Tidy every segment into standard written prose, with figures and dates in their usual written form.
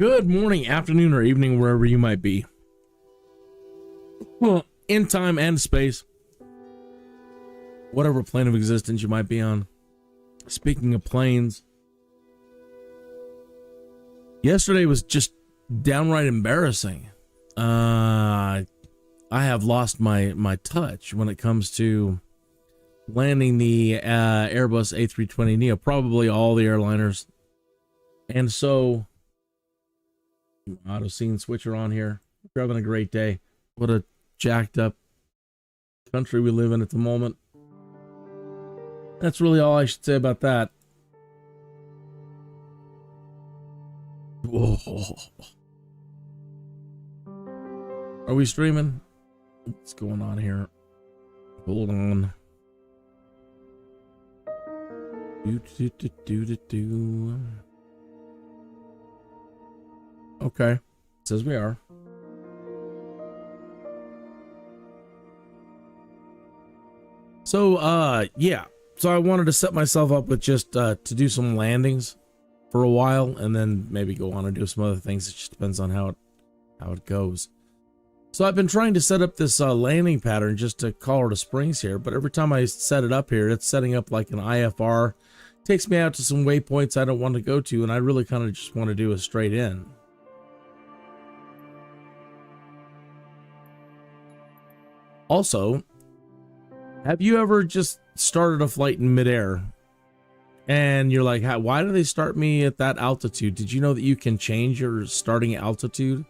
Good morning, afternoon, or evening, wherever you might be. Well, in time and space, whatever plane of existence you might be on. Speaking of planes, yesterday was just downright embarrassing. I have lost my touch when it comes to landing the Airbus A320 Neo, probably all the airliners. And so, auto scene switcher on here. We're having a great day. What a jacked up country we live in at the moment. That's really all I should say about that. Whoa. Are we streaming? What's going on here? Hold on. Do. Okay, says we are. So, yeah. So I wanted to set myself up with just to do some landings for a while, and then maybe go on and do some other things. It just depends on how it goes. So I've been trying to set up this landing pattern just to Colorado Springs here, but every time I set it up here, it's setting up like an IFR. It takes me out to some waypoints I don't want to go to, and I really kind of just want to do a straight in. Also, have you ever just started a flight in midair and you're like, why do they start me at that altitude? Did you know that you can change your starting altitude?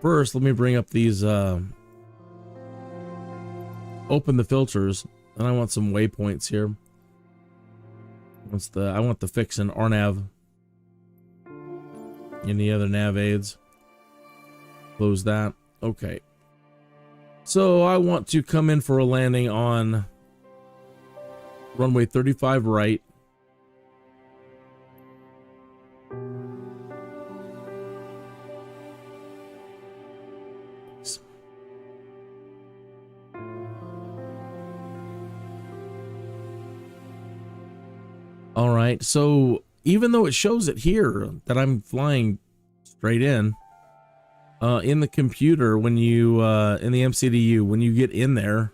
First, let me bring up these, open the filters, and I want some waypoints here. I want the fix in RNAV. Any other nav aids? Close that. Okay. So I want to come in for a landing on runway 35 right. All right, so even though it shows it here that I'm flying straight in the computer, when you in the MCDU, when you get in there,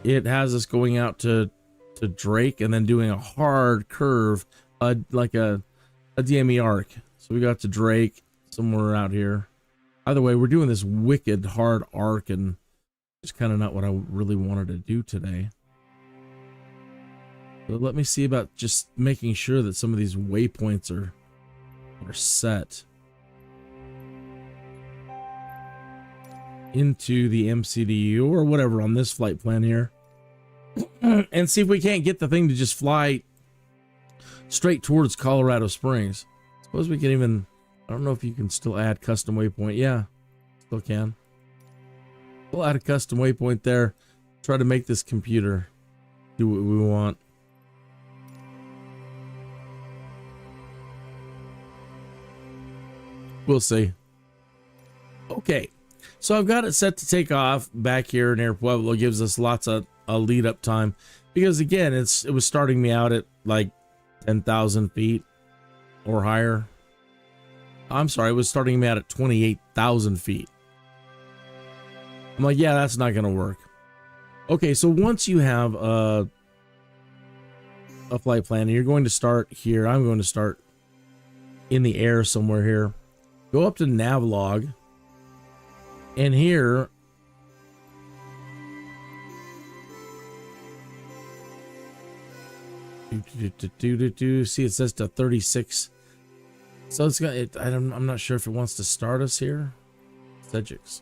it has us going out to Drake and then doing a hard curve, like a DME arc. So we got to Drake somewhere out here. Either way, we're doing this wicked hard arc, and it's kind of not what I really wanted to do today. So let me see about just making sure that some of these waypoints are set into the MCDU or whatever on this flight plan here, and see if we can't get the thing to just fly straight towards Colorado Springs. Suppose we can even, I don't know if you can still add custom waypoint. Yeah, still can. We'll add a custom waypoint there. Try to make this computer do what we want. We'll see. Okay, so I've got it set to take off back here in Air Pueblo. It gives us lots of lead up time, because again, it was starting me out at like 10,000 feet or higher. I'm sorry, it was starting me out at 28,000 feet. I'm like, yeah, that's not gonna work. Okay, so once you have a flight plan, you're going to start here. I'm going to start in the air somewhere here. Go up to Navlog, and here see, it says to 36. So it's gonna. I'm not sure if it wants to start us here. Segics.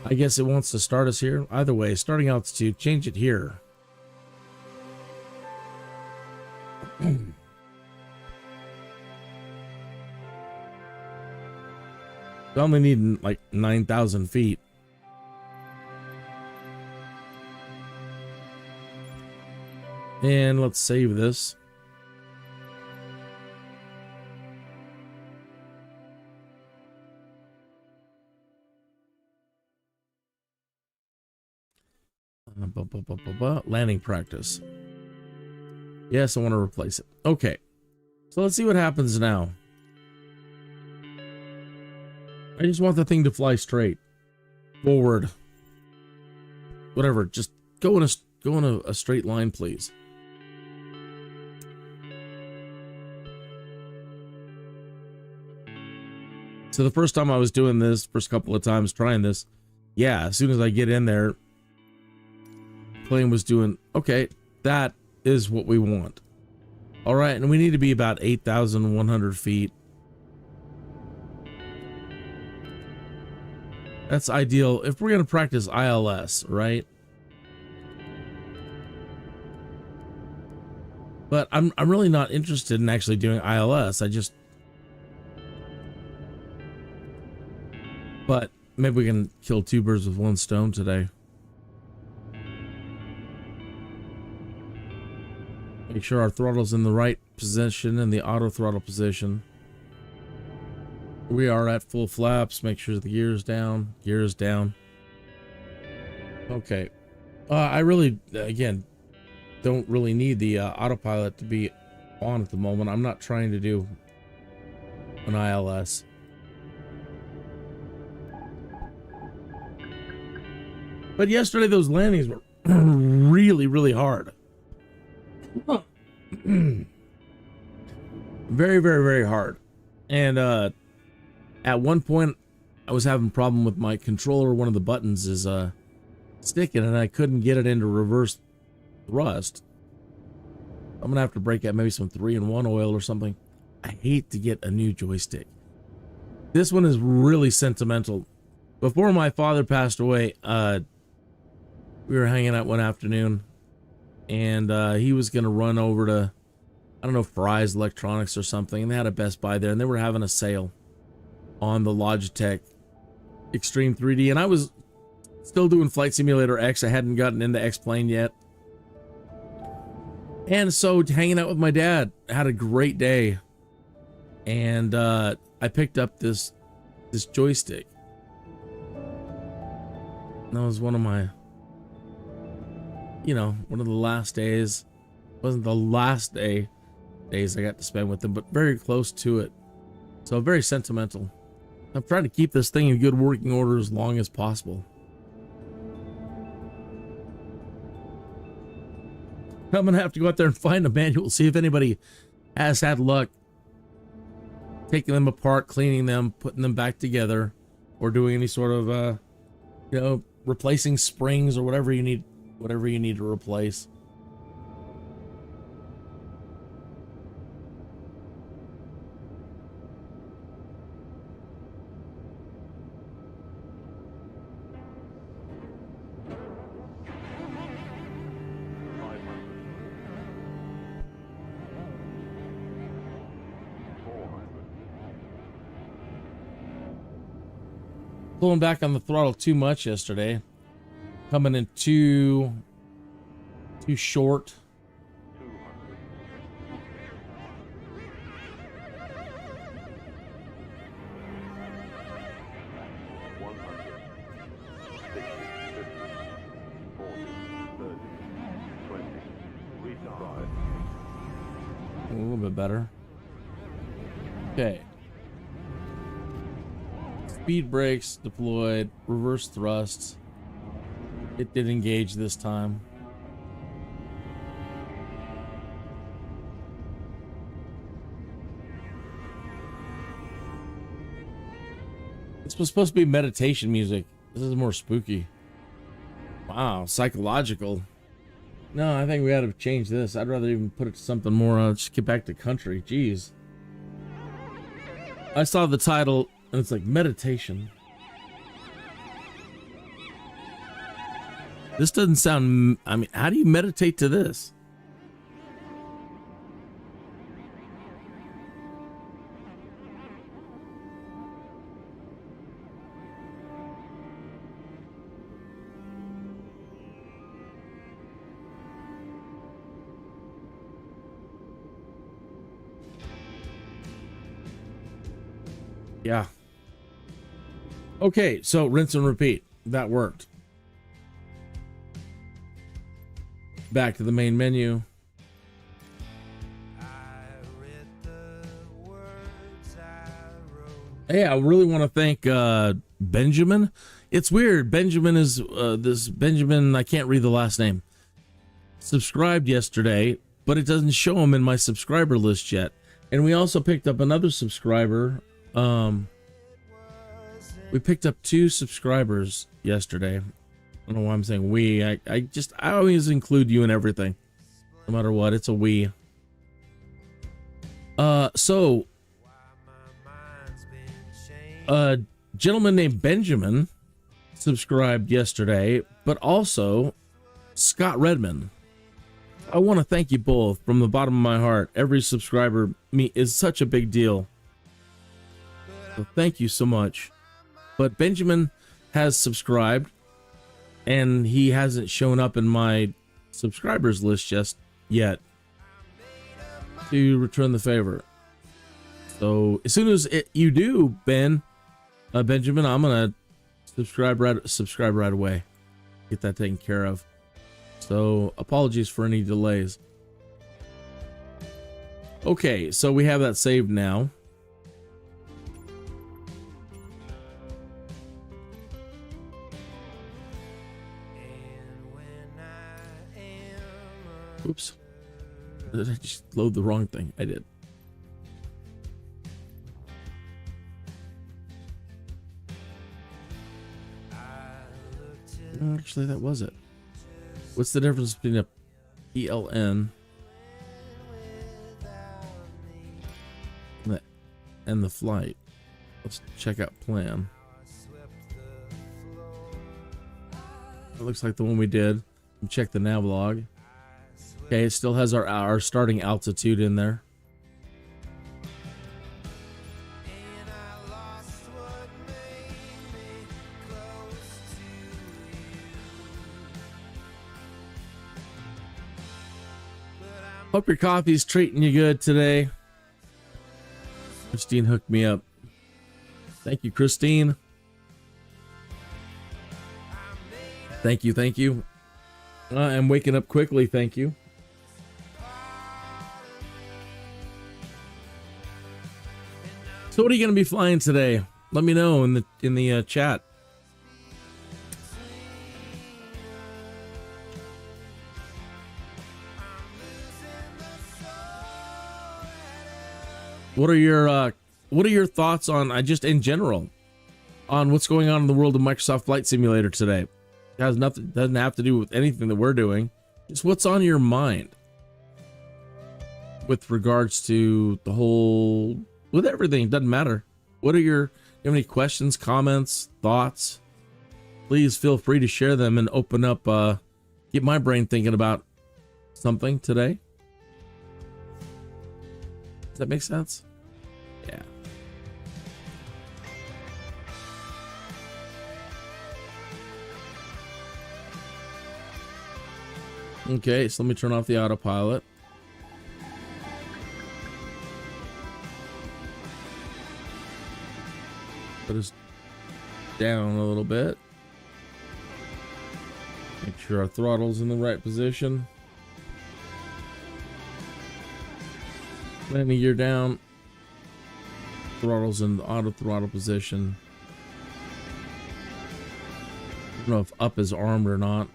I guess it wants to start us here. Either way, starting altitude, change it here. I only need like 9,000 feet. And let's save this. Landing practice. Yes, I want to replace it. Okay. So let's see what happens now. I just want the thing to fly straight. Forward. Whatever. Just go in a straight line, please. So the first time I was doing this, first couple of times trying this, yeah, as soon as I get in there, plane was doing, okay, that is what we want. All right, and we need to be about 8,100 feet. That's ideal if we're going to practice ILS, right? But I'm really not interested in actually doing ILS. But maybe we can kill two birds with one stone today. Make sure our throttle's in the right position and the auto throttle position. We are at full flaps. Make sure the gear is down. Gear is down. Okay. I really, again, don't really need the autopilot to be on at the moment. I'm not trying to do an ILS. But yesterday, those landings were really, really hard. Very, very, very hard. And at one point, I was having a problem with my controller. One of the buttons is sticking, and I couldn't get it into reverse thrust. I'm going to have to break out maybe some 3-in-1 oil or something. I hate to get a new joystick. This one is really sentimental. Before my father passed away, we were hanging out one afternoon, and he was going to run over to, I don't know, Fry's Electronics or something, and they had a Best Buy there, and they were having a sale on the Logitech Extreme 3D, and I was still doing Flight Simulator X. I hadn't gotten into X-Plane yet. And so hanging out with my dad, had a great day, and I picked up this joystick. And that was one of my, one of the last days. It wasn't the last days I got to spend with them, but very close to it. So very sentimental. I'm trying to keep this thing in good working order as long as possible. I'm gonna have to go out there and find a manual, see if anybody has had luck taking them apart, cleaning them, putting them back together, or doing any sort of replacing springs or whatever you need to replace. Pulling back on the throttle too much yesterday. Coming in too short. A little bit better. Okay. Speed brakes deployed, reverse thrust. It did engage this time. This was supposed to be meditation music. This is more spooky. Wow, psychological. No, I think we ought to change this. I'd rather even put it to something more, just get back to country. Jeez. I saw the title and it's like meditation. This doesn't sound, I mean, how do you meditate to this? Yeah. Okay, so rinse and repeat. That worked. back to the main menu. Hey, I really want to thank Benjamin. It's weird. Benjamin is this Benjamin. I can't read the last name. Subscribed yesterday, but it doesn't show him in my subscriber list yet. And we also picked up another subscriber. We picked up 2 subscribers yesterday. I don't know why I'm saying we. I always include you in everything, no matter what. It's a we. So a gentleman named Benjamin subscribed yesterday, but also Scott Redmond. I want to thank you both from the bottom of my heart. Every subscriber is such a big deal. So thank you so much. But Benjamin has subscribed, and he hasn't shown up in my subscribers list just yet to return the favor. So as soon as you do, Benjamin, I'm gonna subscribe right away. Get that taken care of. So apologies for any delays. Okay, so we have that saved now. Oops. Did I just load the wrong thing? I did. Actually, that was it. What's the difference between a PLN and the flight? Let's check out plan. It looks like the one we did. Check the nav log. Okay, it still has our starting altitude in there. Hope your coffee's treating you good today. Christine hooked me up. Thank you, Christine. Thank you, thank you. I'm waking up quickly, thank you. So what are you going to be flying today? Let me know in the chat. What are your thoughts on just in general on what's going on in the world of Microsoft Flight Simulator today? It has nothing, doesn't have to do with anything that we're doing. Just what's on your mind with regards to the whole, with everything. It doesn't matter. What are you have any questions, comments, thoughts? Please feel free to share them and open up, get my brain thinking about something today. Does that make sense? Yeah. Okay, so let me turn off the autopilot. Put us down a little bit. Make sure our throttle's in the right position. Landing gear down. Throttle's in the auto throttle position. I don't know if up is armed or not.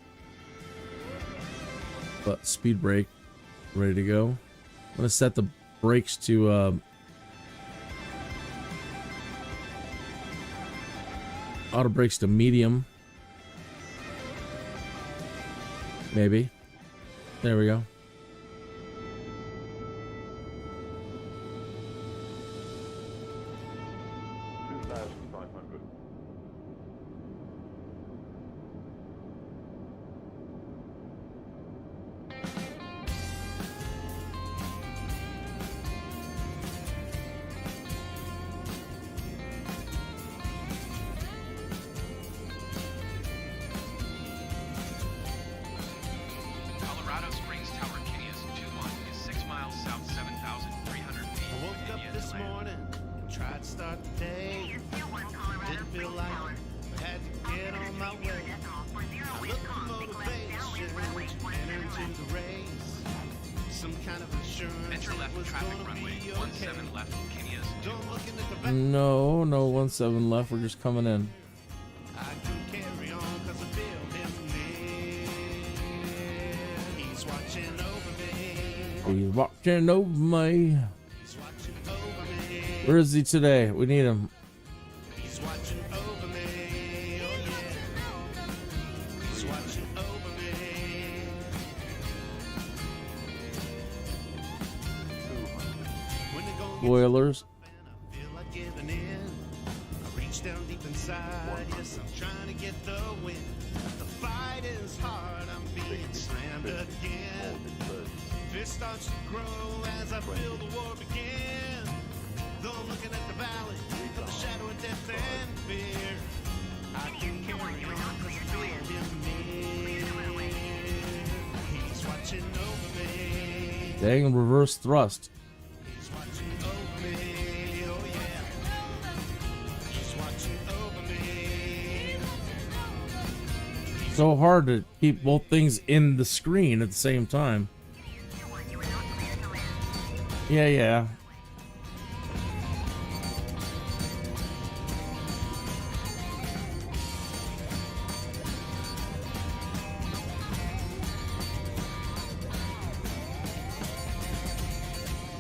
But speed brake ready to go. I'm gonna set the brakes to auto brakes to medium. Maybe. There we go. Enter left traffic runway 17 left, Kenya's No, no 17 left. We're just coming in. He's watching over me. Where is he today? We need him. He's watching over me. Oh yeah. He's watching over me. Spoilers. I feel like giving in. I reach down deep inside. Yes, I'm trying to get the win. The fight is hard. I'm being slammed again. Fear starts to grow as I feel the war begin. Though I'm looking at the valley of the shadow of death and fear, I can carry on because I feel him near. He's watching over me. Dang, reverse thrust. He's watching over me. Oh yeah. He's watching over me. So hard to keep both things in the screen at the same time. Yeah.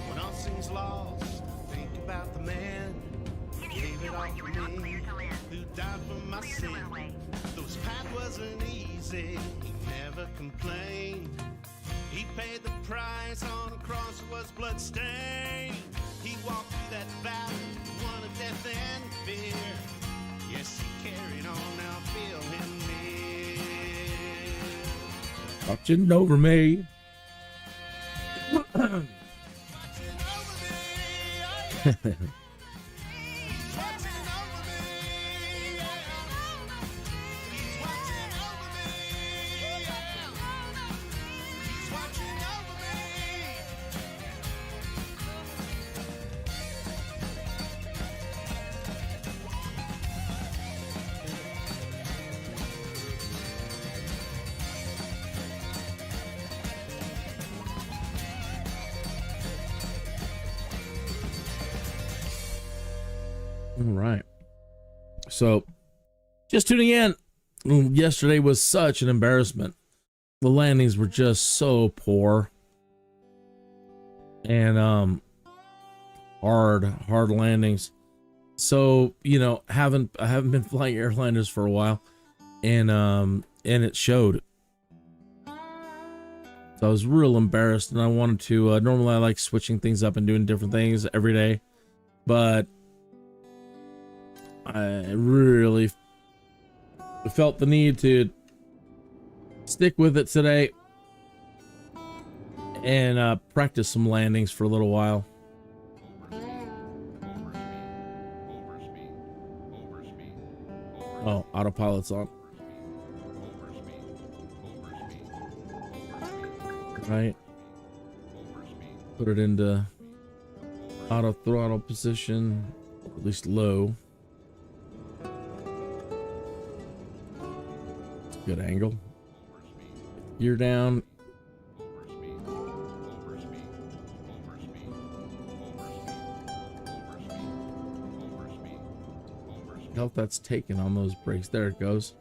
When all seems lost, think about the man who gave it all for me, who died for my sin. Though his path wasn't easy, he never complained. He paid the price on a cross that was bloodstained. He walked through that valley, one of death and fear. Yes, he carried on, now feel him near. Watching over me. All right. So, just tuning in. Yesterday was such an embarrassment. The landings were just so poor. And hard landings. So, you know, I haven't been flying airliners for a while, and it showed. So I was real embarrassed, and I wanted to normally I like switching things up and doing different things every day, but I really felt the need to stick with it today and practice some landings for a little while. Oh, autopilot's on. Right. Put it into auto throttle position, or at least low. Good angle. Gear down. Help that's taken on those brakes. There it goes.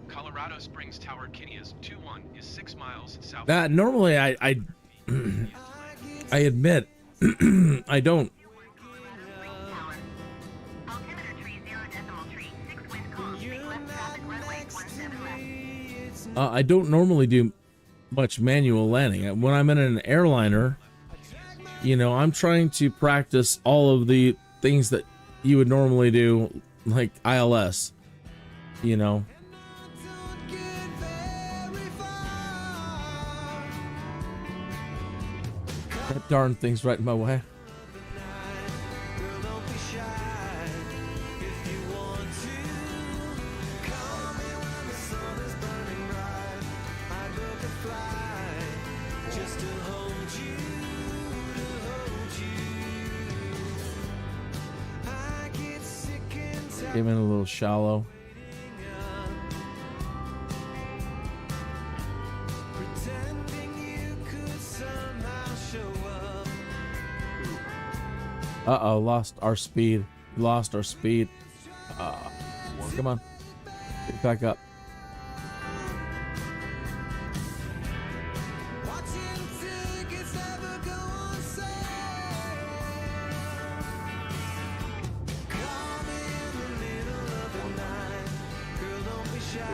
Colorado Springs Tower Kinneas 21 is 6 miles south. That normally I admit I don't I don't normally do much manual landing. When I'm in an airliner, you know, I'm trying to practice all of the things that you would normally do, like ILS, you know. That darn thing's right in my way. Came in a little shallow. Uh-oh, lost our speed. Lost our speed. Come on. Get back up.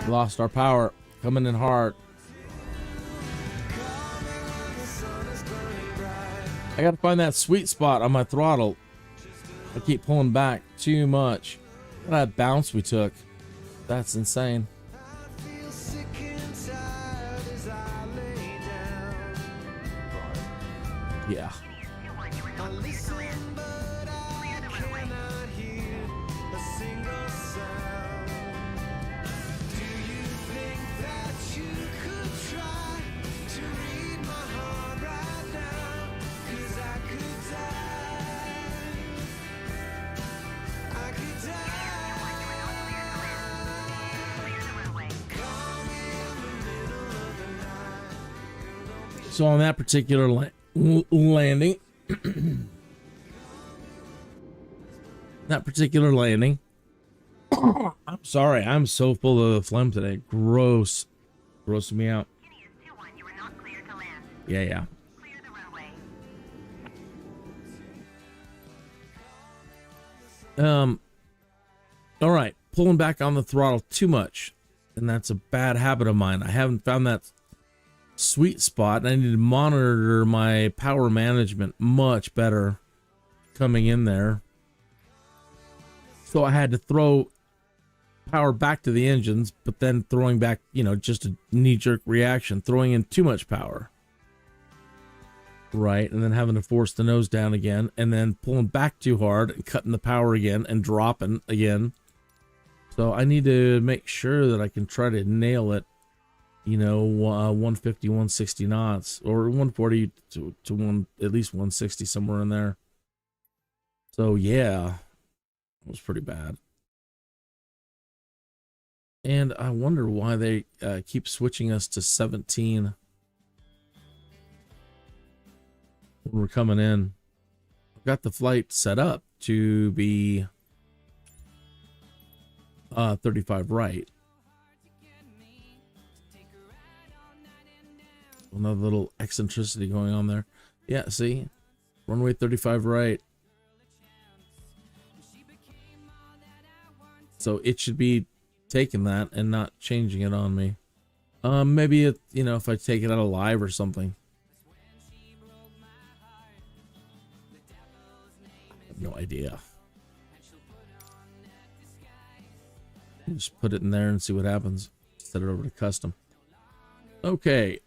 Lost our power. Coming in hard. I gotta find that sweet spot on my throttle. I keep pulling back too much. Look at that bounce we took. That's insane. Yeah. So on that particular landing, I'm sorry, I'm so full of phlegm today. Gross. Grossing me out. Yeah. All right, pulling back on the throttle too much, and that's a bad habit of mine. I haven't found that sweet spot, and I need to monitor my power management much better coming in there. So I had to throw power back to the engines, but then throwing back, you know, just a knee-jerk reaction, throwing in too much power. Right, and then having to force the nose down again, and then pulling back too hard and cutting the power again and dropping again. So I need to make sure that I can try to nail it, you know, 150, 160 knots, or 140 to at least 160, somewhere in there. So yeah, it was pretty bad. And I wonder why they keep switching us to 17 when we're coming in. I've got the flight set up to be 35 right. Another little eccentricity going on there. Yeah, see? Runway 35 right. So it should be taking that and not changing it on me. Maybe it, you know, if I take it out of live or something. I have no idea. Just put it in there and see what happens. Set it over to custom. Okay.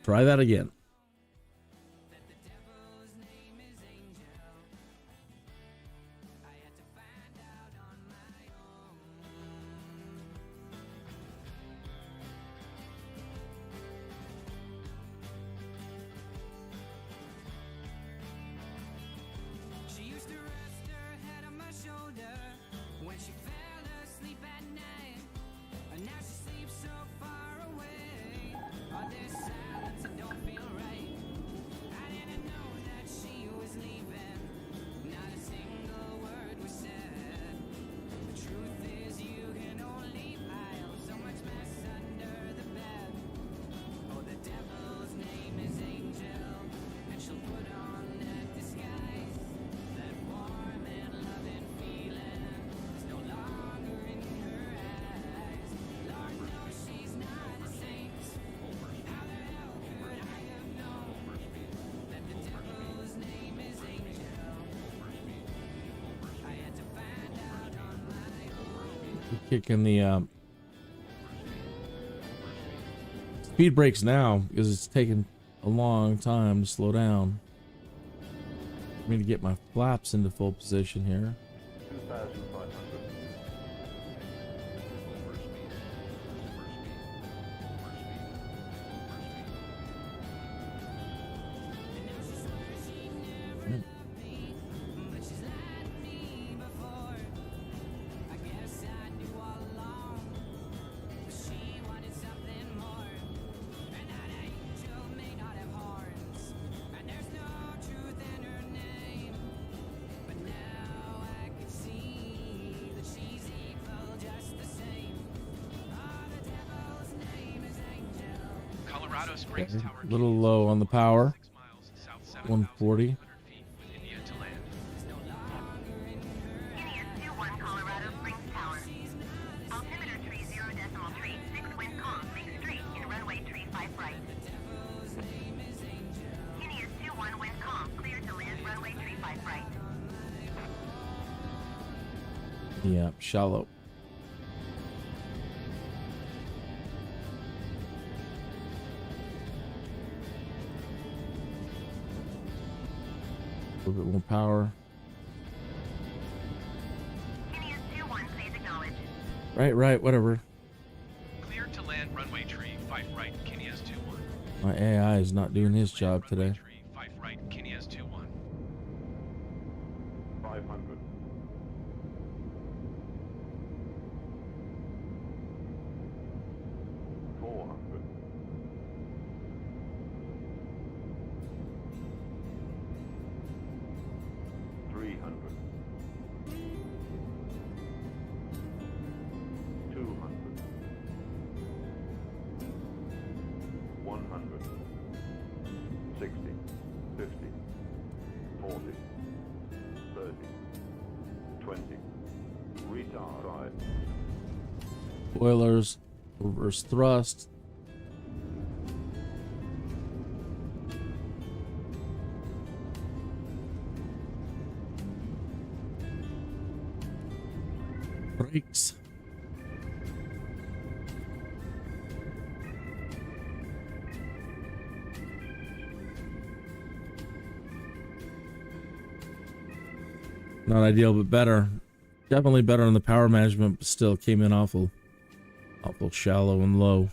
Try that again. kicking the speed brakes now because it's taking a long time to slow down. I need to get my flaps into full position here. 2,500. Colorado Springs Tower A little low on the power. 6 miles south 140. 7,800 feet with India to land. Indian 2-1 Colorado Springs Tower. Altimeter tree 0.3, 6 wind calm, make straight in runway tree 5 right. Indian 2-1 wind calm, clear to land runway tree 5 right. Yeah, shallow. A little bit more power. Indian 2-1, please acknowledge. Right, whatever. Cleared to land runway tree 5 right, Kinneas 2-1. My AI is not doing his job Runway today. tree 5 right, Kinneas 2-1. 500. 400. 300. 200. 100. 60. 50. 40. 30. 20. Retard. Spoilers, reverse thrust. Brakes. Not ideal, but better. Definitely better on the power management, but still came in awful shallow and low.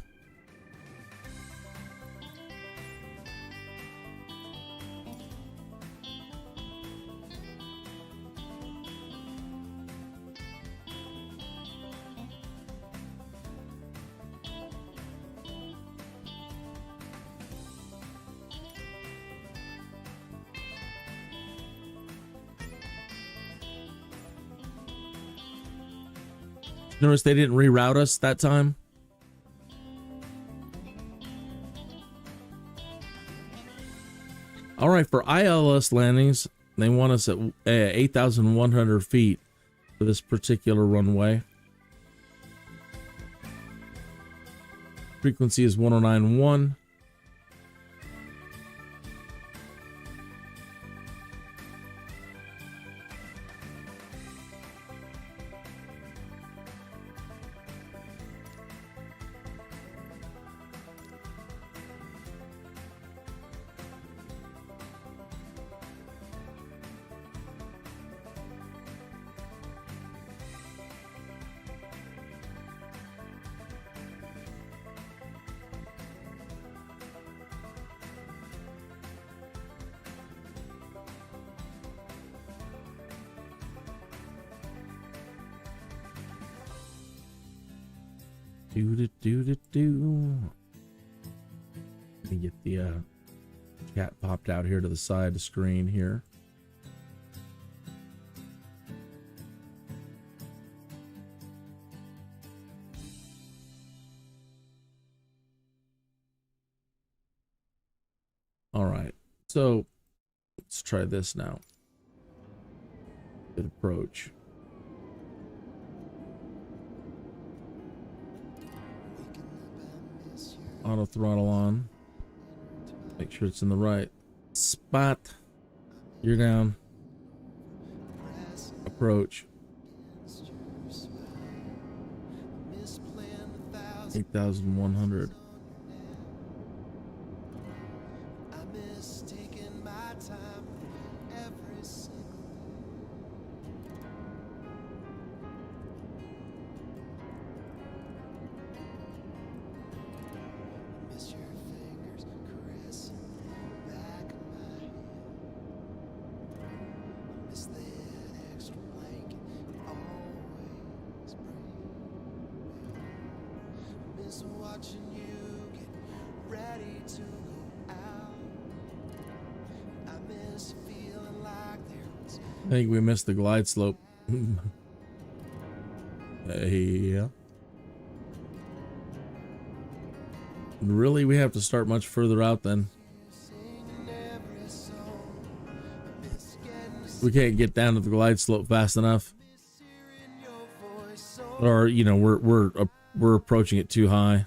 Notice they didn't reroute us that time. All right, for ILS landings, they want us at 8,100 feet for this particular runway. Frequency is 109.1. Do. Let me get the cat popped out here to the side of the screen here. All right, so let's try this now. Good approach. Auto throttle on. Make sure it's in the right spot. You're down. Approach. 8,100. I think we missed the glide slope. Yeah. Really, we have to start much further out then. We can't get down to the glide slope fast enough. Or, you know, we're approaching it too high.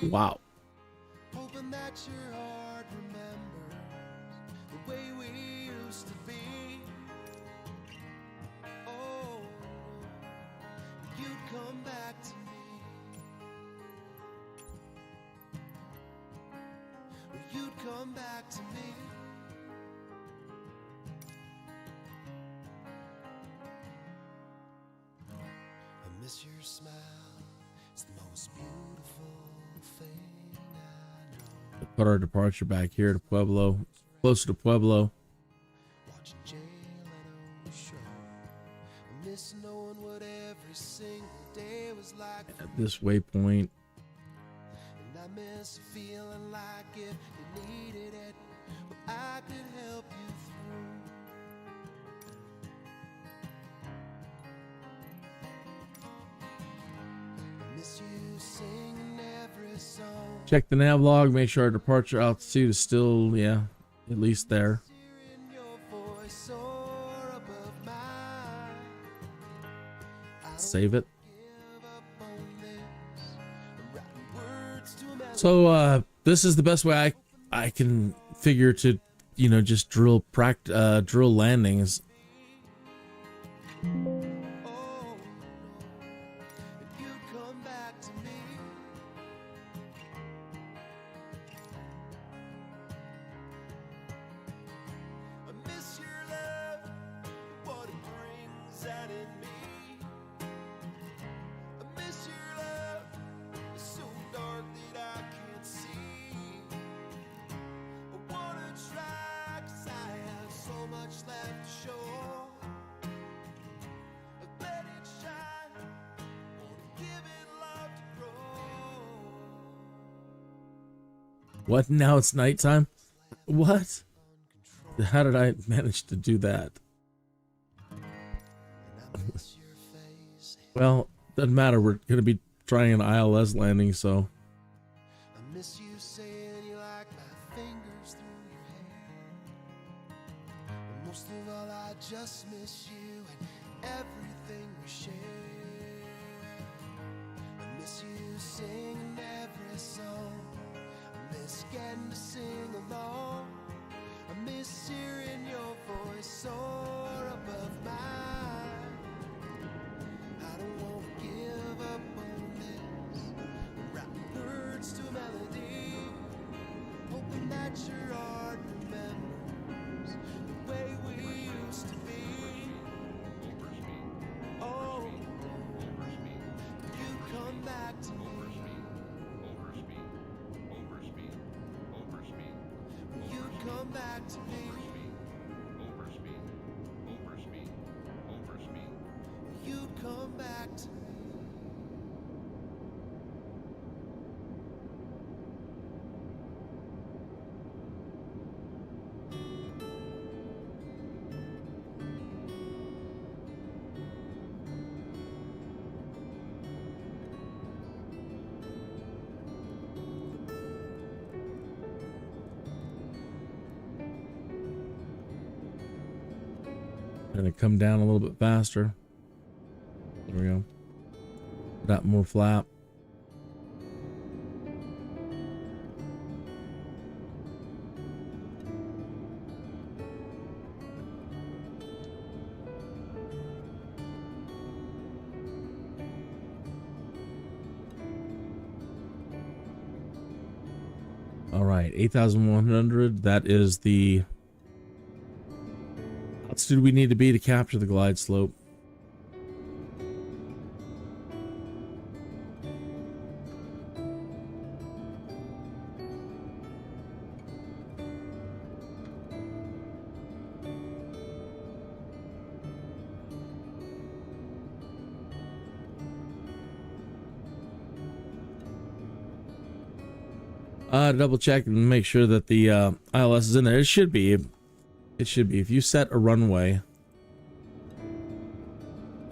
Wow. Put our departure back here to Pueblo, closer to Pueblo. At this waypoint. Check the nav log, make sure our departure altitude is still, yeah, at least there. Save it. So this is the best way I can figure to, you know, just drill landings. What? Now it's nighttime? What? How did I manage to do that? Well, doesn't matter. We're going to be trying an ILS landing, so. I miss you saying you like my fingers through your hair. But most of all, I just miss you and everything we share. I miss you singing every song. I miss getting to sing along. I miss hearing your voice soar above mine. I don't want to give up on this. I'm writing words to a melody, hoping that your heart remembers the way we used to be. Oh, you come back to me. You come back to me. You come back to me. Gonna come down a little bit faster. There we go. Got more flap. All right, 8,100. That is the altitude we need to be to capture the glide slope. Double check and make sure that the ILS is in there. It should be. It should be. If you set a runway,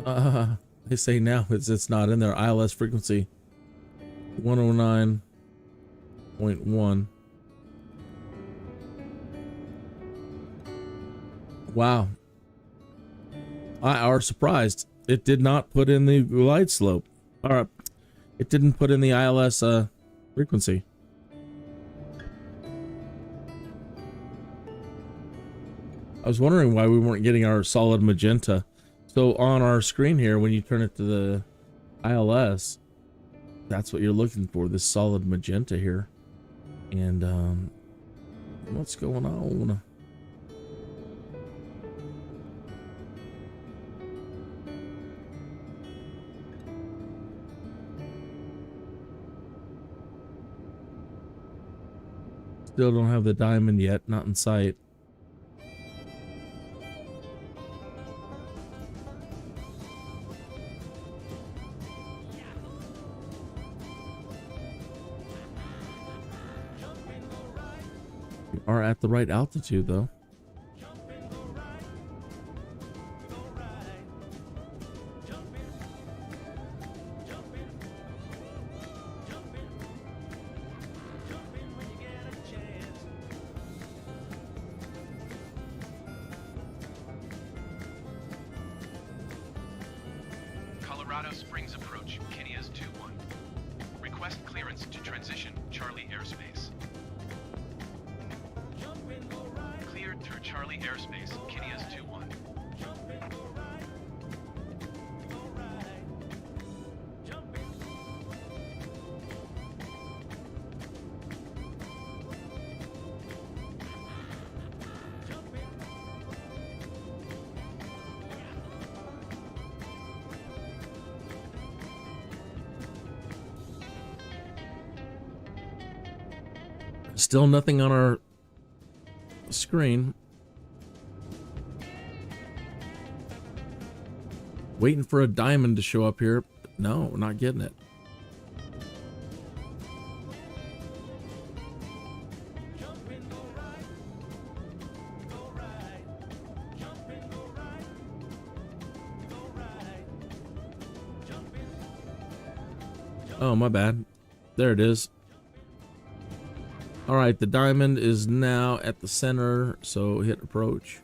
they say now it's not in there. ILS frequency 109.1. Wow. I are surprised. It did not put in the glide slope. Or it didn't put in the ILS frequency. I was wondering why we weren't getting our solid magenta. So on our screen here, when you turn it to the ILS, that's what you're looking for, this solid magenta here. And what's going on? Still don't have the diamond yet, not in sight. Are at the right altitude though. Colorado Springs approach, Kinias 2-1. Request clearance to transition Charlie airspace. Cleared through Charlie airspace, Kinias 2-1. Still nothing on our screen. Waiting for a diamond to show up here. No, we're not getting it. Oh, my bad. There it is. All right, the diamond is now at the center, so hit approach.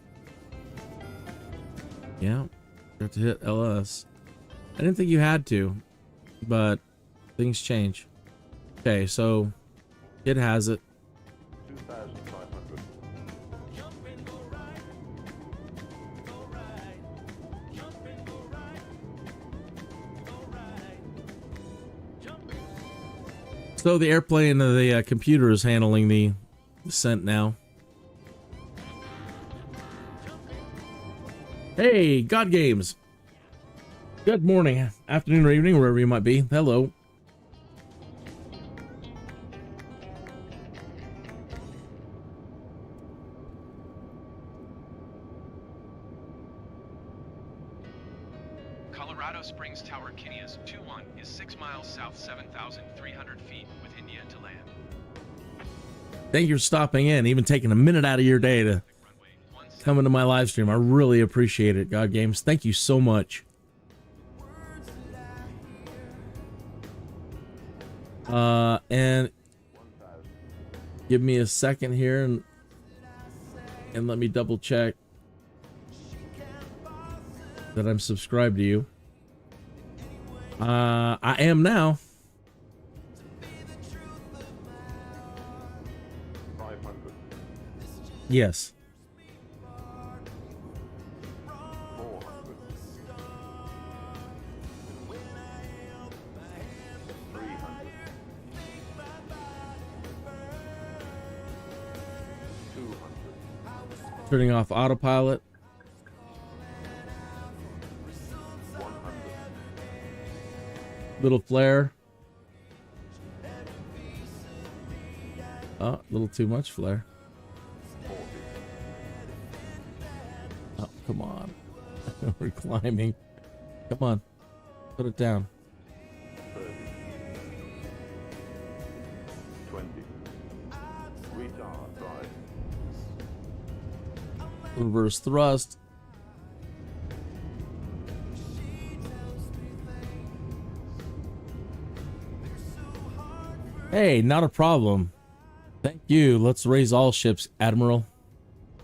Yeah, got to hit LS. I didn't think you had to, but things change. Okay, so it has it. 2,500. So the airplane, the computer is handling the descent now. Hey, God Games. Good morning, afternoon, or evening, wherever you might be. Hello. Colorado Springs Tower, Kinias 2-1 is 6 miles south, 7,300 feet with India to land. Thank you for stopping in, even taking a minute out of your day to come into my live stream. I really appreciate it, God Games. Thank you so much. And give me a second here and let me double check that I'm subscribed to you. I am now. 500. Yes. 400. 300. Turning off autopilot. 100. Little flare. Oh, a little too much flare. 40. Oh, come on. We're climbing. Come on. Put it down. 30. 20. Retard drive. Reverse thrust. Hey, not a problem. Thank you. Let's raise all ships, Admiral.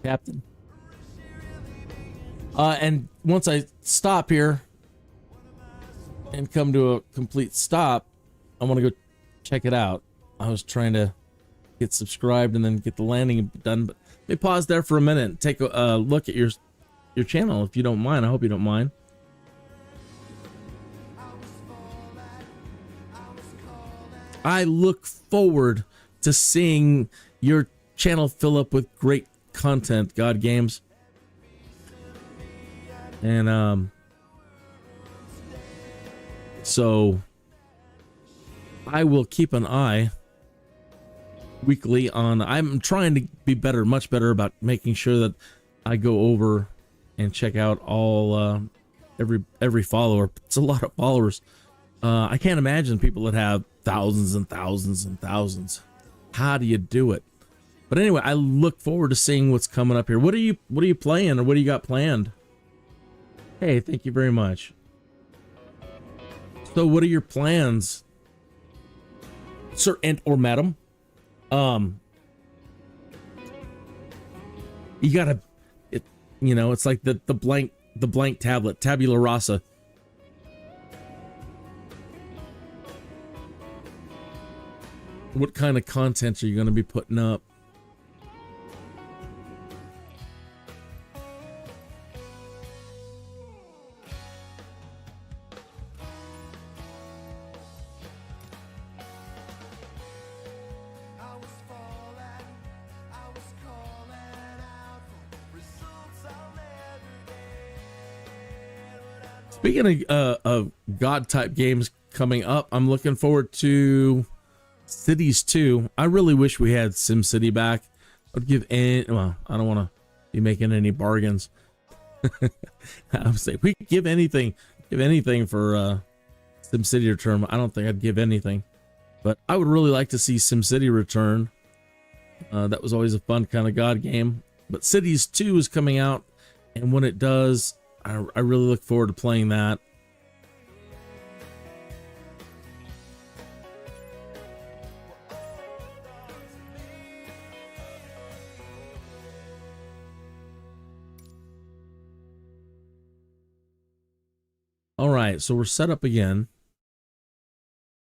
Captain. And once I stop here and come to a complete stop, I want to go check it out. I was trying to get subscribed and then get the landing done, but let me pause there for a minute and take a look at your channel if you don't mind. I hope you don't mind. I look forward to seeing your channel fill up with great content, God Games. And so I will keep an eye weekly on. I'm trying to be better, much better about making sure that I go over and check out all every follower. It's a lot of followers. I can't imagine people that have thousands and thousands and thousands. How do you do it? But anyway, I look forward to seeing what's coming up here. What are you playing, or what do you got planned? Hey, thank you very much. So what are your plans, sir and or madam? You gotta, it's like the blank tablet, tabula rasa. What kind of content are you going to be putting up? Speaking of God type games coming up, I'm looking forward to Cities 2. I really wish we had SimCity back. I'd give well, I don't want to be making any bargains. I would say we could give anything for SimCity return. I don't think I'd give anything, but I would really like to see SimCity return. That was always a fun kind of God game. But Cities 2 is coming out, and when it does, I really look forward to playing that. All right, so we're set up again.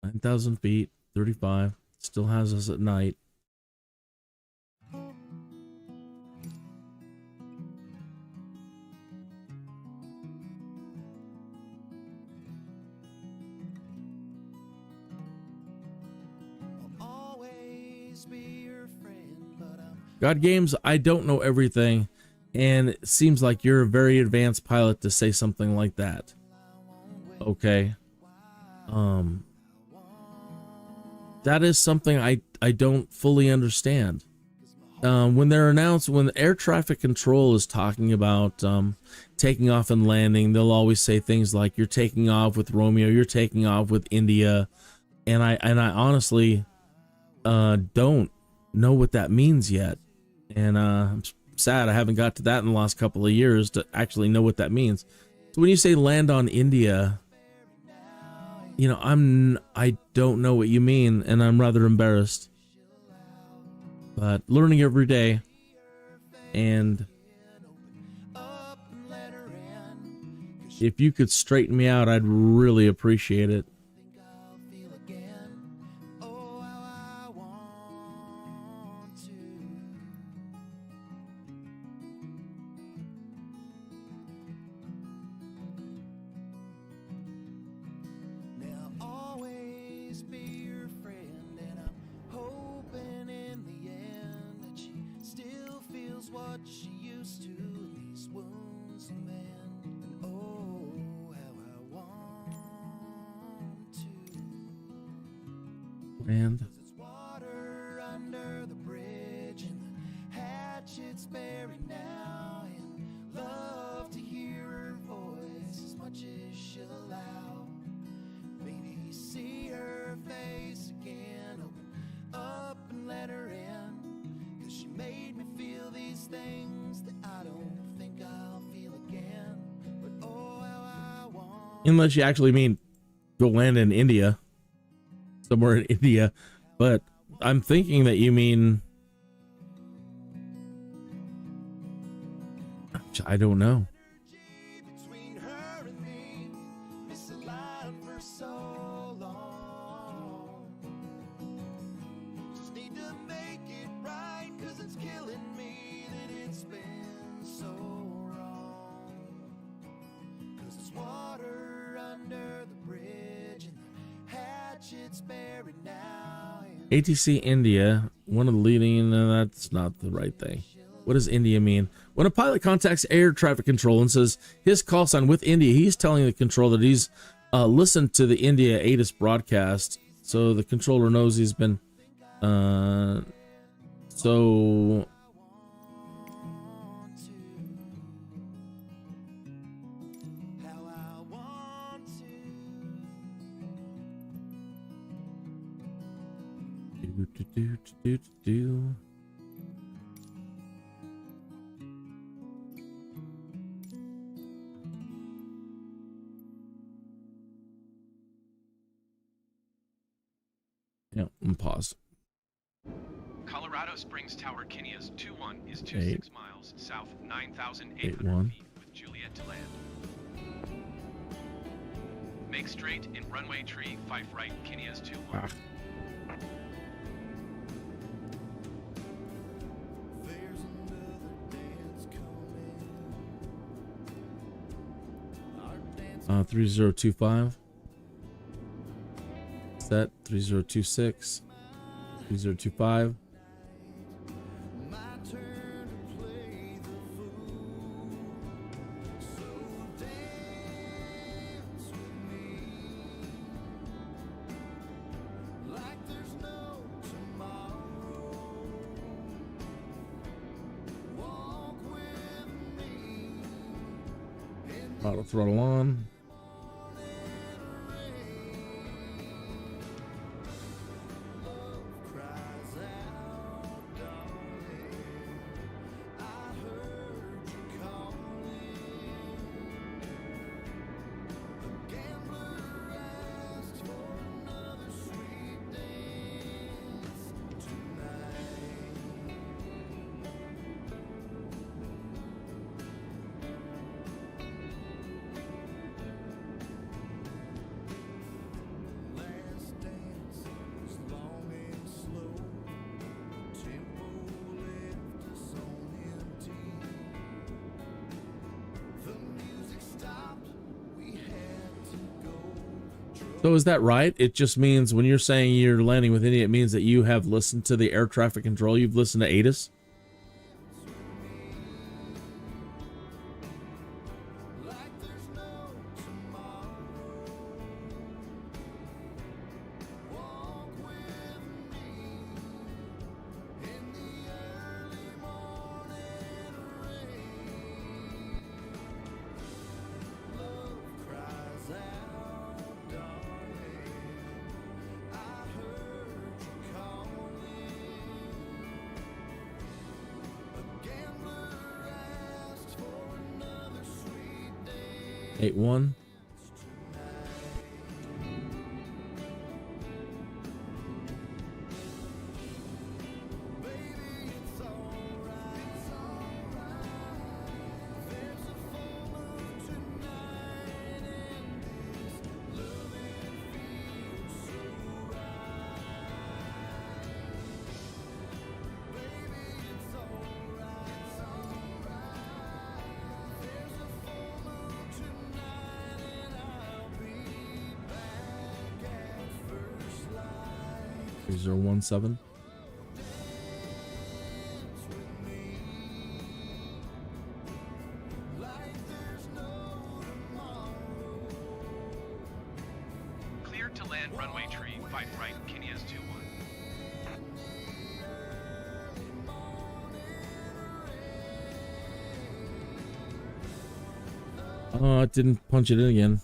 9,000 feet, 35. Still has us at night. God Games, I don't know everything, and it seems like you're a very advanced pilot to say something like that. Okay. That is something I don't fully understand. When air traffic control is talking about taking off and landing, they'll always say things like, you're taking off with Romeo, you're taking off with India, and I honestly don't know what that means yet. And I'm sad I haven't got to that in the last couple of years to actually know what that means. So when you say land on India, I don't know what you mean, and I'm rather embarrassed. But learning every day, and if you could straighten me out, I'd really appreciate it. What she used And It's water under the bridge and the hatchet's buried now. And love to hear her voice as much as she'll allow. Maybe see her face again, open up and let her in. 'Cause she made me feel these things that I don't think I'll feel again. But oh, how I want. unless you actually mean go land in India, somewhere in India, but I'm thinking that you mean, I don't know. Between her and me, misaligned for so long. Just need to make it right, 'cause it's killing me that it's been so wrong. 'Cause it's water under the bridge and the hatchet's buried now. ATC India, one of the leading, that's not the right thing. What does India mean? When a pilot contacts air traffic control and says his call sign with India, he's telling the control that he's listened to the India ATIS broadcast, so the controller knows he's been so How I want to. do. Yeah, I'm paused. Colorado Springs Tower Kinneas 21 is 26 miles south, 9,800 81. feet with Juliet to land. Make straight in runway tree, 5 right, Kinneas 21. Ah. There's another dance coming. Our dance 3025. Set 3026. 3025. my turn to play the fool. So dance with me like there's no tomorrow. Walk with me in the Auto throttle on. cries out, darling. I heard you calling. A gambler asked for another sweet dance tonight. Last dance was long and slow. Tempo left us on empty. The music stopped. We had to go. So is that right? It just means when you're saying you're landing with India, it means that you have listened to the air traffic control. You've listened to ATIS. Like there's no tomorrow. Walk with me in the early morning rain. Love cries out, darling. I heard you calling. A gambler asked for another sweet day. 81. Baby, it's alright. There's a full moon tonight, and this loving feels so right. Baby, it's alright. There's a full moon tonight, and I'll be back at first light. 3017. Like there's no tomorrow. Clear Report to land runway tree, 5 right, Kenya's 2-1. Oh, it didn't punch it in again.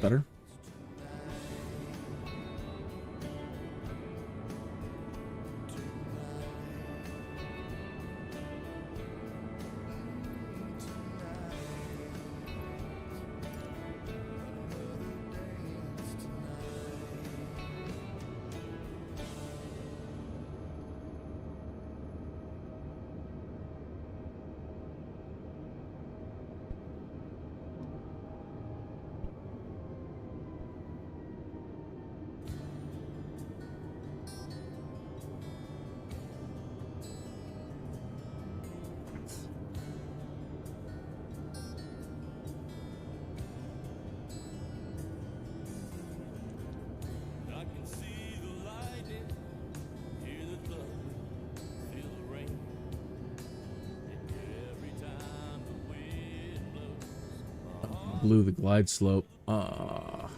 Better. Blew the glide slope. Ah.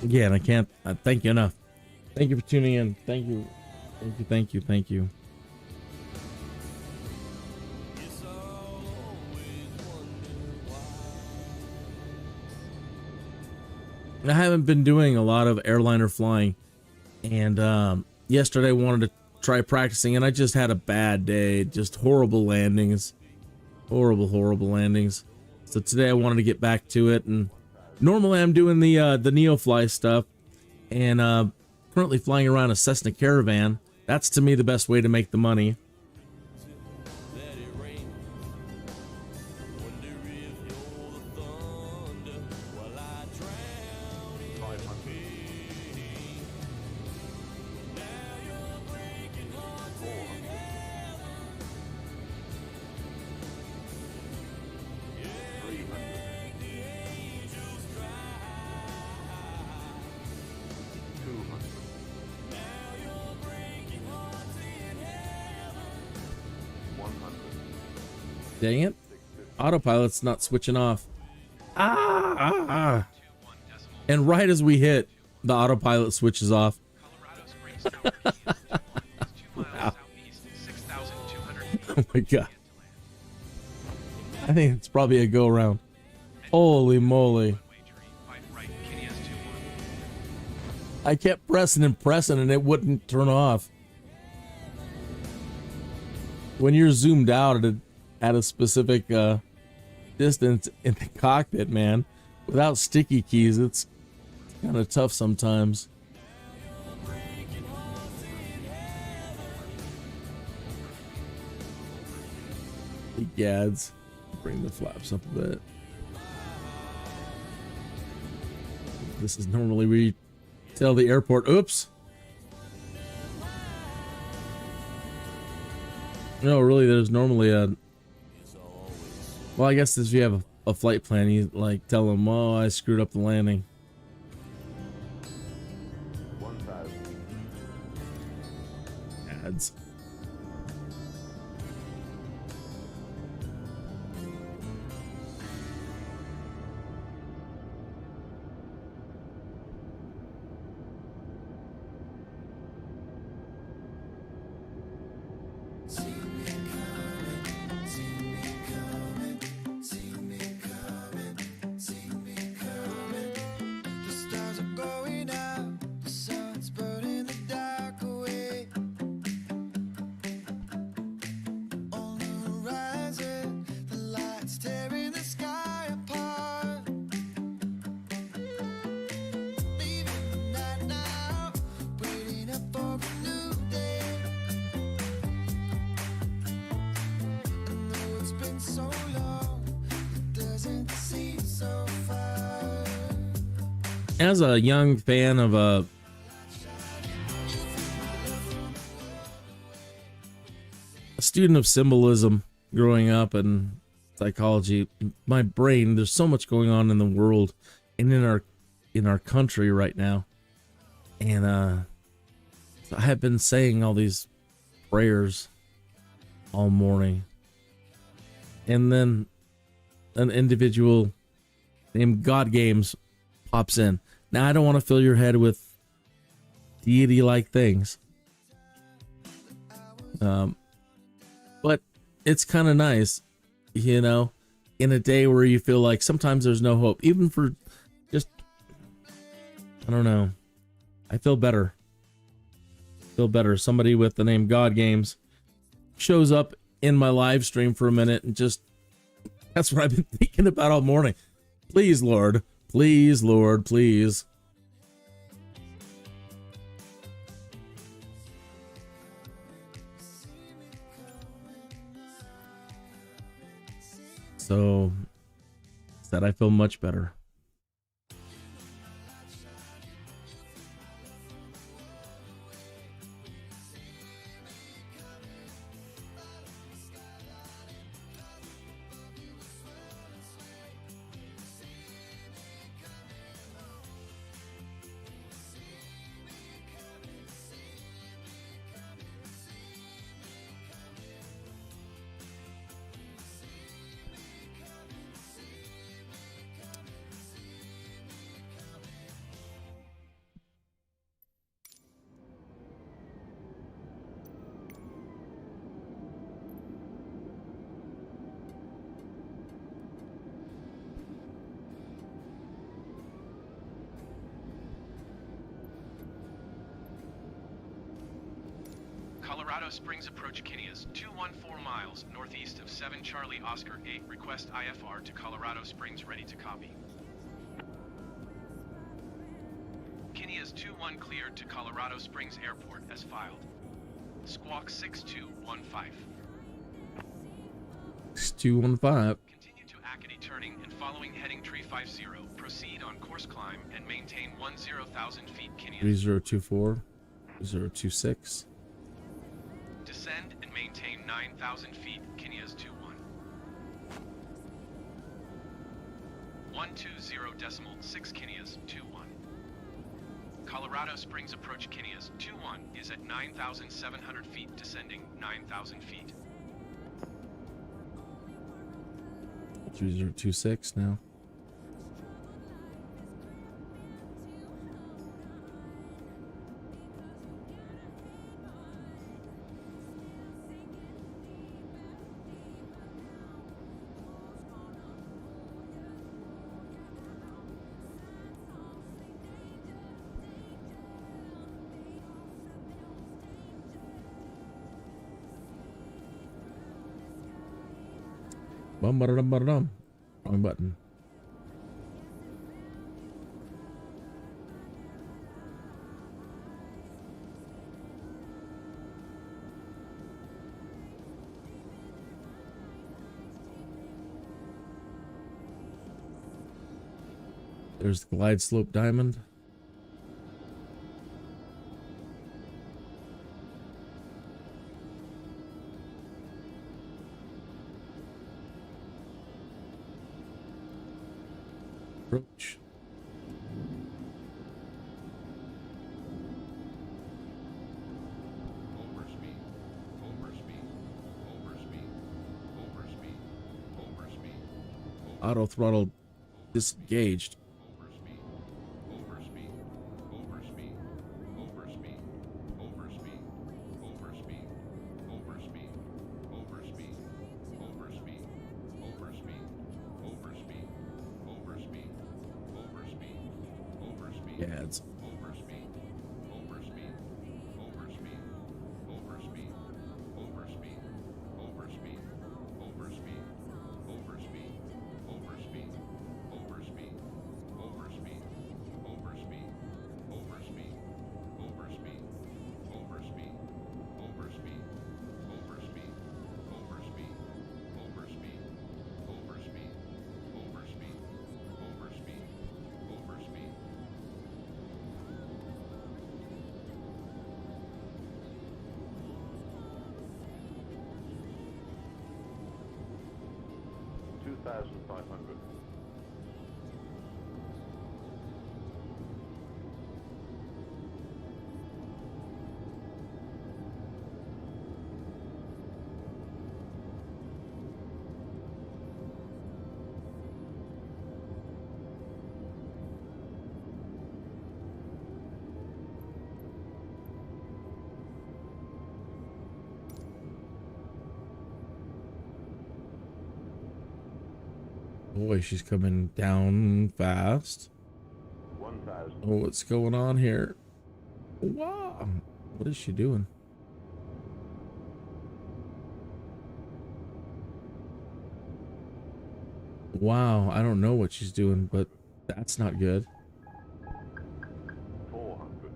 Yeah, and I can't thank you enough. Thank you for tuning in. Thank you. Thank you, thank you, thank you. I haven't been doing a lot of airliner flying, and yesterday I wanted to try practicing, and I just had a bad day. Just horrible landings. Horrible landings. So today I wanted to get back to it, and normally I'm doing the NEOFLY stuff, and currently flying around a Cessna Caravan. That's to me the best way to make the money. Dang it. Autopilot's not switching off. And right as we hit, the autopilot switches off. Wow. Oh my god. I think it's probably a go around. Holy moly. I kept pressing and pressing and it wouldn't turn off. When you're zoomed out at a specific distance in the cockpit, man, without sticky keys, it's kind of tough sometimes. The gads. Bring the flaps up a bit. This is normally where you tell the airport, oops. No, really, there's normally a... Well, I guess if you have a flight plan, you like tell them, oh, I screwed up the landing. 1,000. Ads. as a young fan of a student of symbolism growing up and psychology, my brain, there's so much going on in the world and in our country right now. And I have been saying all these prayers all morning. And then an individual named God Games pops in. Now, I don't want to fill your head with deity-like things. But it's kind of nice, you know, in a day where you feel like sometimes there's no hope, even for just, I don't know. I feel better. Somebody with the name God Games shows up in my live stream for a minute and just, that's what I've been thinking about all morning. Please, Lord. Please, Lord, please. So, that I feel much better. Colorado Springs approach Kinneas, 214 miles northeast of 7 Charlie Oscar 8. Request IFR to Colorado Springs, ready to copy. Kinneas 21 cleared to Colorado Springs Airport as filed. Squawk 6215. 6215. Continue to Acadie turning and following heading 350. Proceed on course climb and maintain 10,000 feet Kinneas. 3024. 026. Descend and maintain 9,000 feet, Kinneas 21. 120.6 Kinneas 21. Colorado Springs approach Kinneas 21 is at 9,700 feet, descending 9,000 feet. 3026 now. Bum-ba-da-dum-ba-da-dum. Wrong button. There's the glide slope diamond. Approach. Auto throttle disengaged. Yeah, it's 1,500. Boy, she's coming down fast. 1,000. Oh, what's going on here? Wow. What is she doing? Wow, I don't know what she's doing, but that's not good. 400.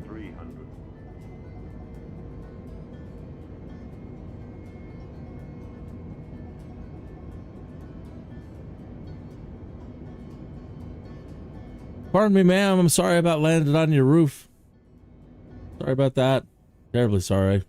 300. Pardon me, ma'am. I'm sorry about landing on your roof. Sorry about that. Terribly sorry.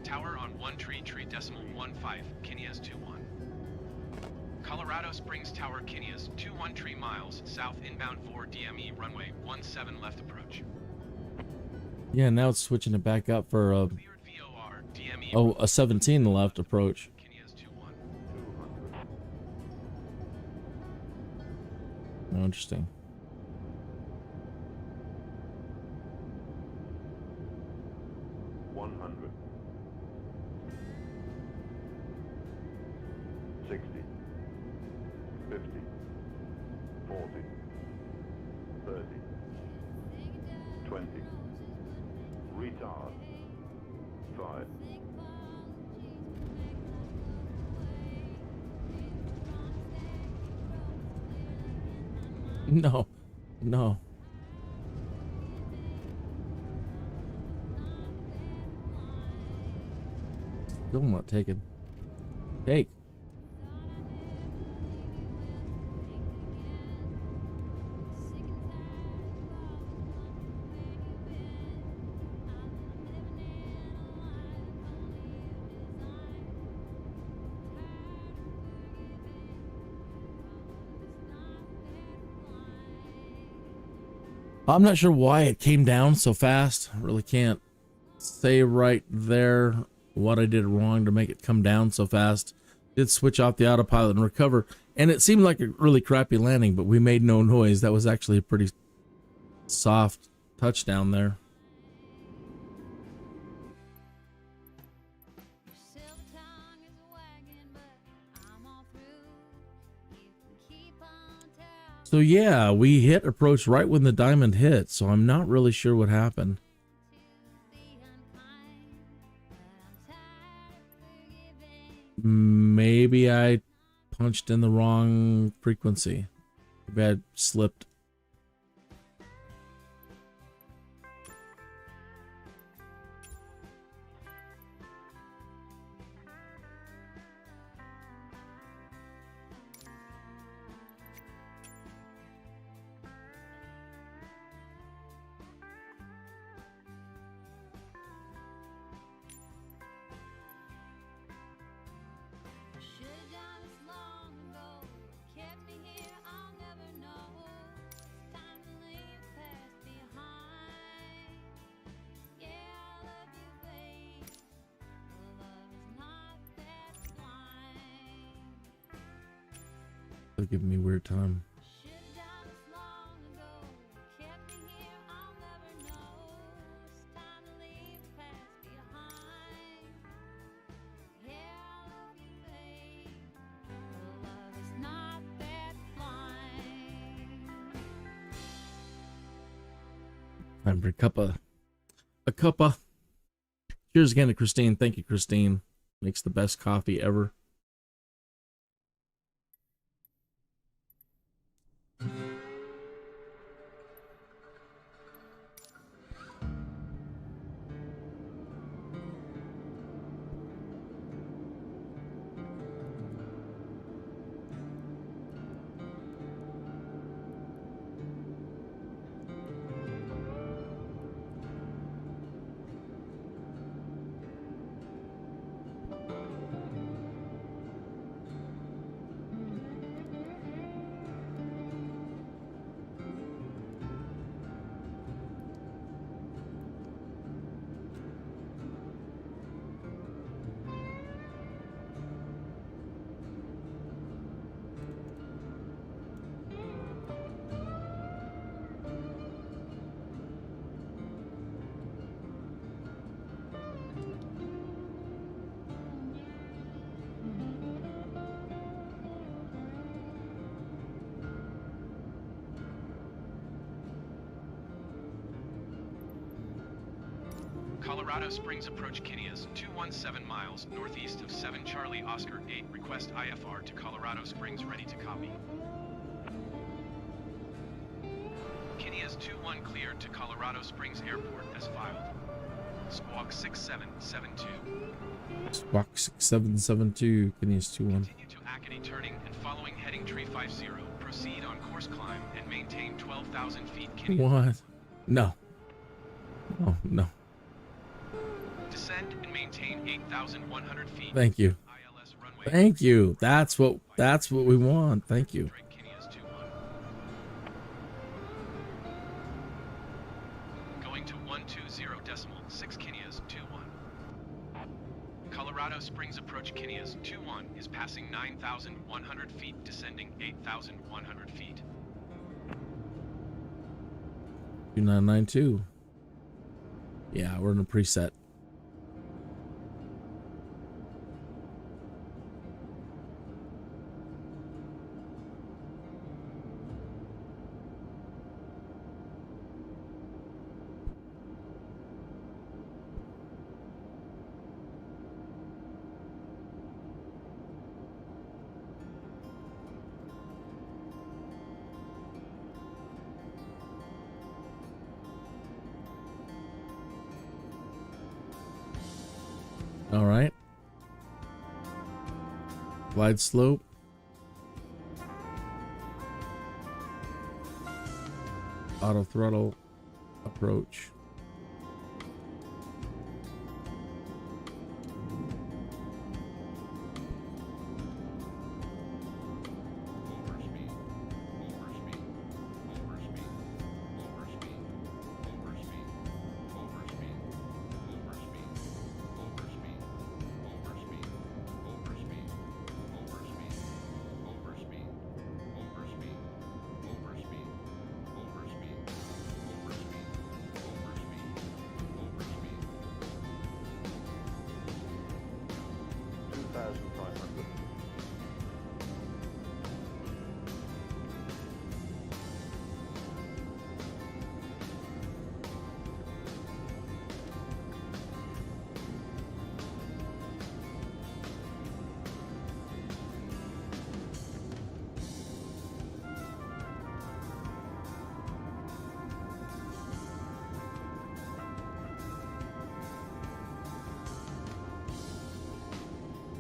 Tower on 1.3.15, Kineas 21. Colorado Springs Tower, Kineas 213 miles, south inbound 4 DME, runway 17 left approach. Yeah, now it's switching it back up for a, Cleared VOR, DME. oh, a 17 left approach. Kineas 21. 200. Oh, interesting. $100. 60. 50. 40. 30. 20. Retard. 5. No, no. Still not taken. Take. I'm not sure why it came down so fast. I really can't say right there what I did wrong to make it come down so fast. Did switch off the autopilot and recover, and it seemed like a really crappy landing, but we made no noise. That was actually a pretty soft touchdown there. So yeah, we hit approach right when the diamond hit, so I'm not really sure what happened. Maybe I punched in the wrong frequency. Maybe I slipped. They're giving me a weird time. Time for a cuppa. Cheers again to Christine. Thank you, Christine. Makes the best coffee ever. Colorado Springs approach Kinneas, 217 miles northeast of 7 Charlie Oscar 8. Request IFR to Colorado Springs, ready to copy. Kinneas 21 cleared to Colorado Springs Airport as filed. Squawk 6772. Squawk 6772. Kinneas 21. Continue to Acadie turning and following heading tree 50. Proceed on course climb and maintain 12,000 feet. Kinneas. What? No. Oh, no. Descend and maintain 8,100 feet. Thank you. ILS runway. Thank you. That's what we want. Thank you. Kinneas 21. Going to 120.6 Kinneas 21. Colorado Springs approach Kinneas 21 is passing 9,100 feet, descending 8,100 feet. 2992. Yeah, we're in a preset. All right. Glide slope. Auto throttle approach.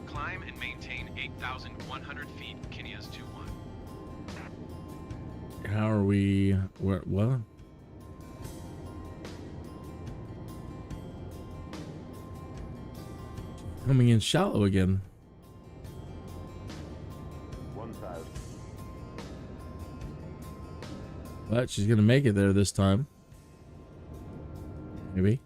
Climb and maintain 8,100 feet, Kinneas 21. How are we? What? Coming in shallow again. 1,000. But she's gonna make it there this time. Maybe.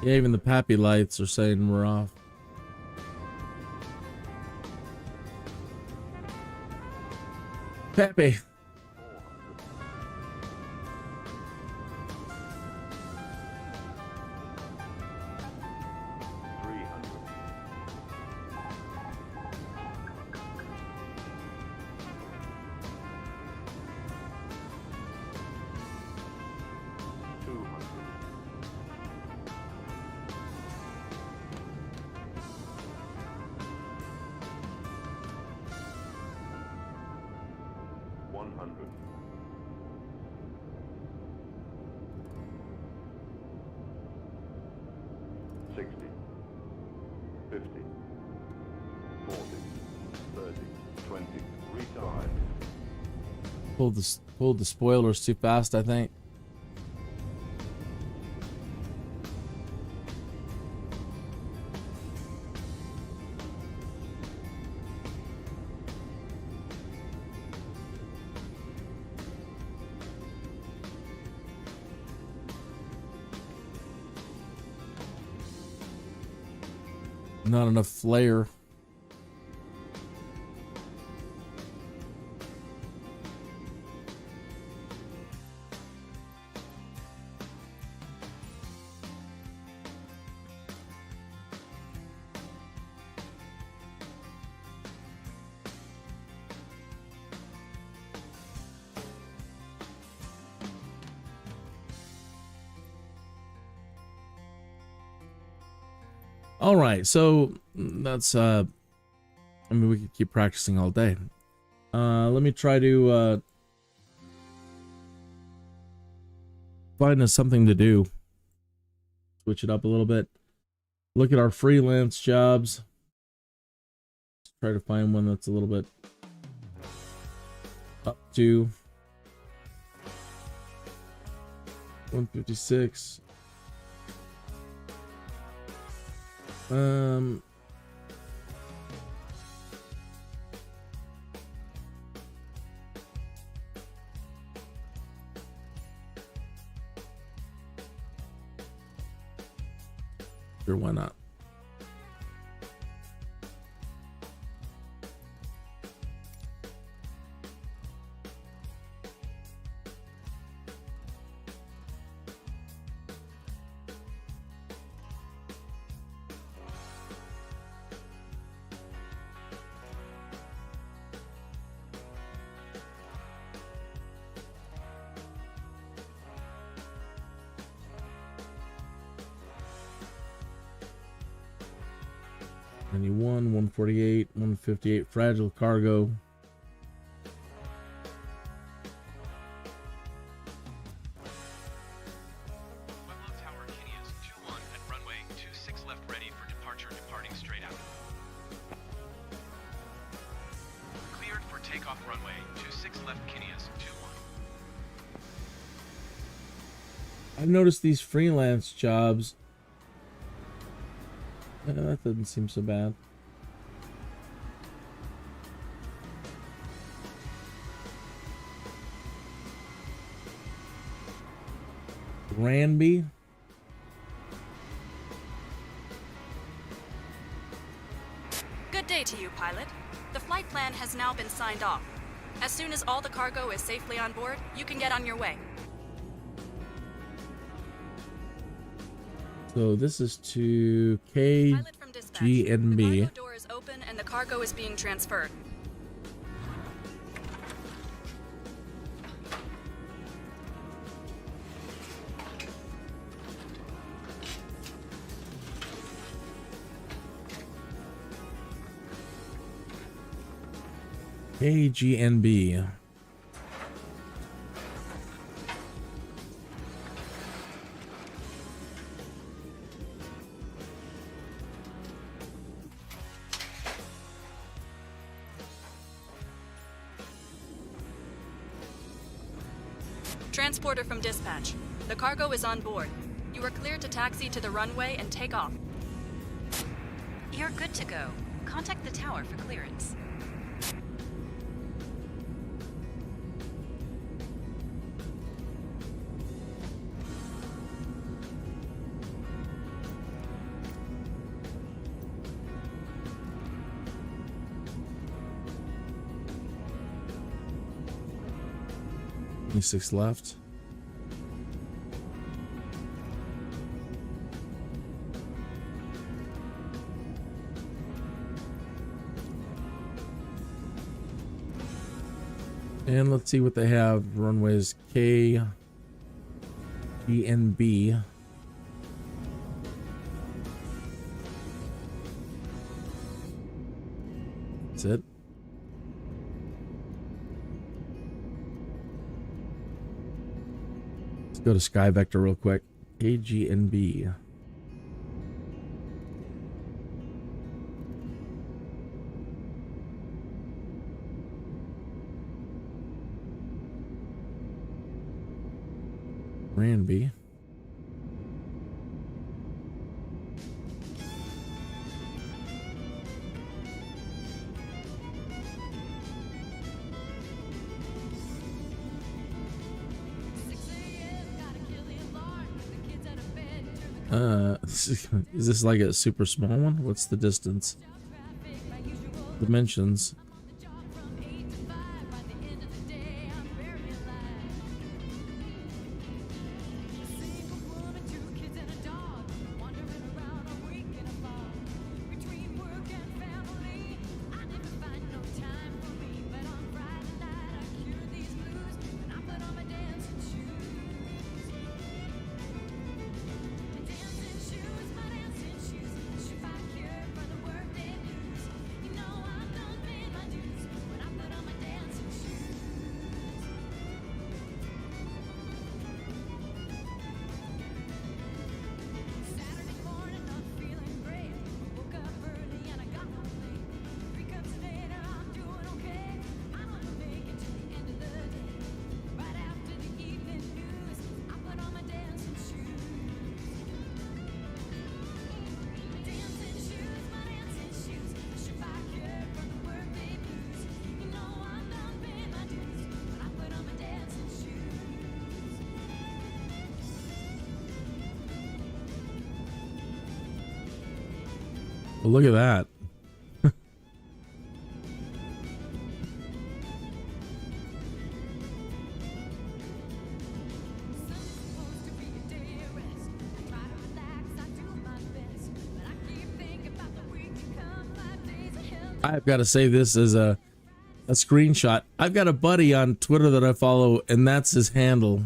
Yeah, even the Pappy lights are saying we're off. Pappy. 60, 50, 40, 30, 20, retard. Pulled the spoilers too fast, I think. Not enough flare. All right, so that's I mean, we could keep practicing all day. Let me try to find us something to do. Switch it up a little bit. Look at our freelance jobs. Try to find one that's a little bit up to 156. Sure, why not? One, 148, 158, fragile cargo. Pueblo Tower, Kineas 21 at runway 26 left, ready for departure, departing straight out. Cleared for takeoff, runway 26 left, Kineas 21. I've noticed these freelance jobs. That doesn't seem so bad. Granby. Good day to you, pilot. The flight plan has now been signed off. As soon as all the cargo is safely on board, you can get on your way. So this is to Pilot from dispatch. The KGNB. cargo door is open and the cargo is being transferred. KGNB. Transporter from dispatch. The cargo is on board. You are cleared to taxi to the runway and take off. You're good to go. Contact the tower for clearance. 26 left. And let's see what they have. Runways K, G, and B. That's it. Let's go to Sky Vector real quick. A, G, and B. Ranby. Is this like a super small one? What's the distance? Dimensions. Well, look at that. I've got to say this as a screenshot. I've got a buddy on Twitter that I follow, and that's his handle.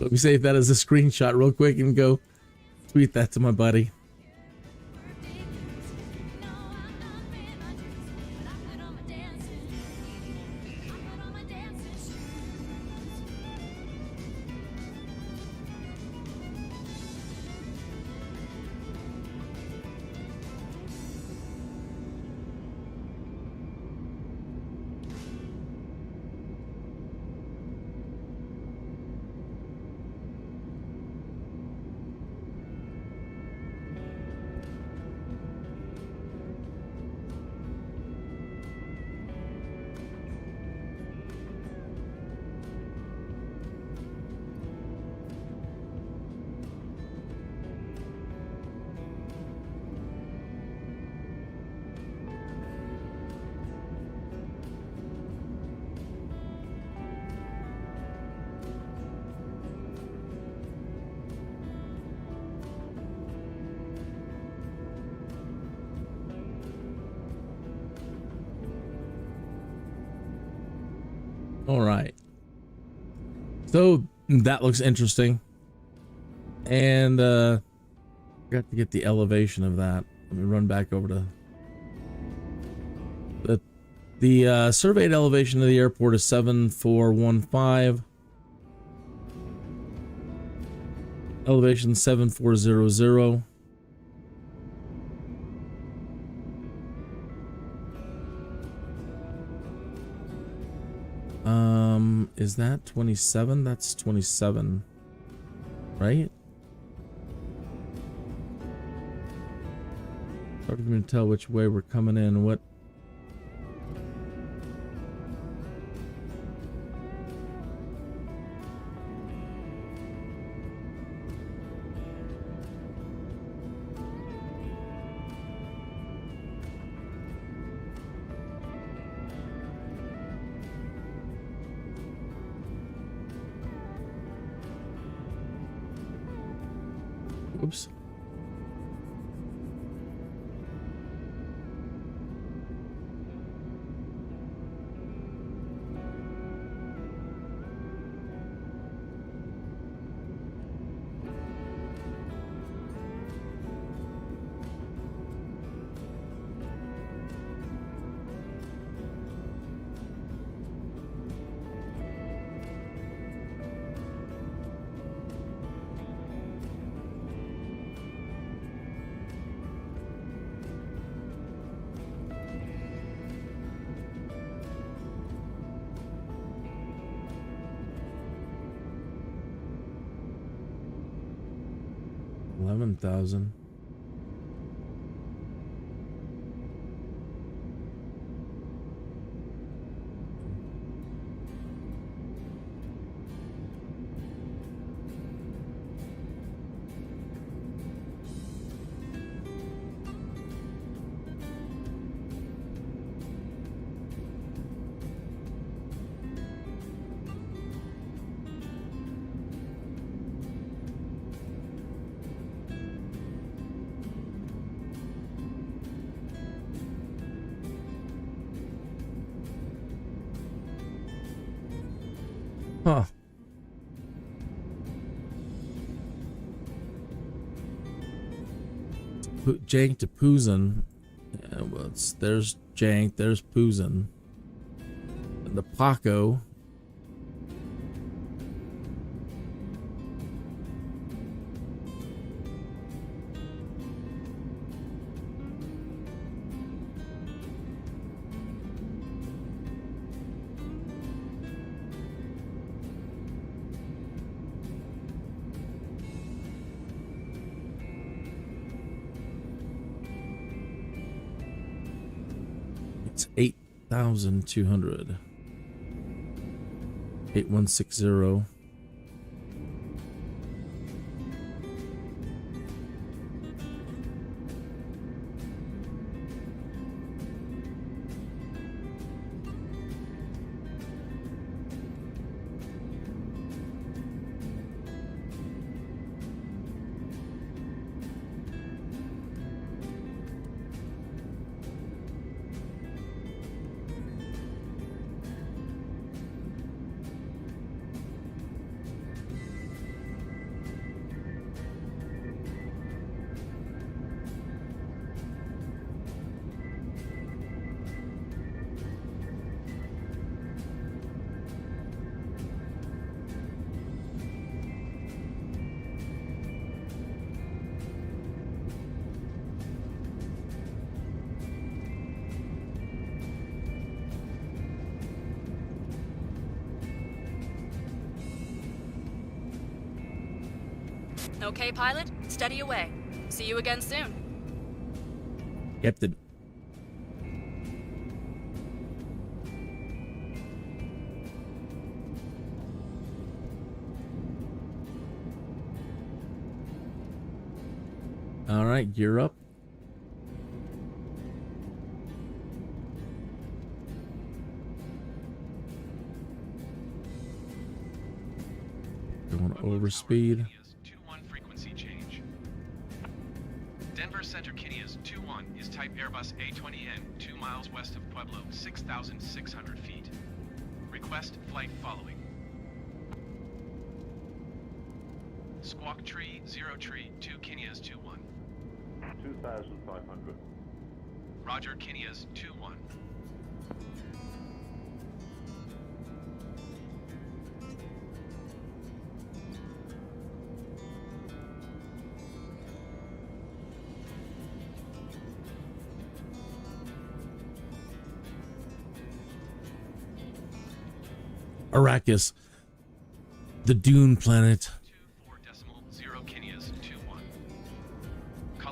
Let me save that as a screenshot real quick and go tweet that to my buddy. All right. So that looks interesting. And got to get the elevation of that. Let me run back over to the surveyed elevation of the airport is 7415. Elevation 7400. Is that 27? That's 27. right? Hard to even tell which way we're coming in and what. Oops. $11,000. Huh. Jank to Poozin. Yeah, well, there's Jank, there's Poozin. And the Paco. It's 8,200. 8160. Okay, pilot, steady away. See you again soon. Captain. All right, gear up. Don't want to overspeed. Denver Center Kinias 21 is type Airbus A320N, 2 miles west of Pueblo, 6,600 feet. Request flight following. Squawk Tree 0 Tree 2 Kinias 21. 2,500. Roger, Kinias 21. Arrakis, the Dune planet. 24.0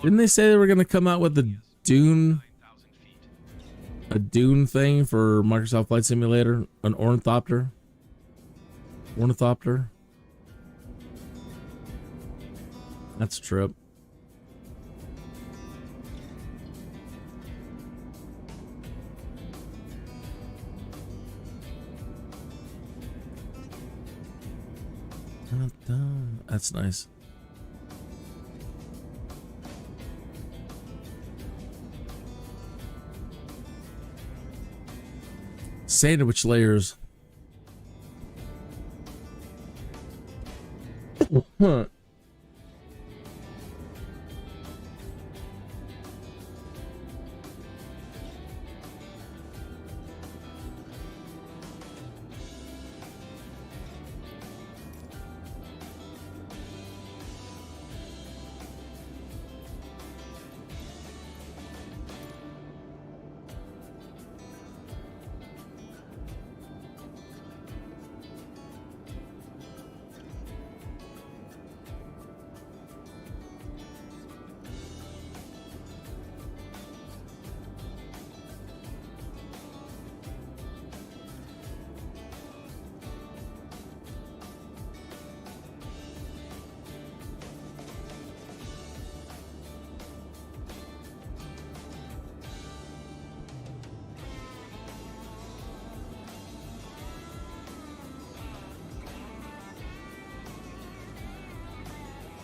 Didn't they say they were going to come out with a Dune thing for Microsoft Flight Simulator? An ornithopter? Ornithopter? That's a trip. That's nice. Sandwich layers. Huh.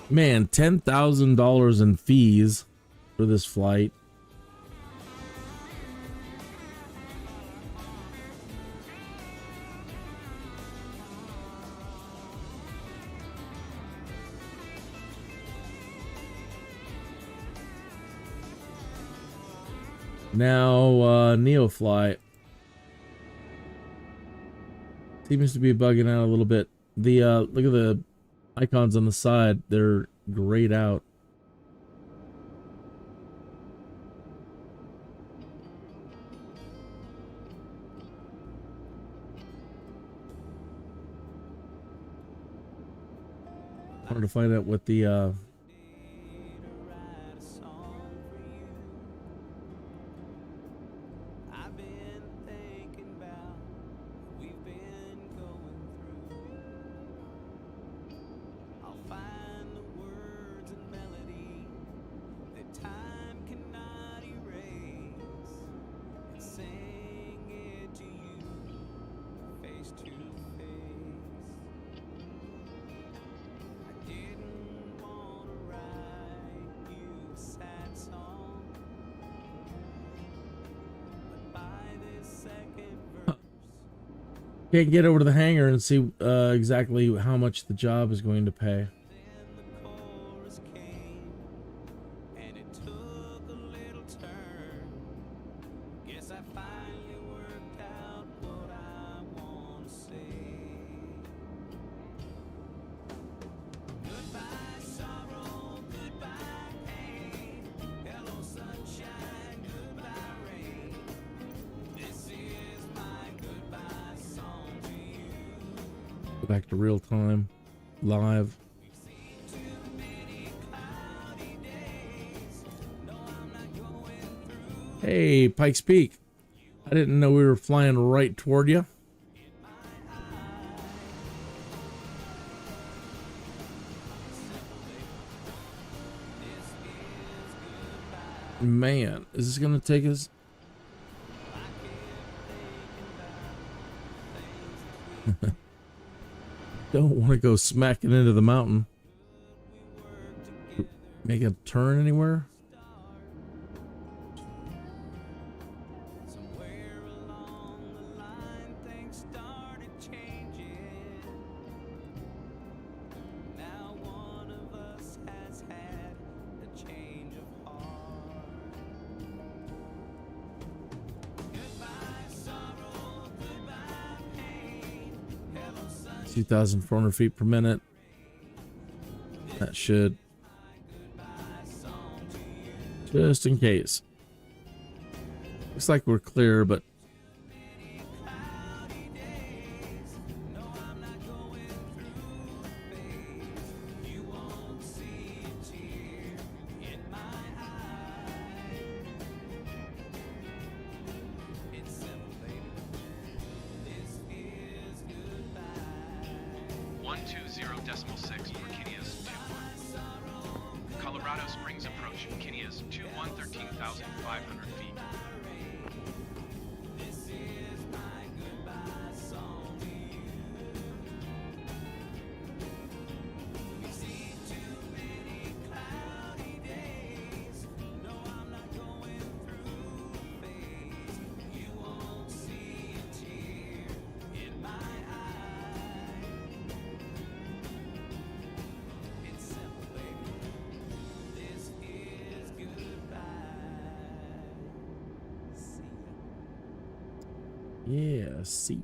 Man, $10,000 in fees for this flight. Now, NEOFLY seems to be bugging out a little bit. The look at the icons on the side, they're grayed out. I wanted to find out what the can't get over to the hangar and see exactly how much the job is going to pay. Back to real time, live. Hey, Pikes Peak. I didn't know we were flying right toward you. Man, is this gonna take us? Don't want to go smacking into the mountain. Make a turn anywhere? Two 2,400 feet per minute. That should, just in case. Looks like we're clear, but 120.6 for Kinneas 21. Colorado Springs approach, Kinneas 21, 13,500 feet. Yeah, see.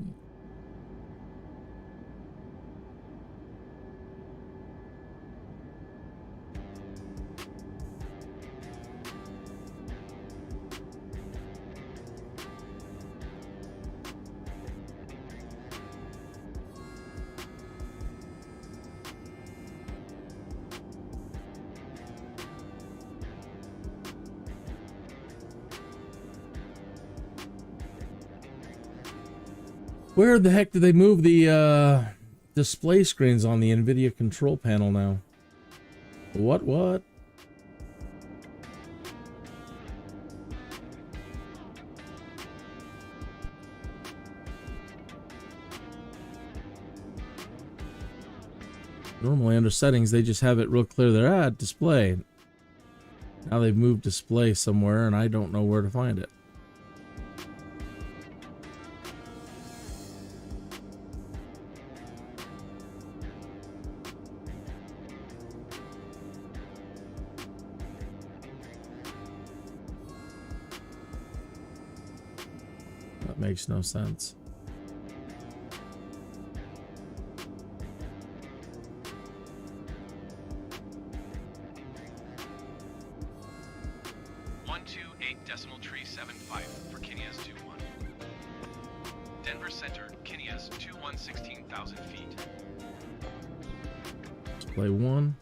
Where the heck did they move the display screens on the NVIDIA control panel now? What? Normally under settings, they just have it real clear there, display. Now they've moved display somewhere and I don't know where to find it. Makes no sense. for Kinneas 21. Denver Center, Kinneas 21, 16,000 feet. Display 1.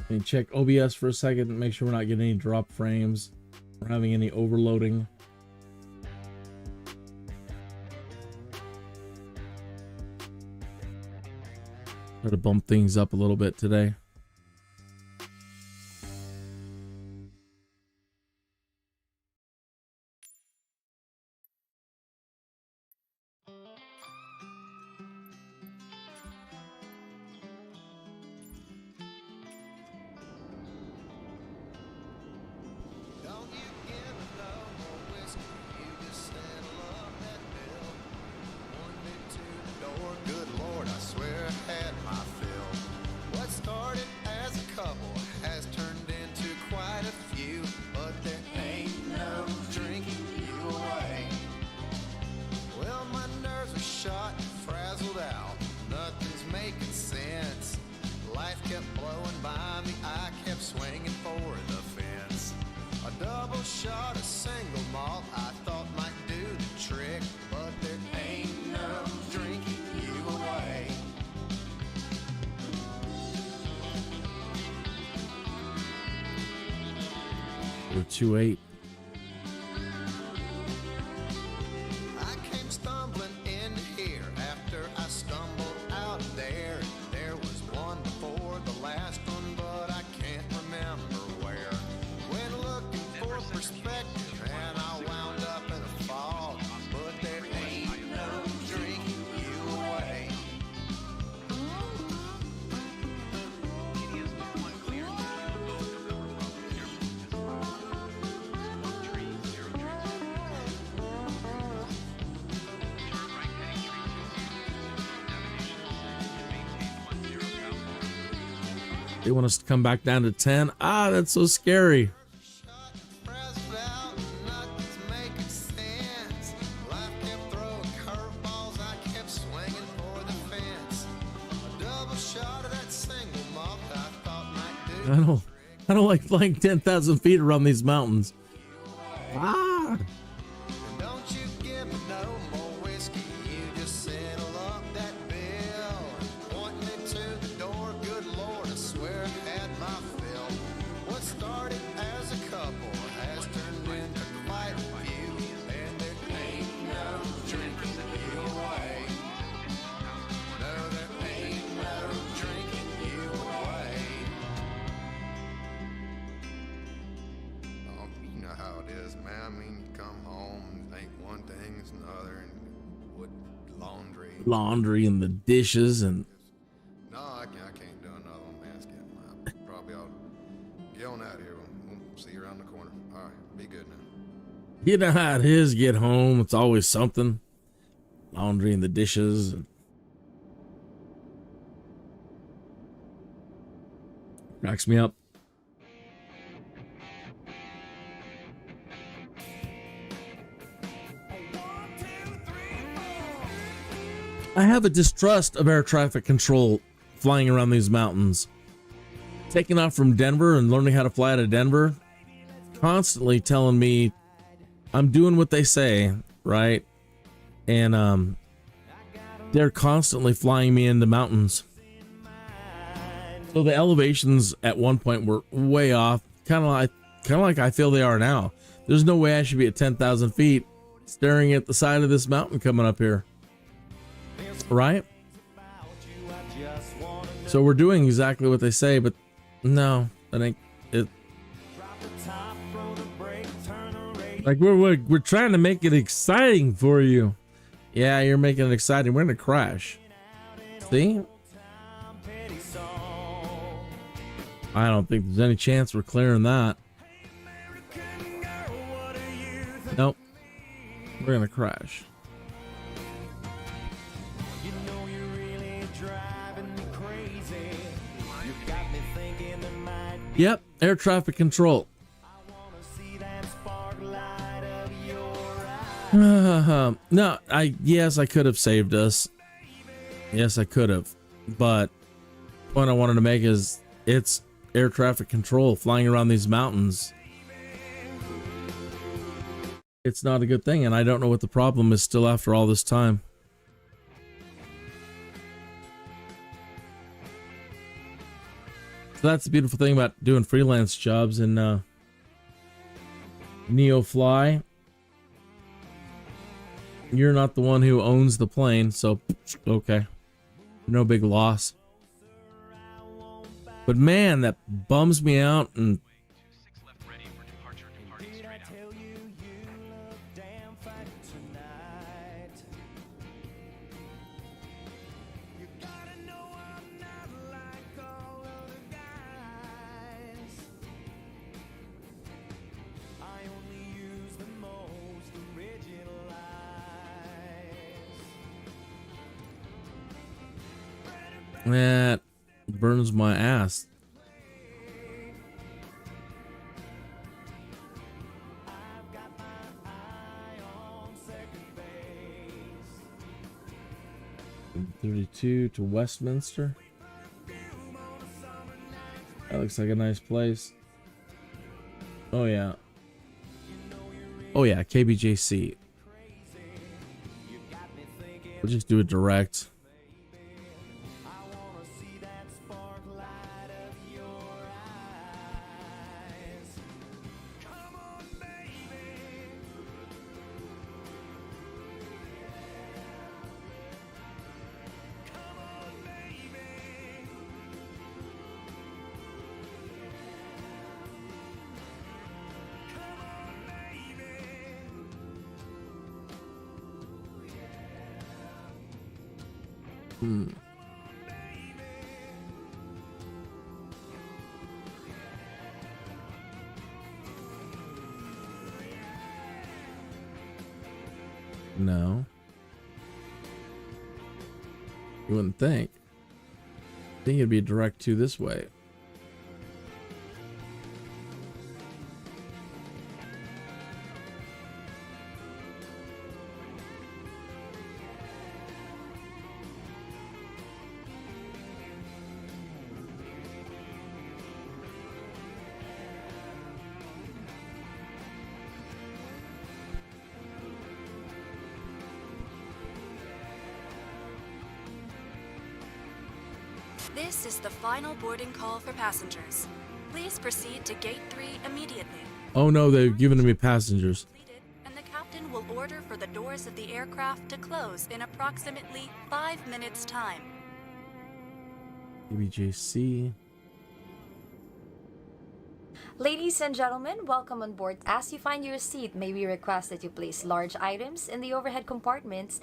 And check OBS for a second, make sure we're not getting any drop frames or having any overloading. Try to bump things up a little bit today. We're 2-8. I came stumbling in here after I stumbled out there. There was one before the last one, but I can't remember where. Went looking for perspective and I wound up in a fog. But there ain't no drinking you away. Kinneas 21 clear. Both of them remote. Careful with this. Tree, 0 trees. Turn right heading tree 2. Navigation. Maintain 10,000. They want us to come back down to 10. Ah, that's so scary. Shot and frazzled out, nothing's making sense. Life kept throwing curveballs, I kept swinging for the fence. A double shot of that single malt, I thought I don't like flying 10,000 feet around these mountains. Ah! Don't you give me no more whiskey, you just settle up that bill. Point me to the door, good Lord, I swear I had my fill. What started as a couple has turned into quite a few, and there ain't no drinking you away. No, there ain't no drinking you away. Oh, you know how it is, man. I mean, you come home and think one thing is another, and what laundry. Laundry and the dishes and No, I can't do another one, man. It's getting loud. Probably ought to get on out of here. We'll see you around the corner. All right, be good now. you know how it is. Get home, it's always something. Laundry and the dishes. Cracks me up. I have a distrust of air traffic control flying around these mountains. Taking off from Denver and learning how to fly out of Denver, constantly telling me I'm doing what they say, right? And they're constantly flying me into mountains. So the elevations at one point were way off, kind of like I feel they are now. There's no way I should be at 10,000 feet staring at the side of this mountain coming up here. Right? So we're doing exactly what they say, but no, I think it. Like we're trying to make it exciting for you. Yeah, you're making it exciting. We're gonna crash. See? I don't think there's any chance we're clearing that. Nope. We're gonna crash. Yep, air traffic control. No, yes, I could have saved us. Yes, I could have. But the point I wanted to make is it's air traffic control flying around these mountains. It's not a good thing, and I don't know what the problem is still after all this time. So that's the beautiful thing about doing freelance jobs in NEOFLY. You're not the one who owns the plane, so okay. No big loss. But man, that bums me out. And 26 left ready for departure, departing straight out. that burns my ass. From 32 to Westminster. That looks like a nice place. Oh yeah. Oh yeah, KBJC. We'll just do it direct. No. You wouldn't think. I think it'd be direct to this way. This is the final boarding call for passengers. Please proceed to Gate 3 immediately. Oh no, they've given me passengers. And the captain will order for the doors of the aircraft to close in approximately 5 minutes' time. BBJC. Ladies and gentlemen, welcome on board. As you find your seat, may we request that you place large items in the overhead compartments.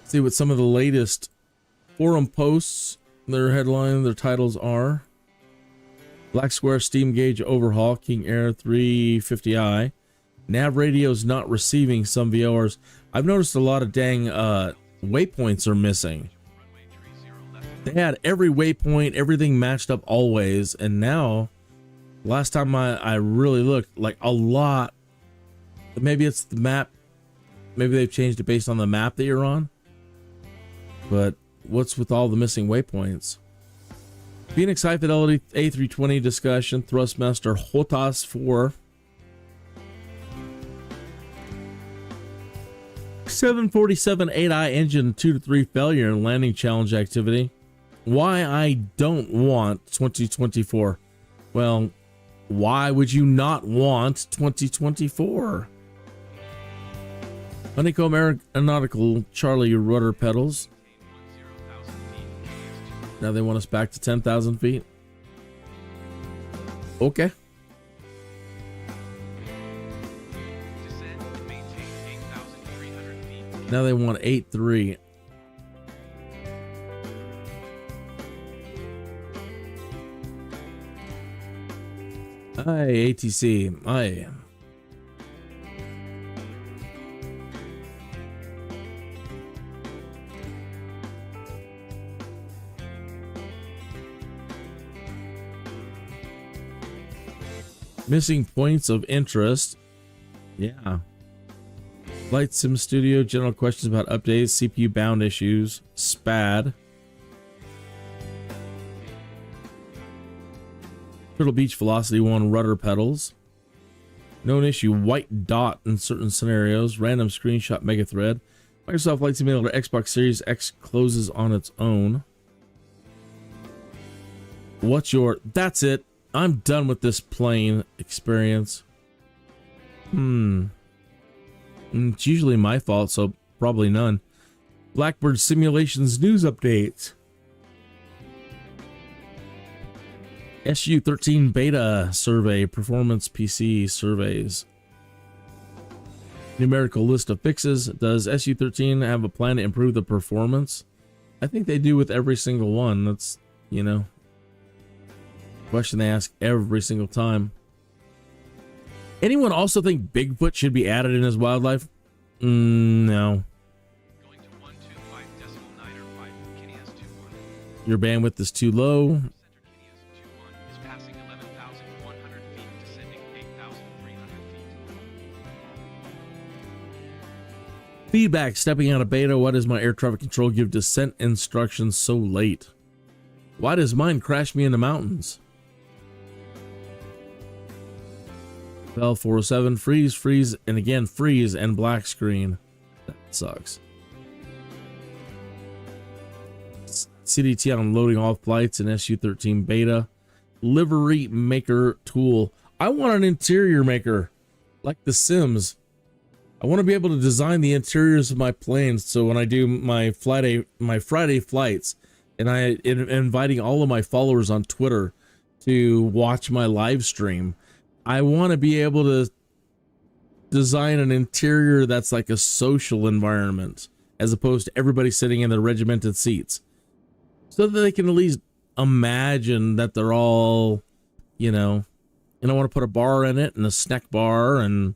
See what some of the latest forum posts, their headline, their titles are. Black Square Steam Gauge Overhaul, King Air 350i. Nav radios not receiving some VORs. I've noticed a lot of dang waypoints are missing. They had every waypoint, everything matched up always, and now, last time I really looked, like a lot. Maybe it's the map. Maybe they've changed it based on the map that you're on. But what's with all the missing waypoints? Phoenix High Fidelity A320 discussion. Thrustmaster HOTAS 4. 747 8i engine 2 to 3 failure and landing challenge activity. Why I don't want 2024. Well, why would you not want 2024? Honeycomb Aeronautical Charlie rudder pedals. Now they want us back to 10,000 feet. Okay. Descend and maintain 8,300 feet. Now they want 8.3. Aye, ATC. Aye. Missing points of interest. Yeah. Flight Sim Studio, general questions about updates, CPU bound issues, SPAD. Turtle Beach Velocity 1 rudder pedals. Known issue, white dot in certain scenarios, random screenshot mega thread. Microsoft Flight Simulator Xbox Series X closes on its own. What's your... That's it. I'm done with this plane experience. It's usually my fault, so probably none. Blackbird Simulations news updates. SU-13 beta survey, performance PC surveys. Numerical list of fixes. Does SU-13 have a plan to improve the performance? I think they do with every single one. That's, you know, question they ask every single time. Anyone also think Bigfoot should be added in as wildlife? No. Going to 125.9 or 5. Kenny has 2-1. Your bandwidth is too low. Center Kenny has 2-1. Is passing 11,100 feet, descending 8,300 feet. Feedback stepping out of beta. Why does my air traffic control give descent instructions so late? Why does mine crash me into mountains? Bell 407, freeze, and again, freeze and black screen. That sucks. CDT on loading all flights in SU-13 beta. Livery maker tool. I want an interior maker, like The Sims. I want to be able to design the interiors of my planes, so when I do my Friday flights, and inviting all of my followers on Twitter to watch my live stream, I want to be able to design an interior that's like a social environment, as opposed to everybody sitting in their regimented seats, so that they can at least imagine that they're all, you know, and I want to put a bar in it and a snack bar and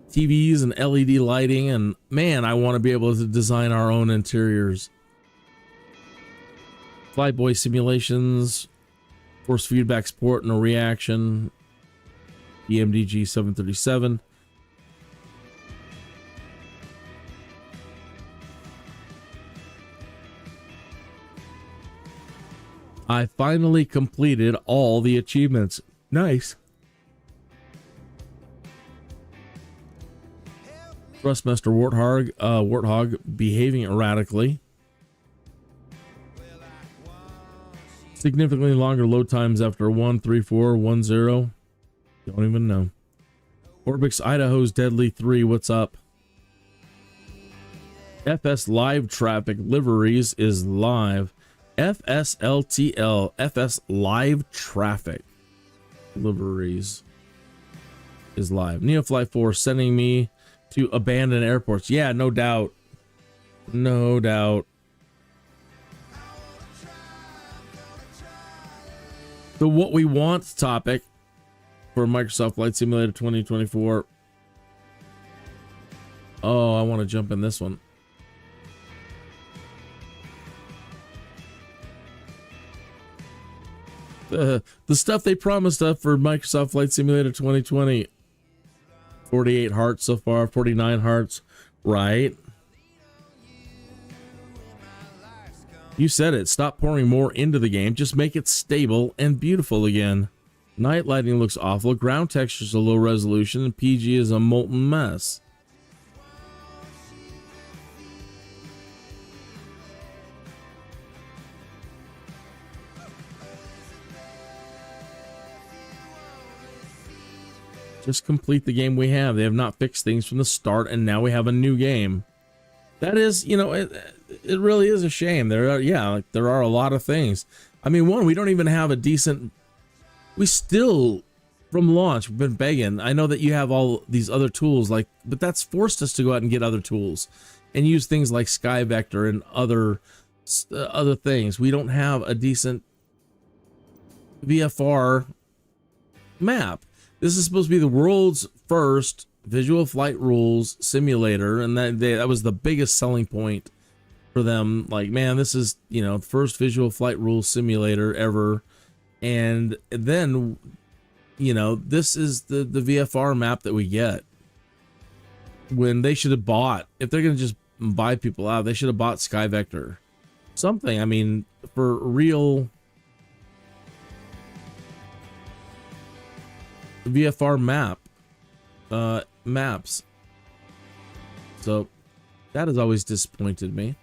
TVs and LED lighting, and man, I want to be able to design our own interiors. Flyboy simulations, force feedback support, no reaction, EMDG 737. I finally completed all the achievements. Nice. Thrustmaster Warthog behaving erratically. Significantly longer load times after 13410. Don't even know. Orbix Idaho's Deadly 3, what's up? FS Live Traffic Liveries is live. FSLTL, FS Live Traffic Liveries is live. Neofly4 sending me to abandoned airports. Yeah, no doubt. No doubt. The what we want topic for Microsoft Flight Simulator 2024. Oh, I want to jump in this one. The stuff they promised us for Microsoft Flight Simulator 2020. 48 hearts so far, 49 hearts, right? You said it. Stop pouring more into the game. Just make it stable and beautiful again. Night lighting looks awful. Ground textures are low resolution, and PG is a molten mess. Just complete the game we have. They have not fixed things from the start, and now we have a new game. That is, you know, it really is a shame. There are a lot of things. I mean, one, we don't even have a decent. We still, from launch, we've been begging. I know that you have all these other tools, but that's forced us to go out and get other tools, and use things like Sky Vector and other things. We don't have a decent VFR map. This is supposed to be the world's first visual flight rules simulator, and that was the biggest selling point for them. Like, man, this is, you know, the first visual flight rules simulator ever. And then, you know, this is the VFR map that we get. When they should have bought, if they're going to just buy people out, they should have bought Sky Vector. Something, I mean, for real VFR maps. So that has always disappointed me.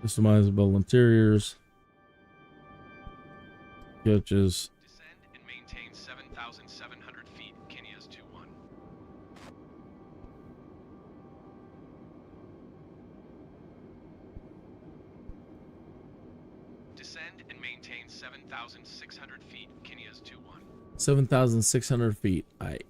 Customizable interiors, coaches. Descend and maintain 7,700 feet, Kinias 21. Descend and maintain 7,600 feet, Kinias 21. 7,600 feet. Aight.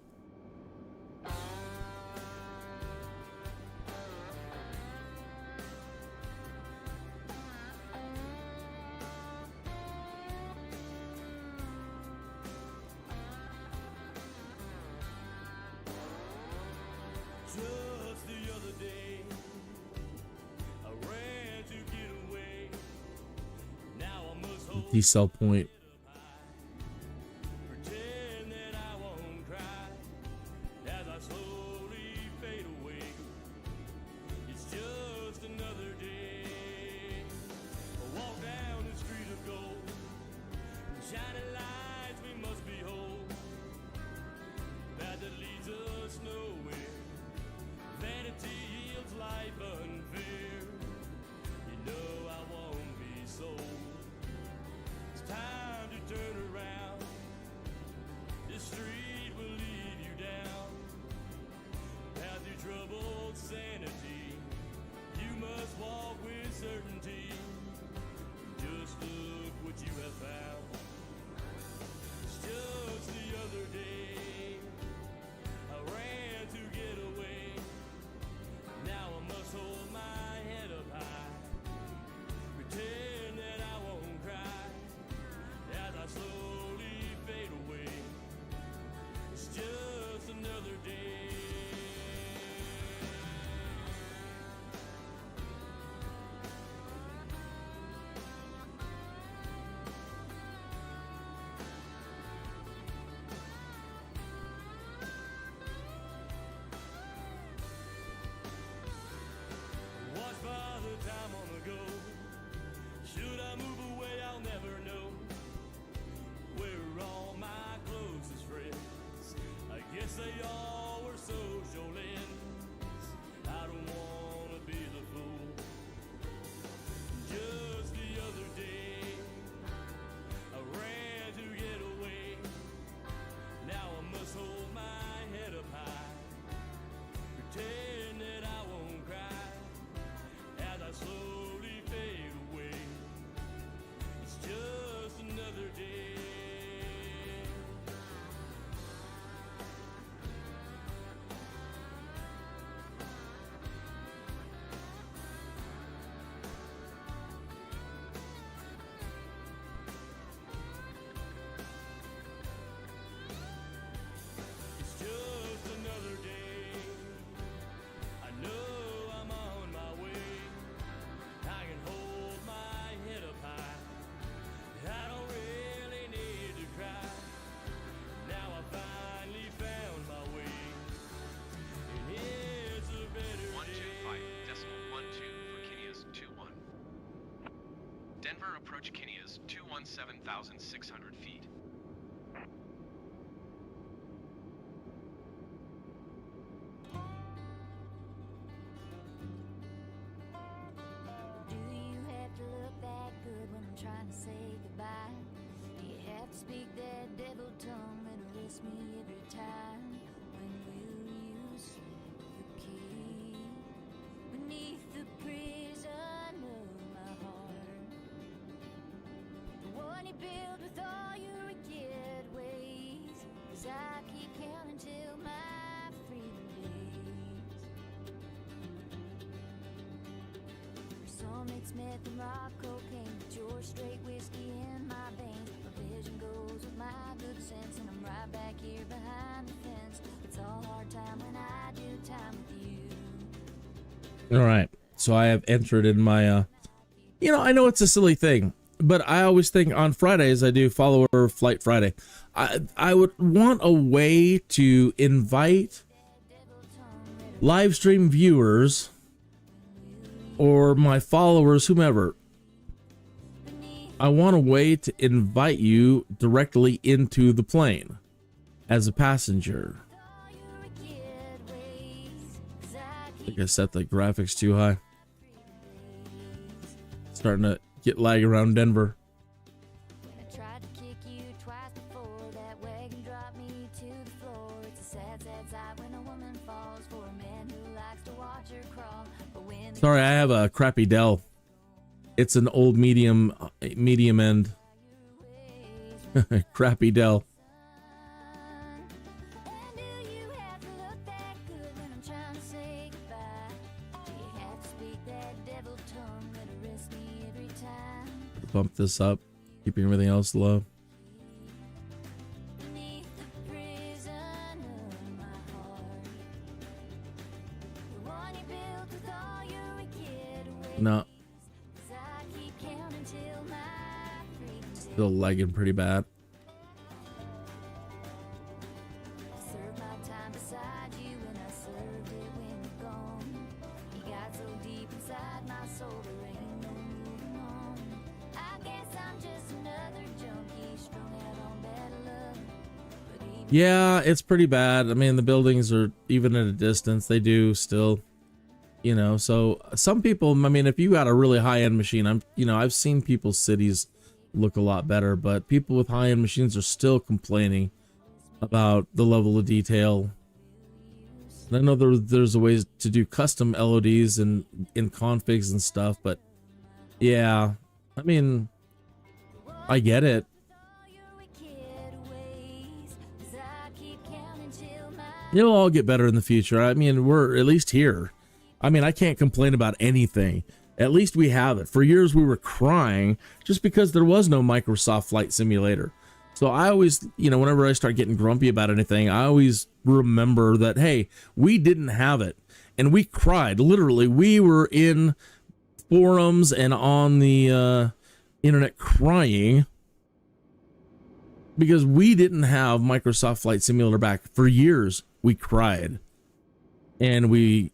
Decel point. Time time on the go. Should I move away, I'll never know. Where are all my closest friends? I guess they all were social ends. I don't wanna be the fool. Just the other day, I ran to get away. Now I must hold my head up high, pretend that I won't cry as I slowly fade away. It's just another day. It's just another day. I know I'm on my way. I can hold my head up high. I don't really need to cry. Now I finally found my way. And it's a better 125.12 for Kinneas 21. Denver approach Kinneas 217,600 feet. Do you have to look that good when I'm trying to say goodbye? Do you have to speak that devil tongue that arrests me every time? When will you slip the key beneath the prison of my heart? The one you build with all your wicked ways. 'Cause I keep counting till my freedom days. Some it's meth and rock cocaine, but you're straight whiskey in my veins. My vision goes with my good sense, and I'm right back here behind the fence. It's all hard time when I do time with you. All right. So I have entered in my, I know it's a silly thing, but I always think on Fridays I do follower flight Friday. I would want a way to invite live stream viewers or my followers, whomever. I want a way to invite you directly into the plane as a passenger. I think I set the graphics too high. Starting to get lag around Denver. I tried to kick you twice before that wagon dropped me to the floor. It's a sad, sad sight when a woman falls for a man who likes to watch her crawl. But when Sorry, I have a crappy Dell. It's an old medium end. Crappy Dell. And do you have to look that good when I'm trying to say goodbye? Do you have to speak that devil tongue that arrests me every time? Bump this up, keeping everything else low. Beneath the prison of my heart, the one you built with all your wicked ways. No, 'Cause I keep counting till my freedom still lagging pretty bad. served my time beside you, and I served it when you're gone. You got so deep inside my soul, there ain't no moving on. I guess I'm just another junkie strung out on bad luck. But even Yeah, it's pretty bad. I mean, the buildings are, even at a distance, they do still, so some people, I mean, if you got a really high-end machine, I've seen people's cities look a lot better, but people with high-end machines are still complaining about the level of detail. And I know there's a ways to do custom LODs and in configs and stuff, but yeah, I mean, I get it. all your wicked ways, 'cause I keep counting till my It'll all get better in the future. I mean, we're at least here. I mean, I can't complain about anything. At least we have it. For years, we were crying just because there was no Microsoft Flight Simulator. So I always, whenever I start getting grumpy about anything, I always remember that, hey, we didn't have it. And we cried. Literally, we were in forums and on the internet crying because we didn't have Microsoft Flight Simulator back. For years, we cried. And we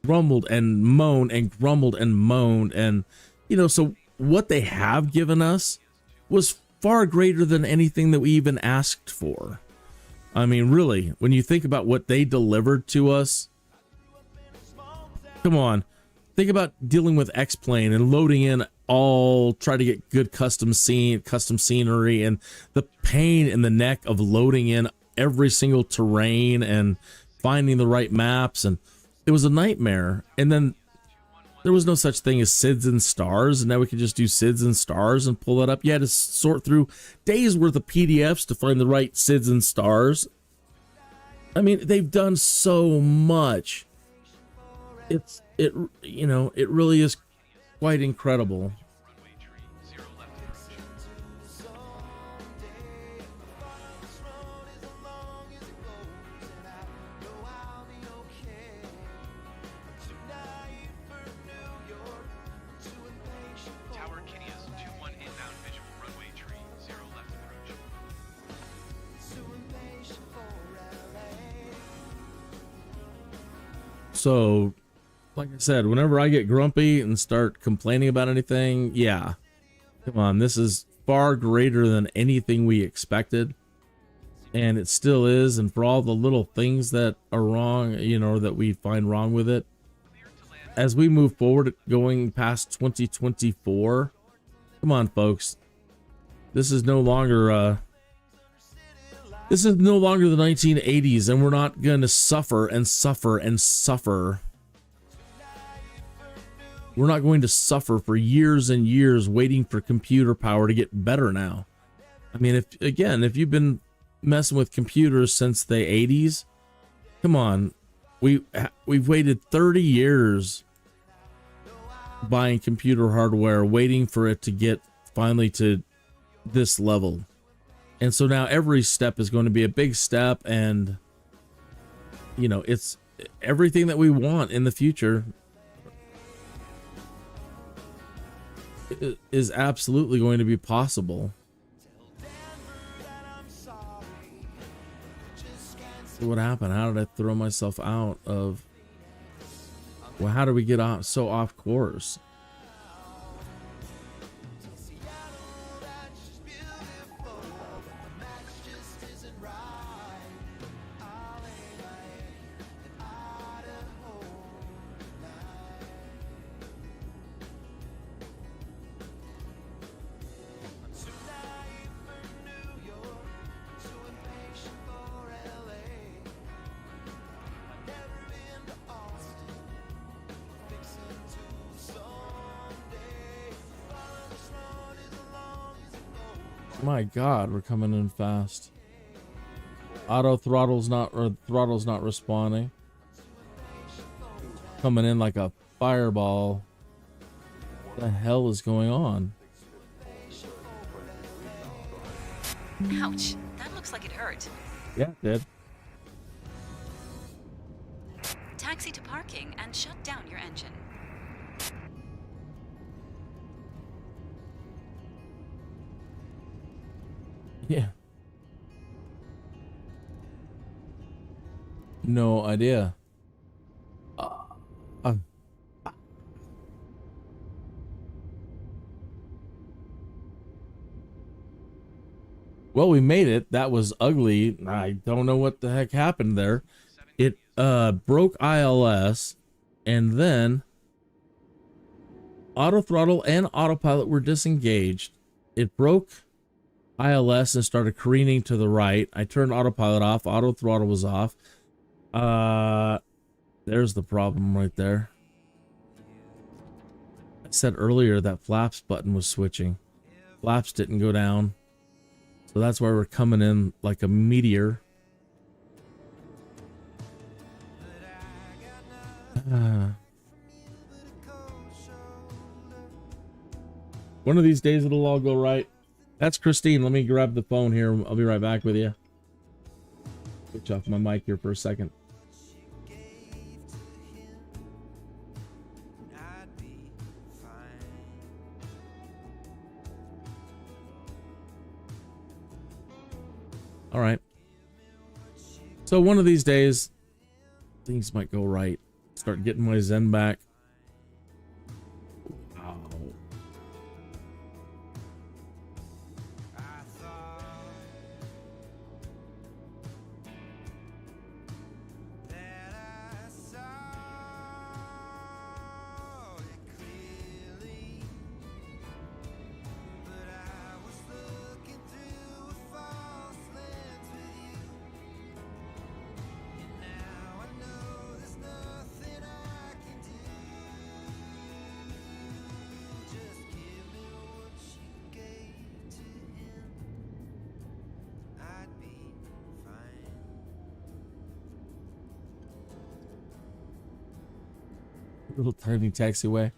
grumbled and moaned and grumbled and moaned. And, you know, so what they have given us was far greater than anything that we even asked for. I mean, really, when you think about what they delivered to us, come on, think about dealing with X-Plane and loading in try to get good custom scenery, and the pain in the neck of loading in every single terrain and finding the right maps, and it was a nightmare. And then there was no such thing as SIDS and stars, and now we can just do SIDS and stars and pull that up. You had to sort through days worth of PDFs to find the right SIDS and stars. I mean, they've done so much. It really is quite incredible. So, like I said, whenever I get grumpy and start complaining about anything, yeah, come on, this is far greater than anything we expected. And it still is. And for all the little things that are wrong, you know, that we find wrong with it, as we move forward going past 2024, come on, folks, this is no longer the 1980s, and we're not going to suffer and suffer and suffer. We're not going to suffer for years and years waiting for computer power to get better now. I mean, if you've been messing with computers since the 80s, come on, we've waited 30 years buying computer hardware, waiting for it to get finally to this level. And so now every step is going to be a big step, and you know, it's everything that we want in the future is absolutely going to be possible. So what happened? How did I throw myself out of, well, how did we get so off course? My God, we're coming in fast. Throttle's not responding. Coming in like a fireball. What the hell is going on? Ouch, that looks like it hurt. Yeah, it did. Taxi to parking and shut down your engine. Yeah. No idea. Well, we made it. That was ugly. I don't know what the heck happened there. It broke ILS, and then auto throttle and autopilot were disengaged. It broke ILS and started careening to the right. I turned autopilot off. Auto throttle was off. There's the problem right there. I said earlier that flaps button was switching. Flaps didn't go down. So that's why we're coming in like a meteor. One of these days it'll all go right. That's Christine. Let me grab the phone here. I'll be right back with you. Switch off my mic here for a second. All right. So one of these days, things might go right. Start getting my zen back. Wow. Little tiny taxiway.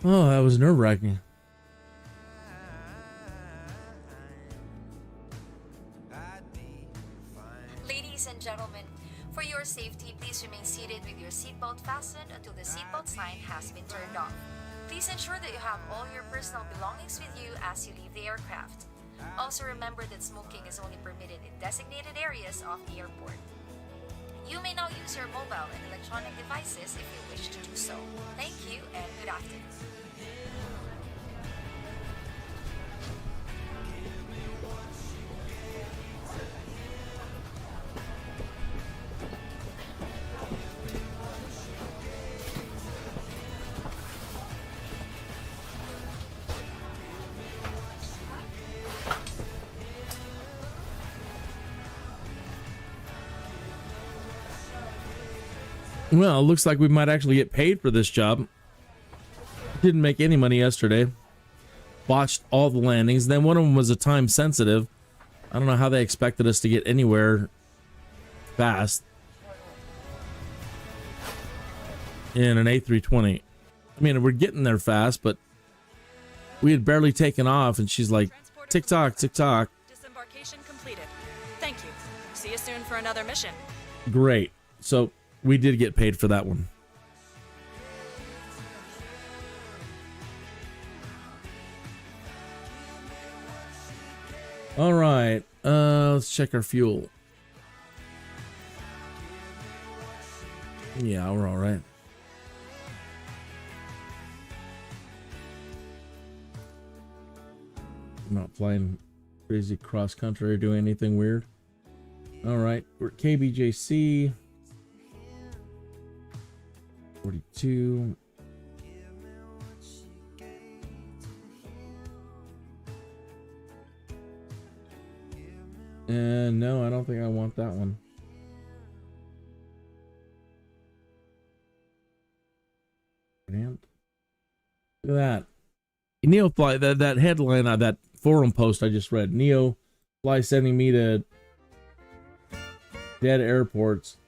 Oh, that was nerve-wracking. Ladies and gentlemen, for your safety, please remain seated with your seatbelt fastened until the seatbelt sign has been turned off. Please ensure that you have all your personal belongings with you as you leave the aircraft. Also remember that smoking is only permitted in designated areas of the airport. You may now use your mobile and electronic devices if you wish to do so. Thank you and good afternoon. Well, it looks like we might actually get paid for this job. Didn't make any money yesterday. Botched all the landings. Then one of them was a time sensitive. I don't know how they expected us to get anywhere fast in an A320. I mean, we're getting there fast, but we had barely taken off, and she's like, tick tock, tick tock. Disembarkation completed. Thank you. See you soon for another mission. Great. So we did get paid for that one. All right. Let's check our fuel. Yeah, we're all right. I'm not flying crazy cross country or doing anything weird. All right, we're at KBJC 42. And no, I don't think I want that one. Look at that. NEOFLY, that headline, that forum post I just read. NEOFLY sending me to dead airports.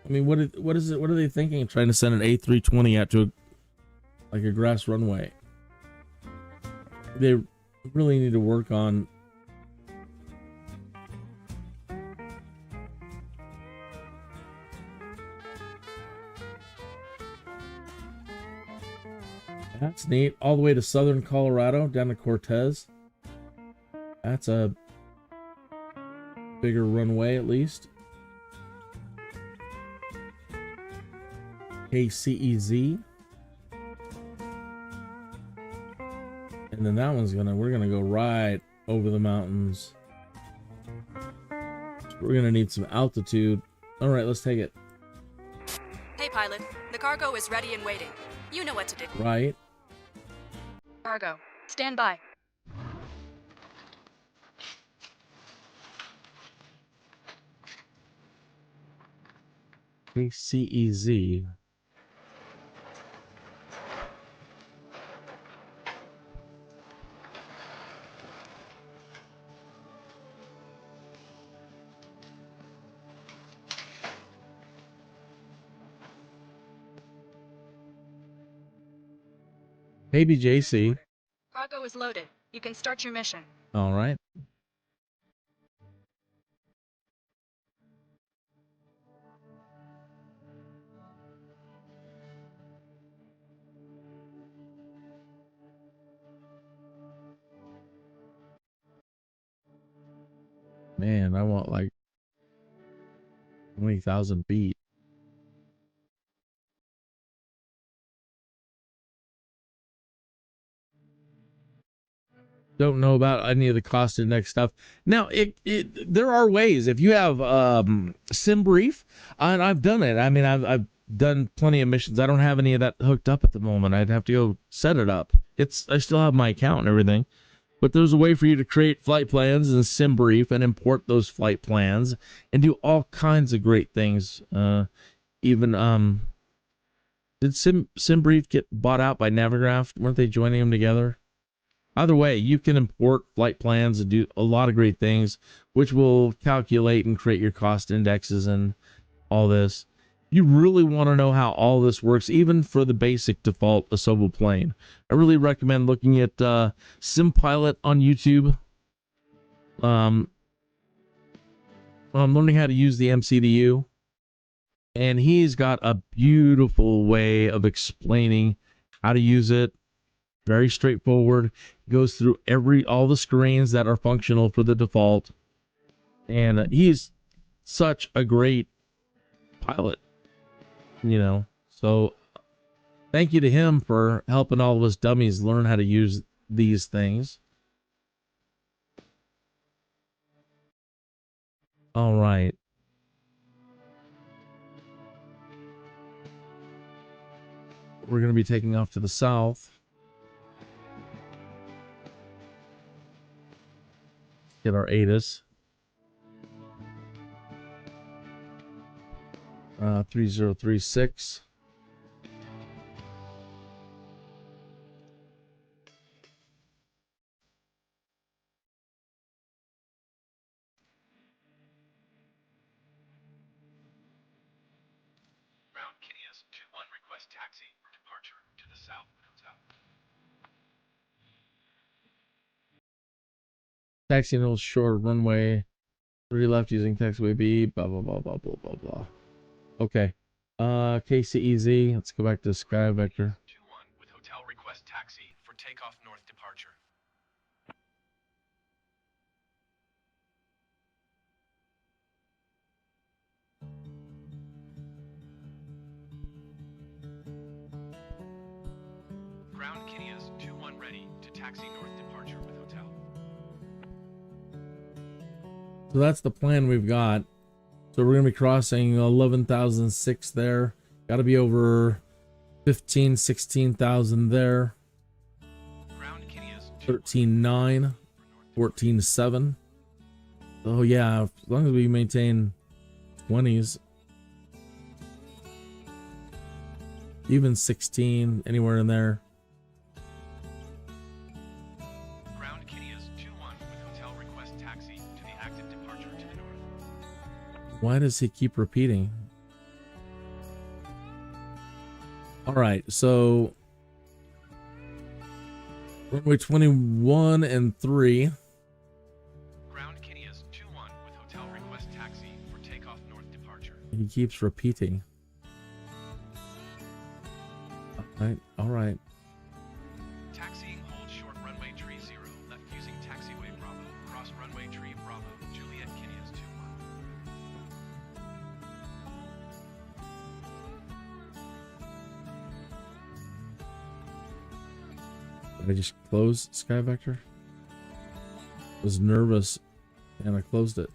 I mean, what is it? What are they thinking? Trying to send an A320 out to like a grass runway. They really need to work on That's neat. All the way to southern Colorado, down to Cortez. That's a bigger runway, at least. KCEZ. And then that one's we're gonna go right over the mountains. So we're gonna need some altitude. All right, let's take it. Hey, pilot. The cargo is ready and waiting. You know what to do. Right. Cargo, stand by. KCEZ. Maybe JC. Cargo is loaded. You can start your mission. All right. Man, I want like 20,000 feet. Don't know about any of the cost index stuff. Now, there are ways. If you have SimBrief, and I've done it. I mean, I've done plenty of missions. I don't have any of that hooked up at the moment. I'd have to go set it up. I still have my account and everything, but there's a way for you to create flight plans in SimBrief and import those flight plans and do all kinds of great things. Even did SimBrief get bought out by Navigraph? Weren't they joining them together? Either way, you can import flight plans and do a lot of great things, which will calculate and create your cost indexes and all this. You really want to know how all this works, even for the basic default Asobo plane. I really recommend looking at SimPilot on YouTube. I'm learning how to use the MCDU, and he's got a beautiful way of explaining how to use it. Very straightforward. Goes through all the screens that are functional for the default, and he's such a great pilot, so thank you to him for helping all of us dummies learn how to use these things. All right, we're going to be taking off to the south. Get our ATIS. 3036. Ground Kineas 21 request taxi for departure to the south hotel. Taxi in Old Shore runway 3 left using taxiway B, blah blah blah blah blah blah blah. Okay. KCEZ, let's go back to Sky Vector. 21 with hotel request taxi for takeoff north departure. Ground Kineas 21 ready to taxi north departure with hotel. So that's the plan we've got. So we're going to be crossing 11,006 there. Got to be over 15, 16,000 there. 13.9, 14.7. Oh yeah, as long as we maintain 20s. Even 16, anywhere in there. Ground Kineas 21 with hotel request taxi to the active departure to the north. Why does he keep repeating? All right, so runway 21 and 3. Ground Kineas 21 with hotel request taxi for takeoff north departure. He keeps repeating. All right. Taxiing hold short runway tree 0 left using taxiway Bravo. Cross runway tree Bravo. Juliet Kineas 21. Did I just close Sky Vector? I was nervous and I closed it.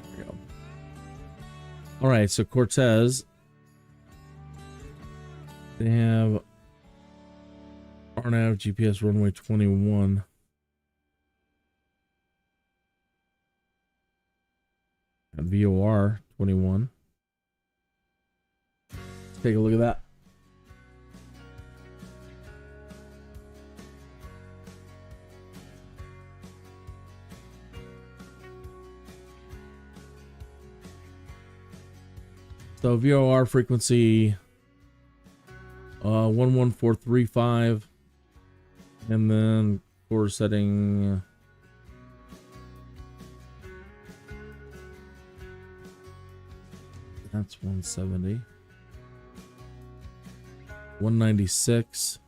There we go. All right, so Cortez, they have RNAV GPS runway 21. And VOR 21. Take a look at that. So VOR frequency 11435, and then core setting that's 170. 196.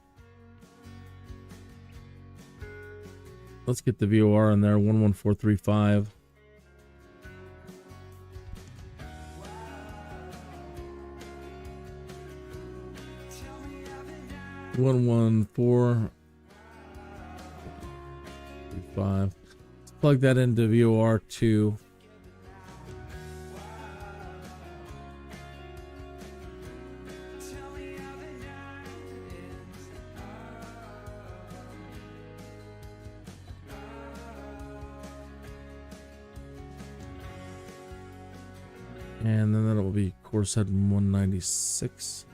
Let's get the VOR in there. 11435. One 4 5. Let's plug that into VOR 2. And then that'll be course head 196.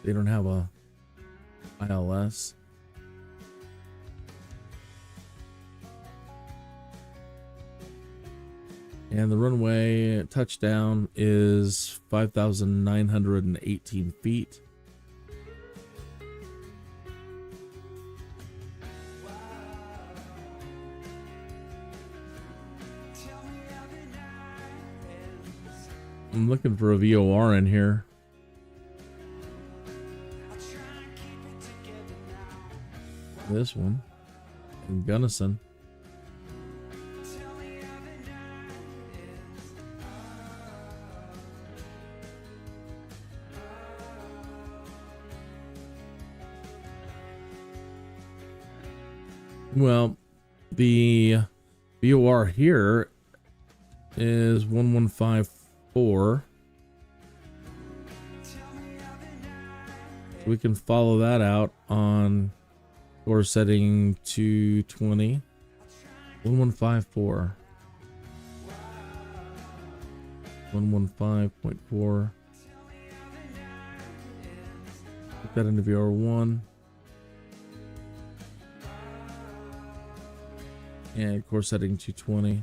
They don't have a ILS. And the runway touchdown is 5,918 feet. I'm looking for a VOR in here. This one in Gunnison. Well, the VOR here is 1154. So we can follow that out on course setting 220. 1154. 115.4. Put that into VR1. And course setting 220.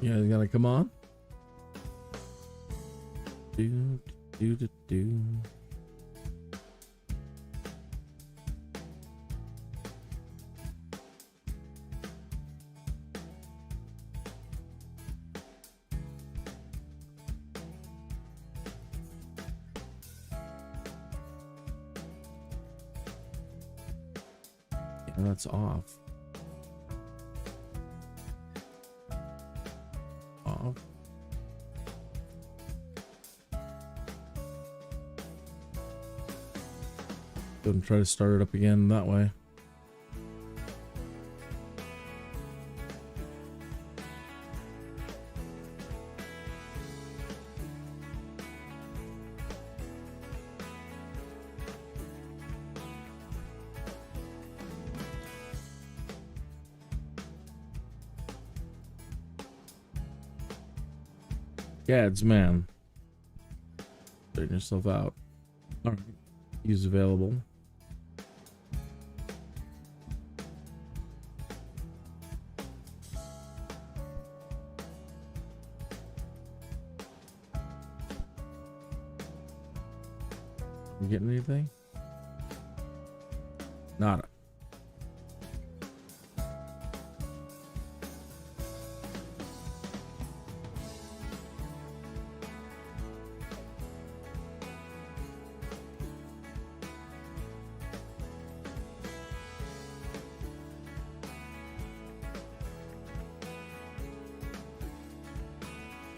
Yeah, you gotta come on. Do. Yeah, that's off. Go and try to start it up again that way. Gads, man. Straighten yourself out. Alright. Use available. You getting anything? Nada.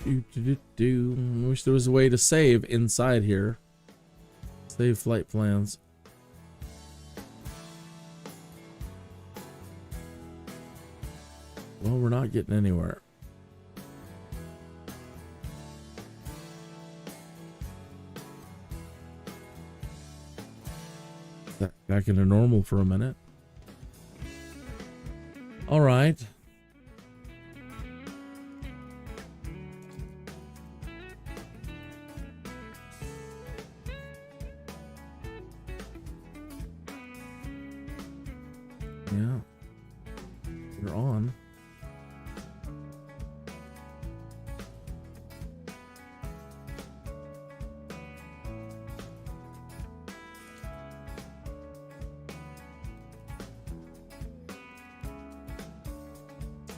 I wish there was a way to save inside here. Save flight plans. Well, we're not getting anywhere. Back into normal for a minute. All right. Yeah. You're on.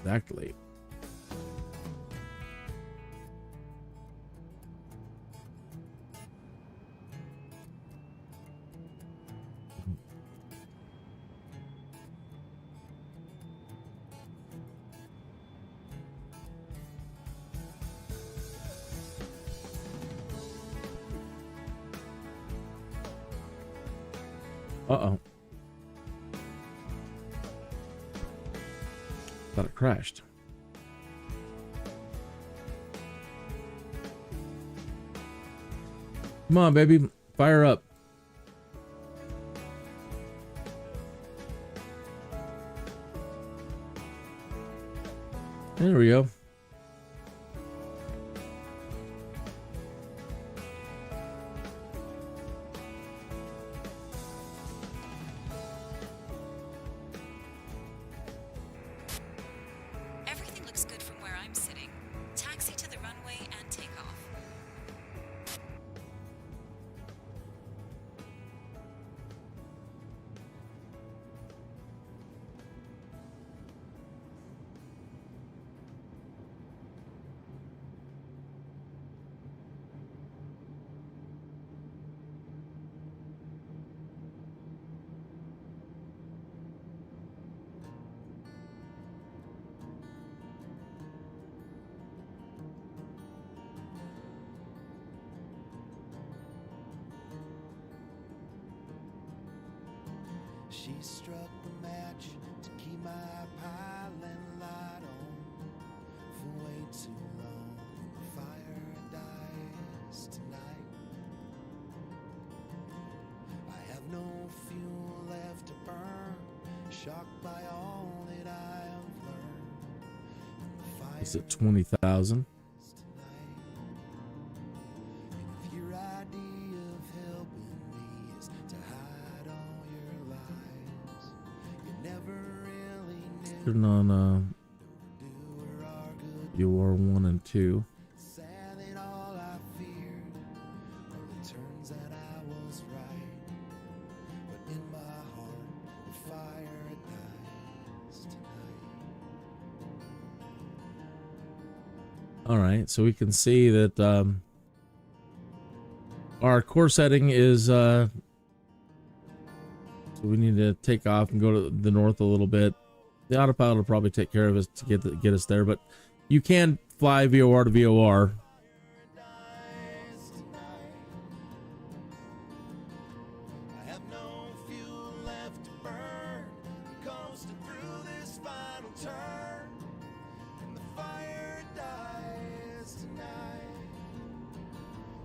Exactly. Uh-oh. Thought it crashed. Come on, baby. Fire up. There we go. Everything looks good from where I'm sitting. Taxi to the runway and take off. She struck the match to keep my pilot light on for way too long. The fire dies tonight. I have no fuel left to burn, shocked by all that I have learned. The fire Is it 20,000? if your idea of helping me is to hide all your lies, you never really knew Turn on who were our good. UR 1 and 2. Sad that all I feared were the turns that I was right, but in my heart the fire dies tonight. All right, so we can see that our core setting is so we need to take off and go to the north a little bit. The autopilot will probably take care of us to get us there, but you can fly VOR to VOR. Dies tonight. I have no fuel left to burn, coasting through this final turn, and the fire dies tonight.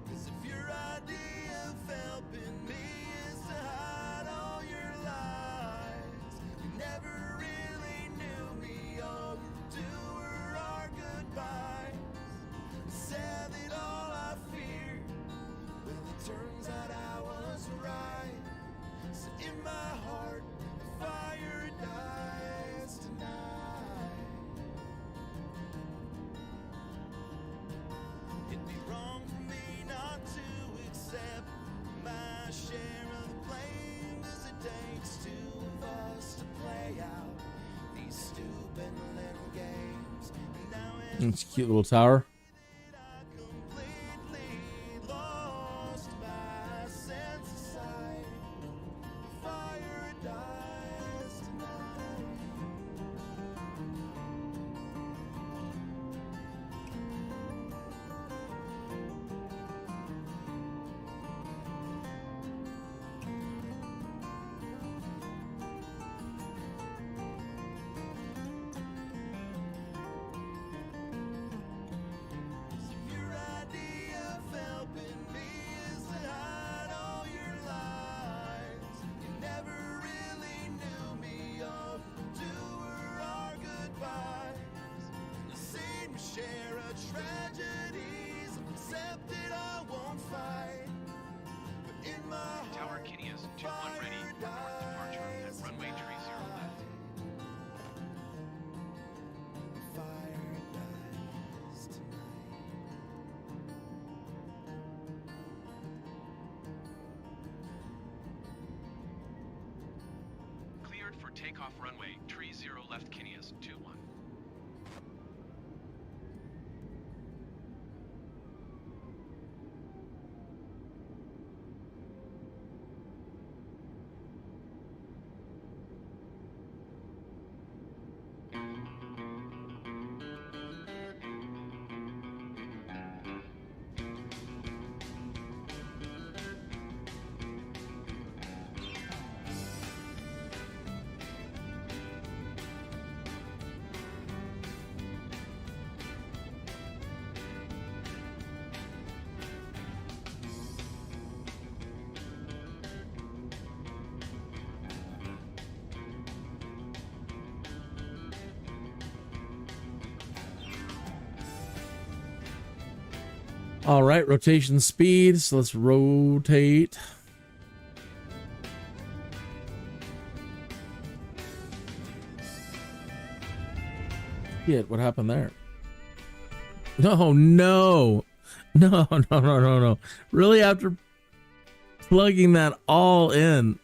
'Cause if your idea of helping me is to hide all your lies, you never really knew me. All you do were our goodbyes. Sad that all I feared were the turns that I was right. So in my heart, the fire dies tonight. It'd be wrong for me not to accept my share of the blame, 'cause it takes two of us to play out these stupid little games. And now It's a cute little tower. I completely lost my sense of sight. The fire dies tonight. cleared for takeoff runway, tree 0 left Kineas, 21. All right, rotation speed. So let's rotate. Shit, what happened there? No, no, no, no, no, no, no. Really, after plugging that all in.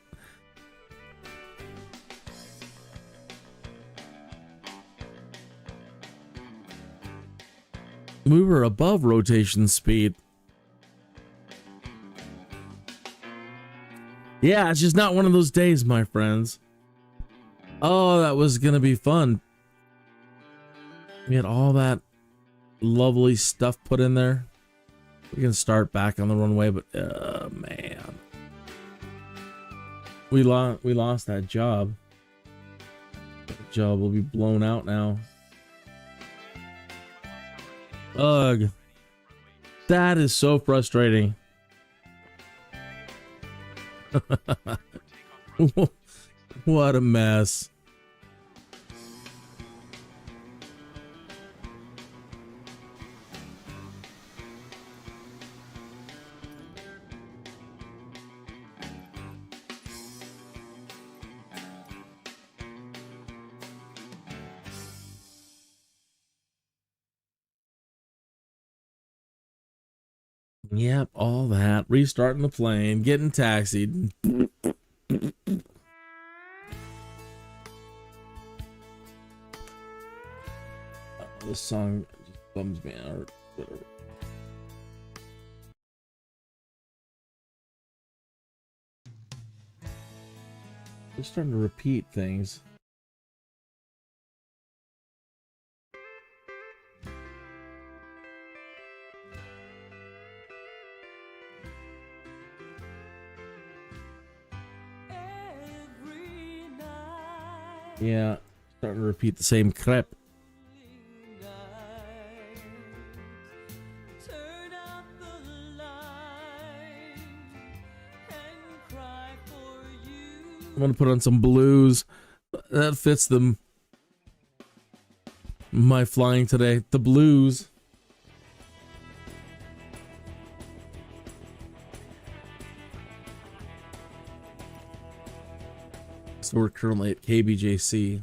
We were above rotation speed. Yeah, it's just not one of those days, my friends. Oh, that was gonna be fun. We had all that lovely stuff put in there. We can start back on the runway, but man, we lost that job. That job will be blown out now. Ugh, that is so frustrating. What a mess. Yep, all that. Restarting the plane, getting taxied. This song just bums me out. They're starting to repeat things. Yeah, starting to repeat the same crap. I'm gonna put on some blues. That fits them. My flying today. The blues. So we're currently at KBJC.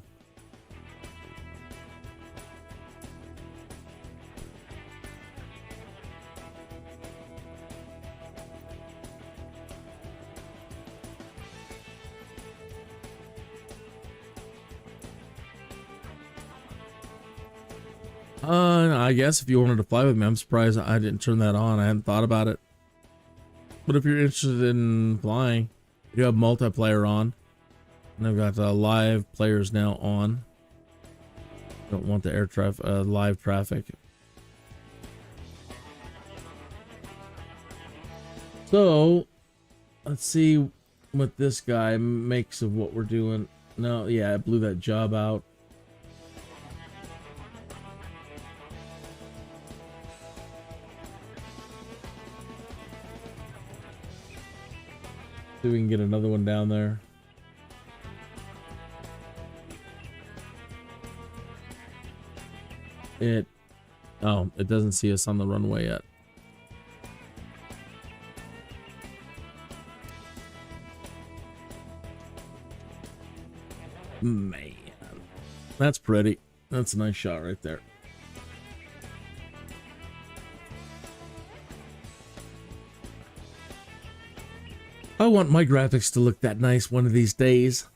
I guess if you wanted to fly with me, I'm surprised I didn't turn that on. I hadn't thought about it. But if you're interested in flying, you have multiplayer on. And I've got live players now on. Don't want the air traffic, live traffic. So, let's see what this guy makes of what we're doing. No, yeah, I blew that job out. See if we can get another one down there. It doesn't see us on the runway yet. Man, that's pretty. That's a nice shot right there. I want my graphics to look that nice one of these days.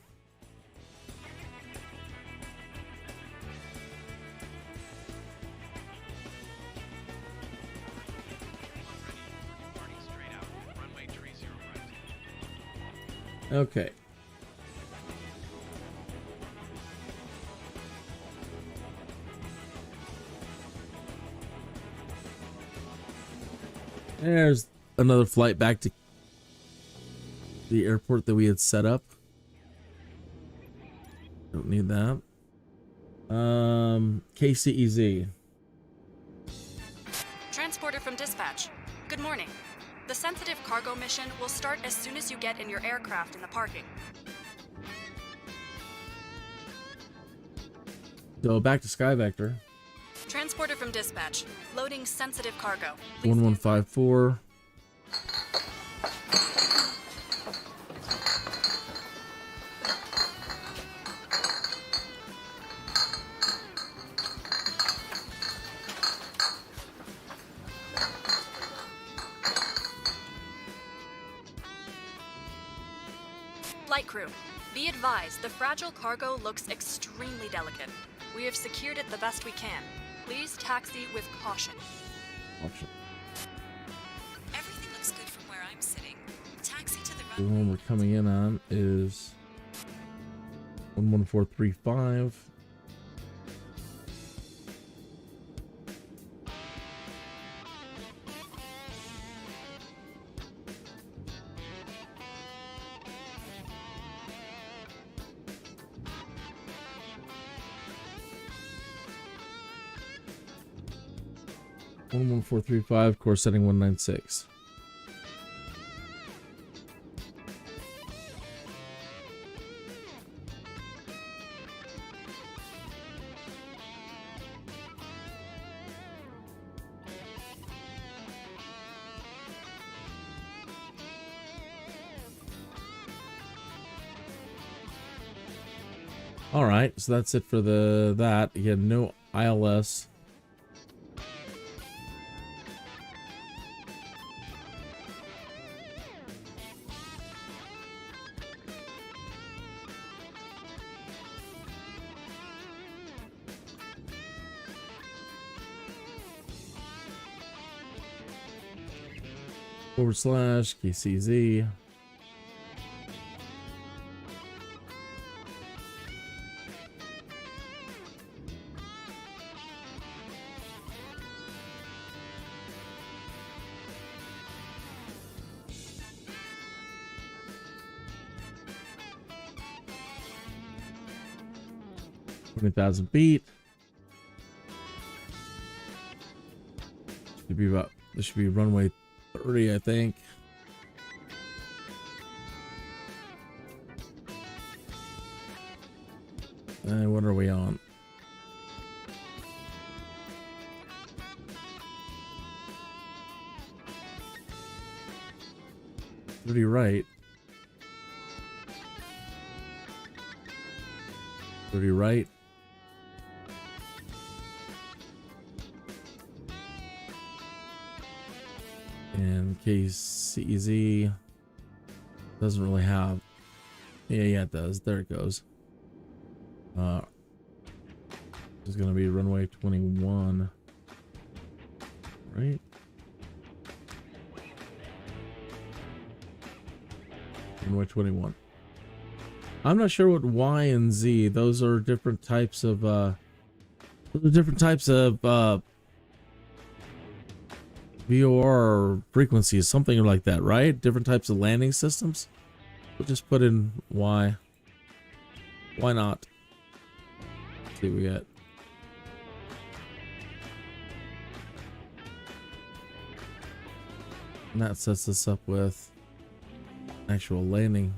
Okay. There's another flight back to the airport that we had set up. Don't need that. KCEZ. Transporter from dispatch. Good morning. The sensitive cargo mission will start as soon as you get in your aircraft in the parking. So back to Sky Vector. Transporter from dispatch. Loading sensitive cargo. 1154. Flight crew, be advised the fragile cargo looks extremely delicate. We have secured it the best we can. Please taxi with caution. Option. Everything looks good from where I'm sitting. Taxi to the The runway. one we're coming in on is 11435. One 1435, course setting 196. All right, so that's it for that. Again, no ILS. / KCZ. $20,000 feet. Should be about. This should be runway 30, I think. What are we on? Pretty right. 30 right. And KCZ doesn't really have. Yeah, it does. There it goes. It's gonna be runway 21, right? Runway 21. I'm not sure what Y and Z. Those are different types of. VOR frequencies, something like that, right? Different types of landing systems. We'll just put in Y. Why not? Let's see what we got. And that sets us up with actual landing.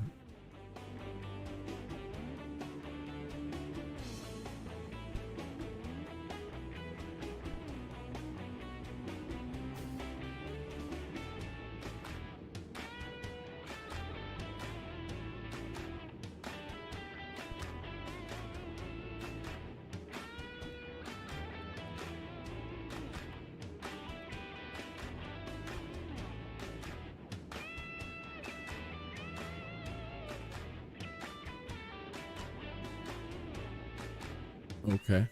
Okay.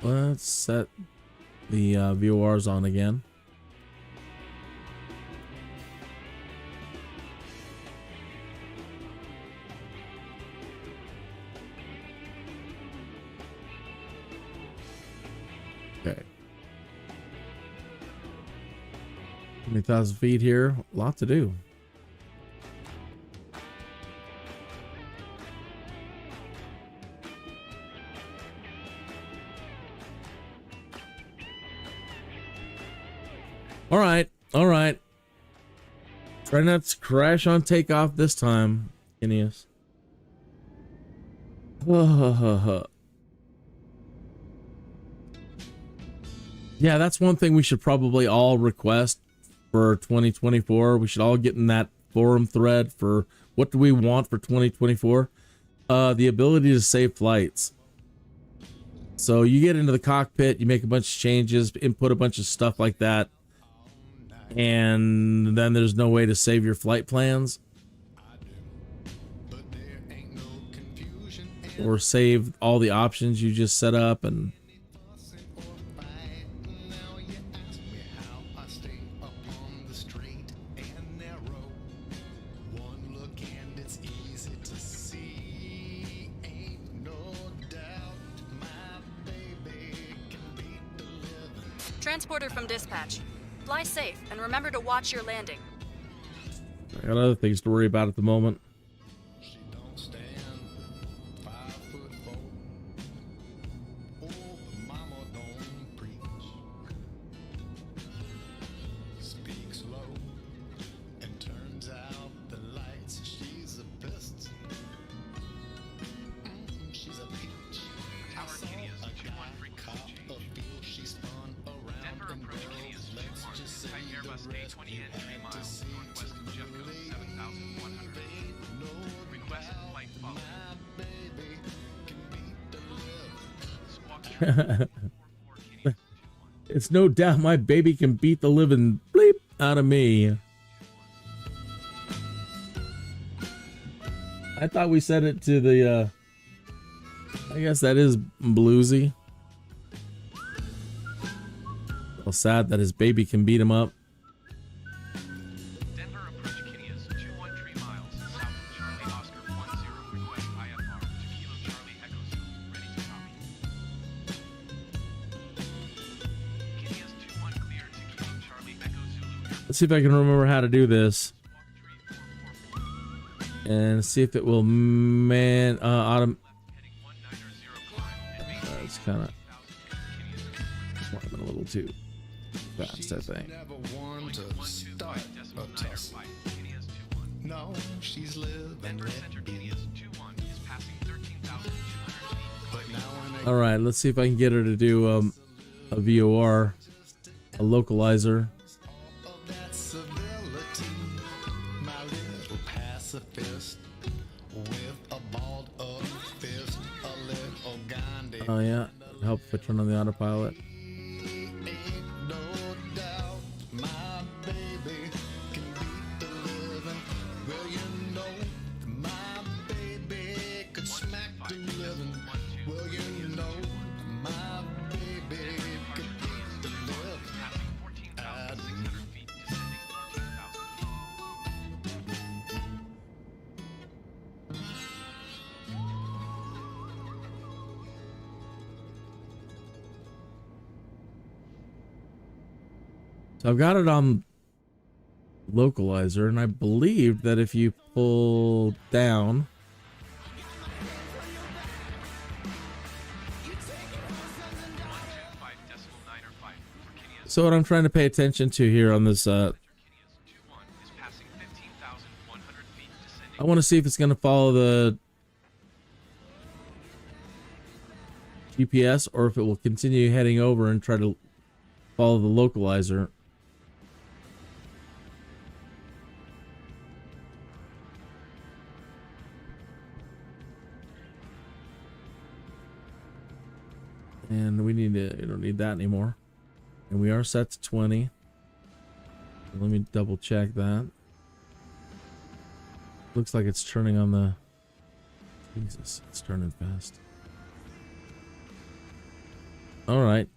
Let's set the VORs on again. Okay. 20,000 feet here. A lot to do. All right, all right. Try not to crash on takeoff this time, Phineas. Yeah, that's one thing we should probably all request for 2024. We should all get in that forum thread for what do we want for 2024. The ability to save flights. So you get into the cockpit, you make a bunch of changes, input a bunch of stuff like that, and then there's no way to save your flight plans or save all the options you just set up. And Transporter from dispatch. Fly safe and remember to watch your landing. I got other things to worry about at the moment. She don't stand 5'4". Oh, mama don't preach. Speaks low and turns out the lights. She's a pest. She's a peach. Tower Kitty is 2-1 frequency change. She spun around Denver approach Kitty is 2-1. Type Airbus A320 3 miles northwest of Jeffco 7,100. Request flight following. Squawk Air 444 Kitty is 2-1. It's no doubt my baby can beat the living bleep out of me. I thought we set it to the, I guess that is bluesy. Well, sad that his baby can beat him up. Denver approach Kitty is 2-1 3 miles south of Charlie Oscar 10 request IFR to Kilo Charlie Echo Zulu ready to copy. Kitty is 2-1 clear to Kilo Charlie Echo Zulu. Let's see if I can remember how to do this. And see if it will autumn. It's kind of a little too fast, I think. Never one to start a tussle. No, she's living Denver Center Kitty is 2-1 is passing 13,200 feet. but now when All right, let's see if I can get her to do a VOR, a localizer. of that civility, my little pacifist with a balled up fist, a little Gandhi. Oh yeah, help if I turn on the autopilot. Ain't no doubt my baby can beat the living. Well, you know, my baby could smack the living. Well, you know, my baby could beat the living. Passing 14,600 feet, descending 14,000 feet. So I've got it on localizer, and I believe that if you pull down, 125.9 or 5 for Kitty is so what I'm trying to pay attention to here on this, Kitty is 2-1 is passing 15,100 feet, descending. I want to see if it's going to follow the GPS or if it will continue heading over and try to follow the localizer. And we don't need that anymore. And we are set to 20. Let me double check that. Looks like it's turning on the... Jesus, it's turning fast. All right.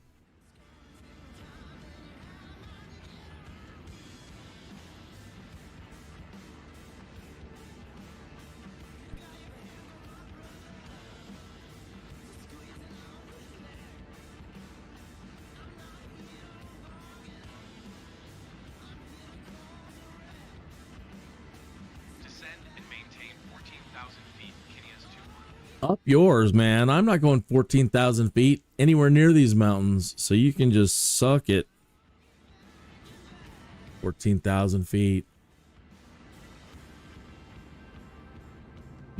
Descend and maintain 14,000 feet, Kineas 2-1. Up yours, man. I'm not going 14,000 feet anywhere near these mountains, so you can just suck it. 14,000 feet.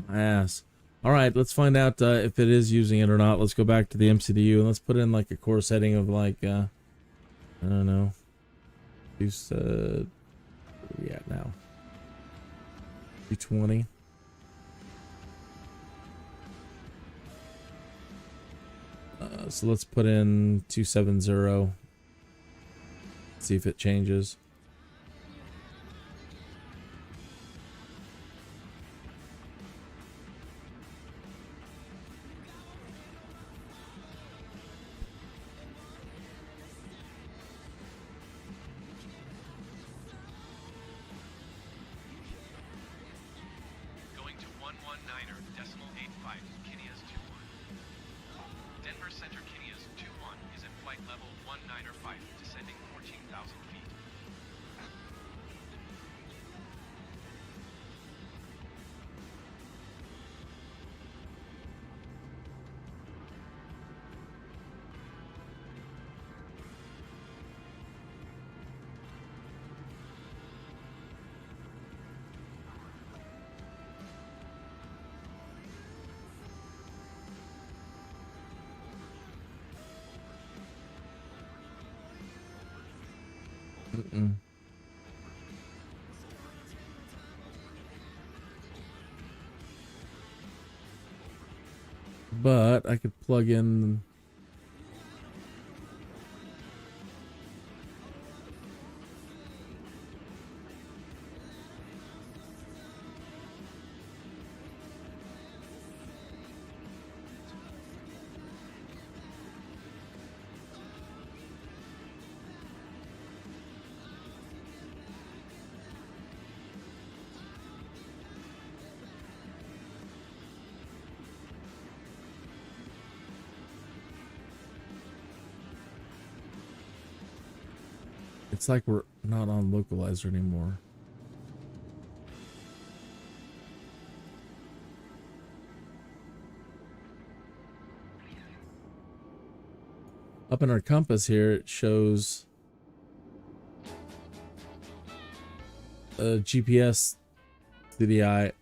My ass. All right, let's find out if it is using it or not. Let's go back to the MCDU and let's put in like a core setting of like, I don't know. Use, where are we at now? 320. So let's put in 270. See if it changes. Going to 119er, decimal 85, Kineas 2-1. Denver Center Kineas 2-1 is at flight level 19er 5, descending 14,000 feet. But I could plug in. It's like we're not on localizer anymore. Up in our compass here, it shows a GPS to the eye.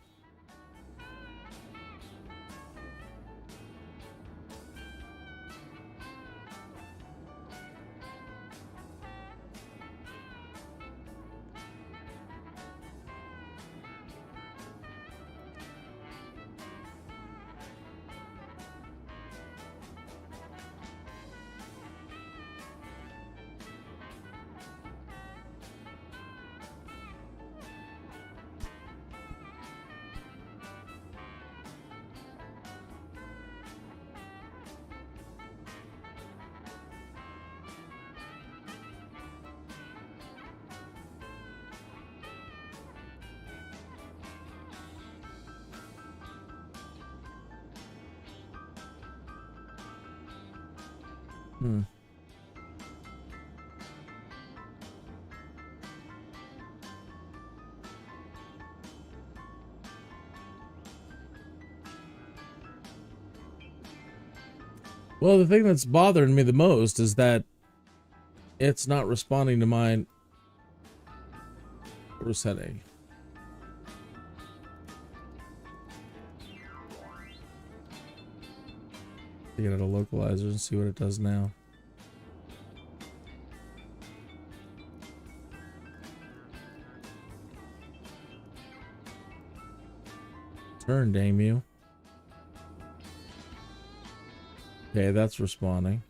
Well, the thing that's bothering me the most is that it's not responding to my setting. Get it a localizer and see what it does now. Turn, damn you. Okay, that's responding.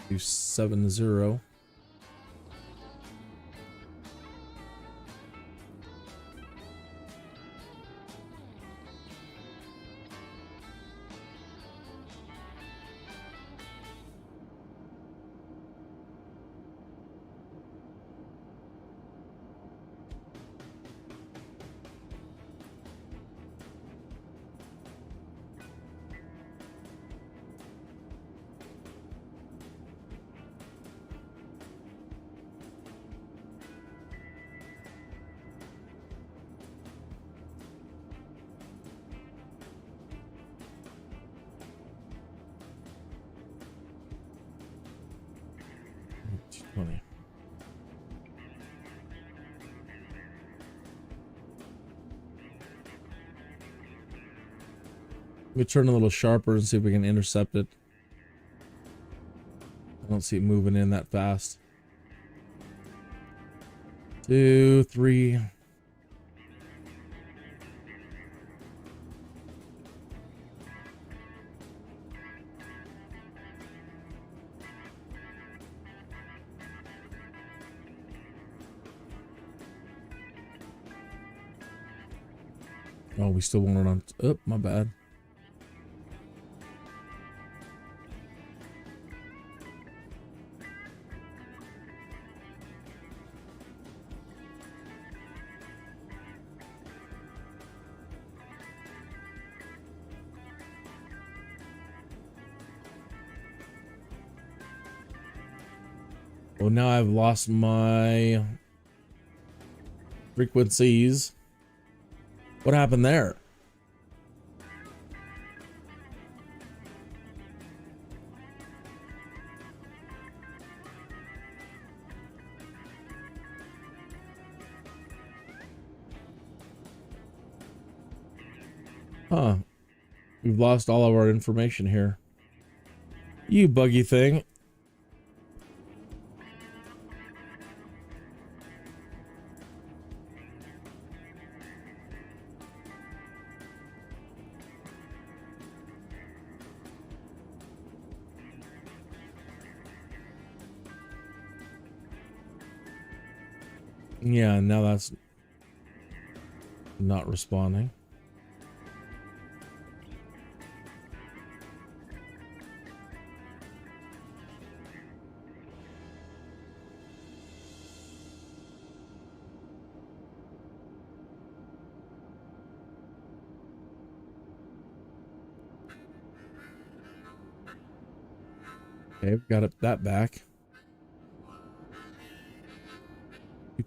Do 70. 20. Let me turn a little sharper and see if we can intercept it. I don't see it moving in that fast. 2, 3. Oh, we still want it on. Oh, my bad. Well, now I've lost my frequencies. What happened there? Huh. We've lost all of our information here. You buggy thing. Yeah, now that's not responding. Okay, we've got that back.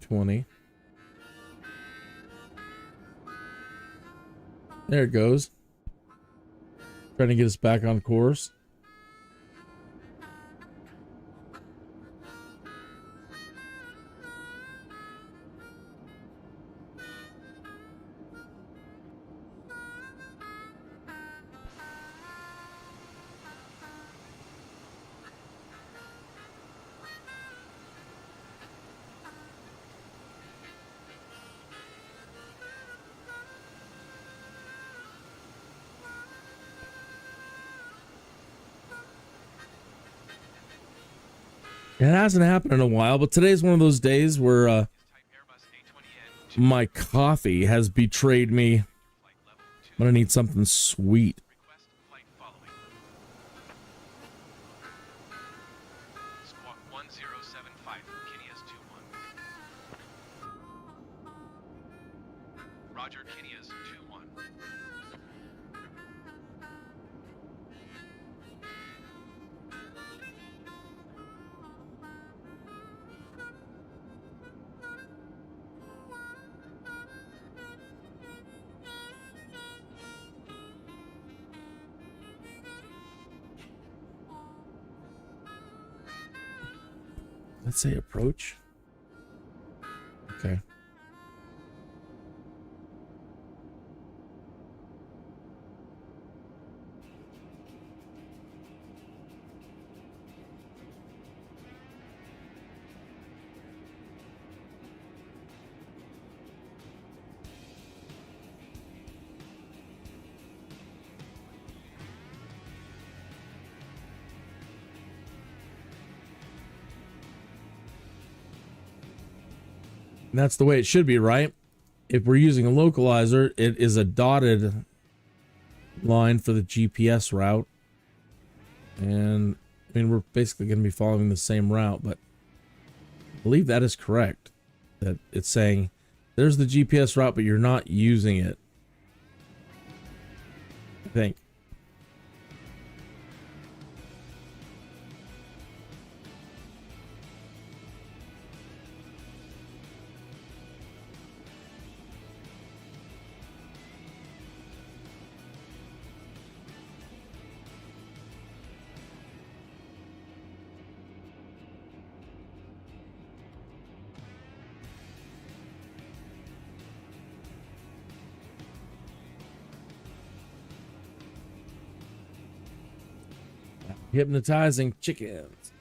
220. There it goes. Trying to get us back on course. It hasn't happened in a while, but today's one of those days where my coffee has betrayed me. I'm gonna need something sweet. Squawk 1075, Kineas 21. Roger, Kineas 21. Let's say approach. Okay. And that's the way it should be, right? If we're using a localizer, it is a dotted line for the GPS route. And I mean, we're basically going to be following the same route, but I believe that is correct. That it's saying there's the GPS route, but you're not using it. I think. Hypnotizing chickens.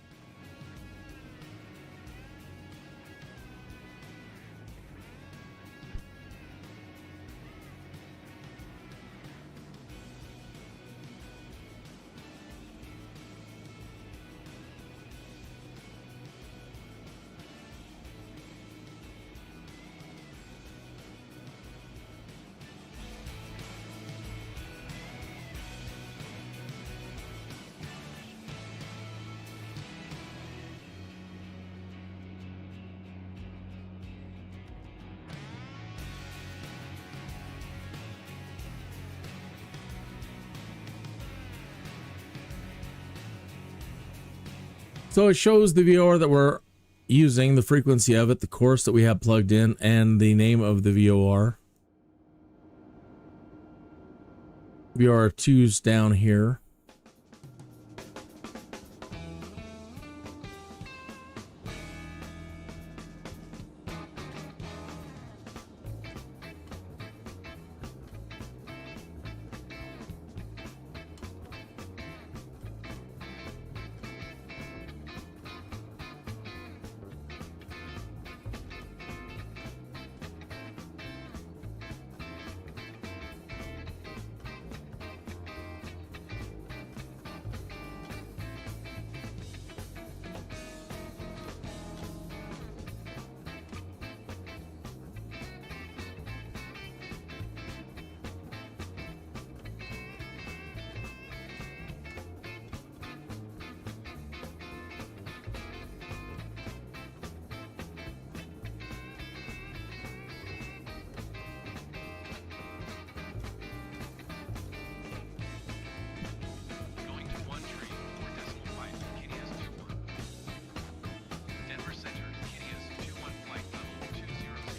So it shows the VOR that we're using, the frequency of it, the course that we have plugged in, and the name of the VOR. VOR 2's down here. Going to 1 tree, 4.5, Kineas 21. Denver Center, Kineas 21 flight level 200.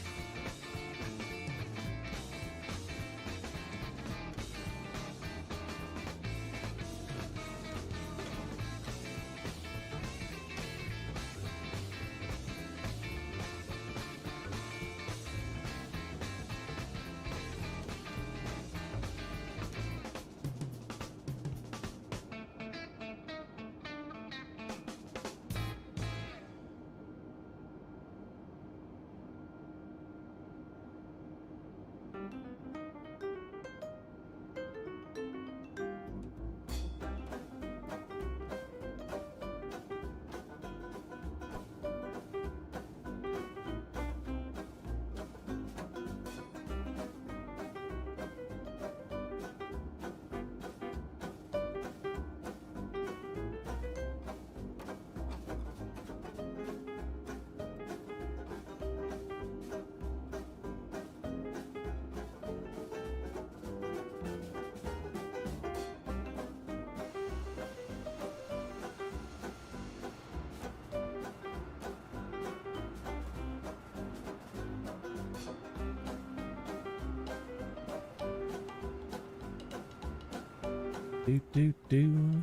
Do.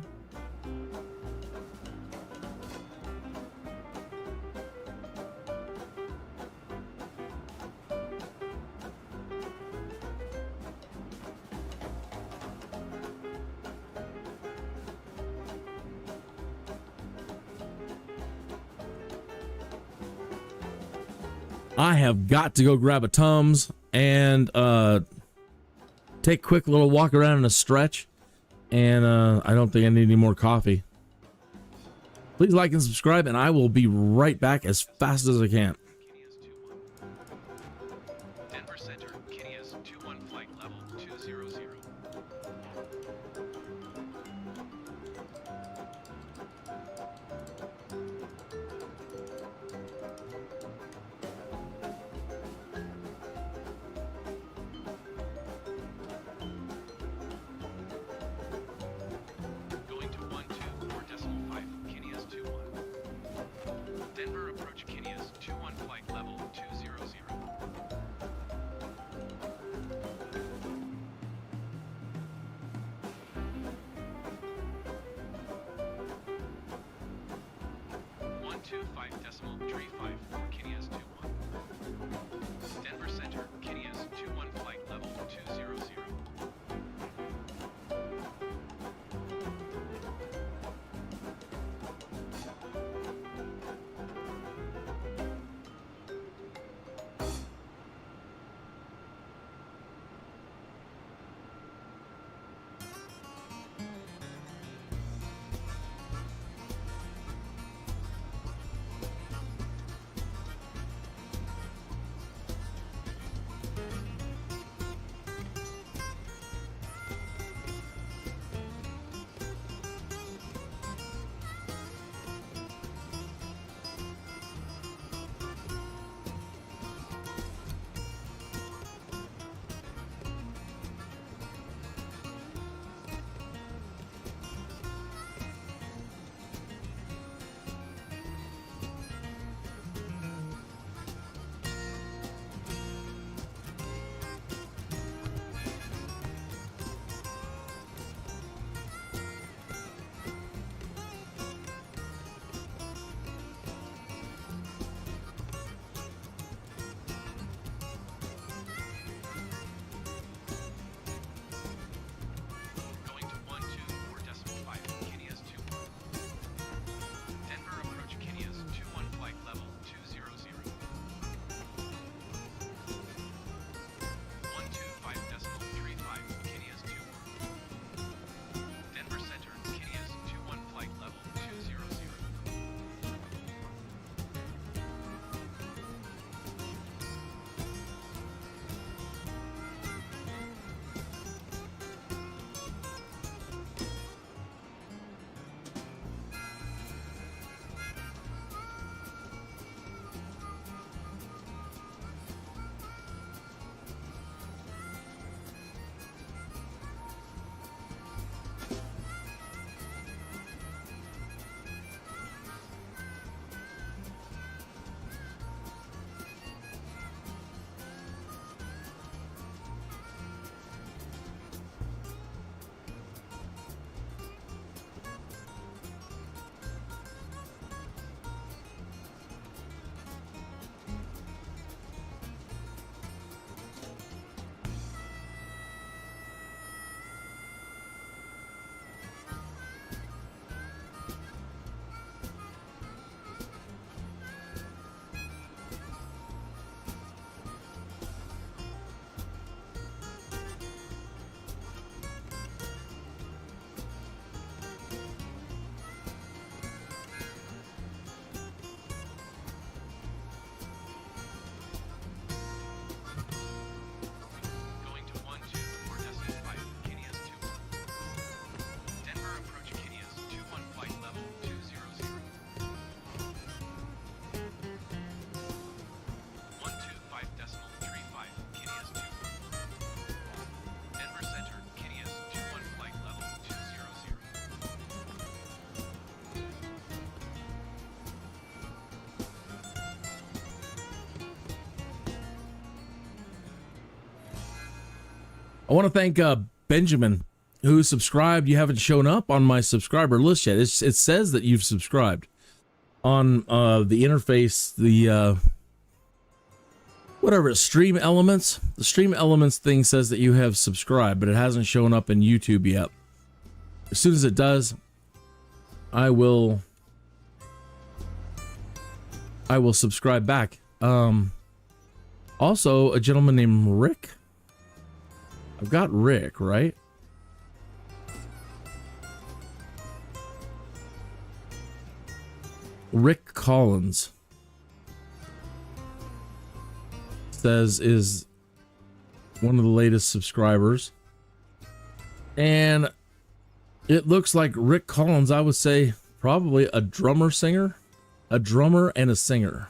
I have got to go grab a Tums and take a quick little walk around and a stretch. And I don't think I need any more coffee. Please like and subscribe, and I will be right back as fast as I can. Kineas 21. Denver Center, Kineas 21 flight level 200. Going to 124.5, Kineas 21. Denver approach Kineas 21 flight level 200. One two 5.35 Kineas 21. Denver Center, Kineas 21 flight level 200. Going to 124.5, Kineas 21. Denver approach Kineas 21 flight level 200. 125.35, Kineas 21. Denver Center, Kineas 21 flight level 200. Going to 124.5, Kineas 21. Denver approach Kineas 21 flight level 200. 125.35, Kineas 21. Denver Center, Kineas 21 flight level 200. I want to thank Benjamin, who subscribed. You haven't shown up on my subscriber list yet. It says that you've subscribed on the interface, the whatever, Stream Elements. The Stream Elements thing says that you have subscribed, but it hasn't shown up in YouTube yet. As soon as it does, I will subscribe back. Also, a gentleman named Rick. I've got Rick, right? Rick Collins says is one of the latest subscribers. And it looks like Rick Collins, I would say probably a drummer and a singer.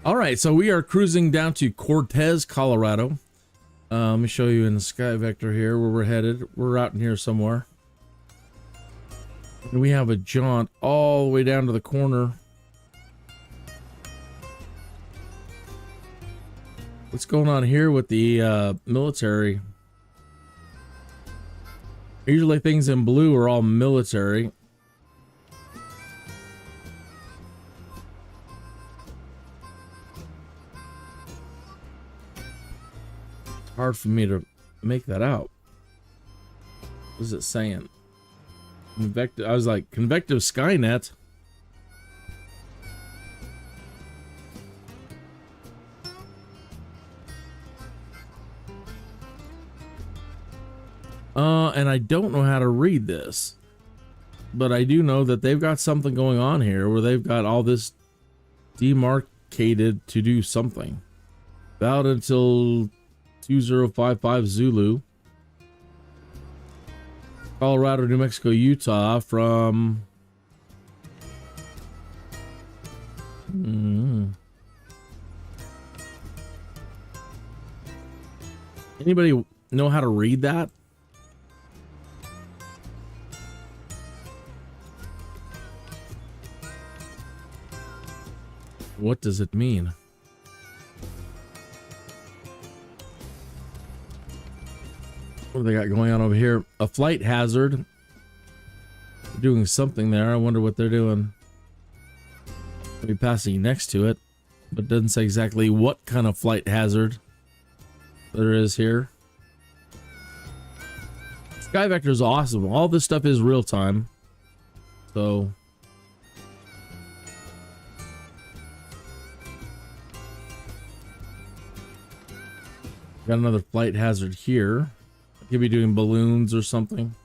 All right, so we are cruising down to Cortez, Colorado. Let me show you in the sky vector here where we're headed. We're out in here somewhere. And we have a jaunt all the way down to the corner. What's going on here with the military? Usually things in blue are all military. Hard for me to make that out. What is it saying? I was like, convective Skynet. And I don't know how to read this, but I do know that they've got something going on here where they've got all this demarcated to do something. About until 2055 Zulu. Colorado, New Mexico, Utah from... Anybody know how to read that? What does it mean? What do they got going on over here? A flight hazard. They're doing something there. I wonder what they're doing. Maybe passing next to it, but it doesn't say exactly what kind of flight hazard there is here. Sky Vector is awesome. All this stuff is real time. So... got another flight hazard here. Could be doing balloons or something.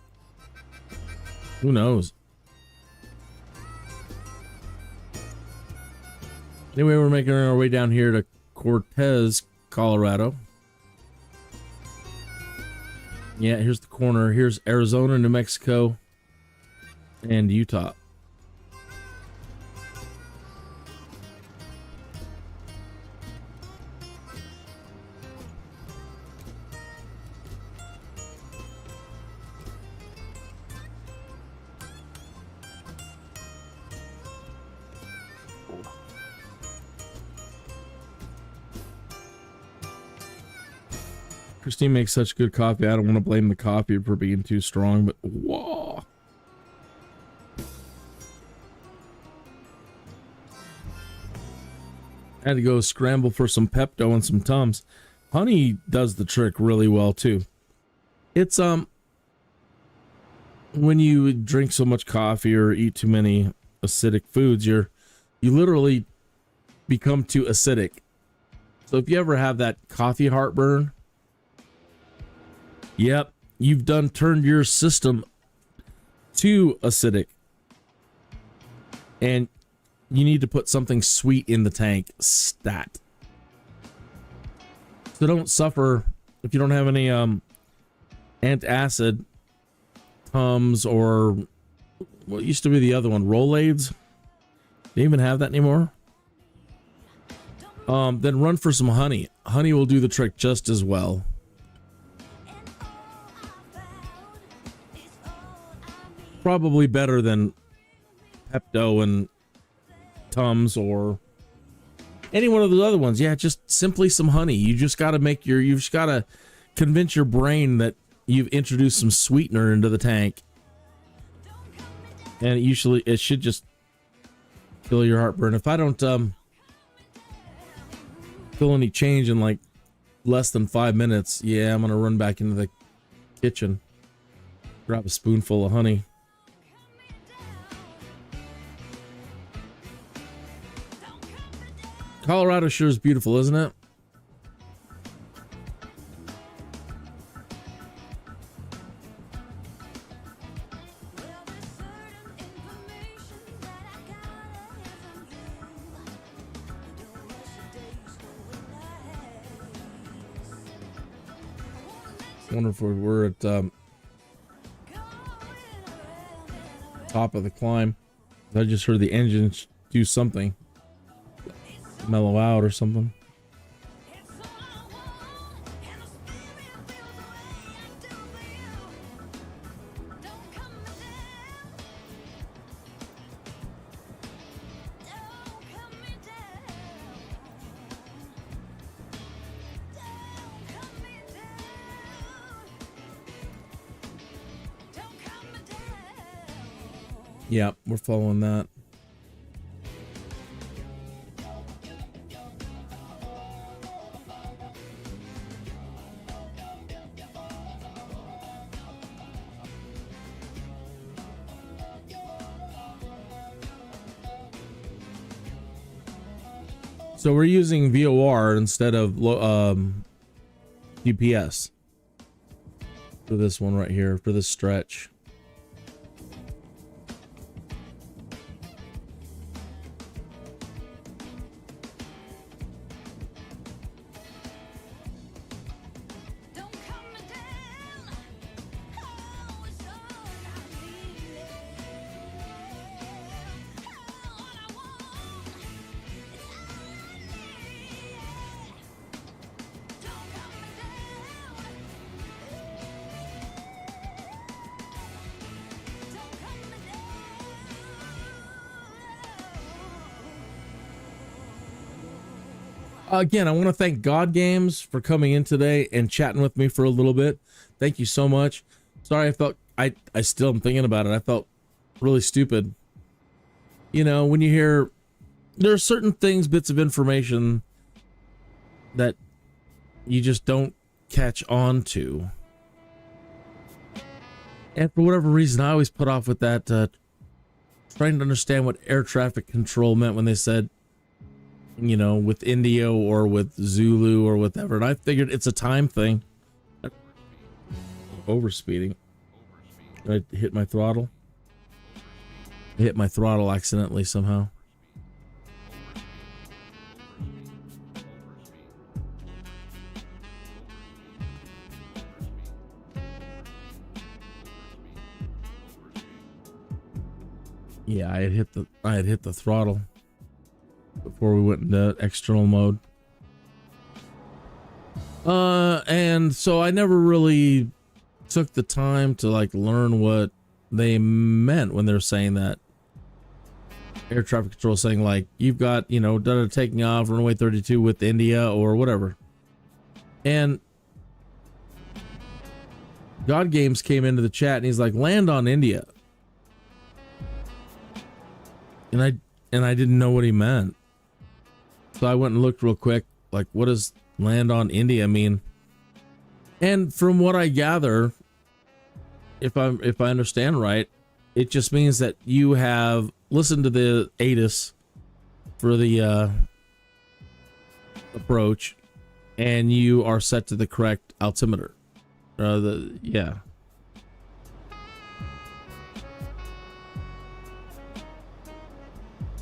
Who knows? Anyway, we're making our way down here to Cortez, Colorado. Yeah, here's the corner. Here's Arizona, New Mexico, and Utah. Christine makes such good coffee. I don't want to blame the coffee for being too strong, but whoa. I had to go scramble for some Pepto and some Tums. Honey does the trick really well too. It's when you drink so much coffee or eat too many acidic foods, you literally become too acidic. So if you ever have that coffee heartburn, yep, you've turned your system too acidic. And you need to put something sweet in the tank, stat. So don't suffer if you don't have any antacid, Tums, or what used to be the other one, Rolaids. They even have that anymore? Then run for some honey. Honey will do the trick just as well. Probably better than Pepto and Tums or any one of those other ones. Yeah, just simply some honey. You just got to convince your brain that you've introduced some sweetener into the tank. And it should just kill your heartburn. If I don't feel any change in like less than 5 minutes, yeah, I'm going to run back into the kitchen, grab a spoonful of honey. Colorado sure is beautiful, isn't it? I wonder if we're at top of the climb. I just heard the engines do something. Mellow out or something. Yeah, we're following that. So we're using VOR instead of GPS for this one right here, for this stretch. Again, I want to thank God Games for coming in today and chatting with me for a little bit. Thank you so much. Sorry, I still am thinking about it. I felt really stupid. You know, when you hear, there are certain things, bits of information that you just don't catch on to. And for whatever reason, I always put off with that, trying to understand what air traffic control meant when they said, you know, with Indio or with Zulu or whatever. And I figured it's a time thing. Overspeeding. Did I hit my throttle? I hit my throttle accidentally somehow. Yeah, I had hit the throttle before we went into external mode. And so I never really took the time to like learn what they meant when they're saying that. Air traffic control saying like, you've got, you know, data taking off runway 32 with India or whatever. And God Games came into the chat and he's like, land on India. And I didn't know what he meant. So I went and looked real quick, like, what does land on India mean? And from what I gather, if I understand right, it just means that you have listened to the ATIS for the approach, and you are set to the correct altimeter. Yeah.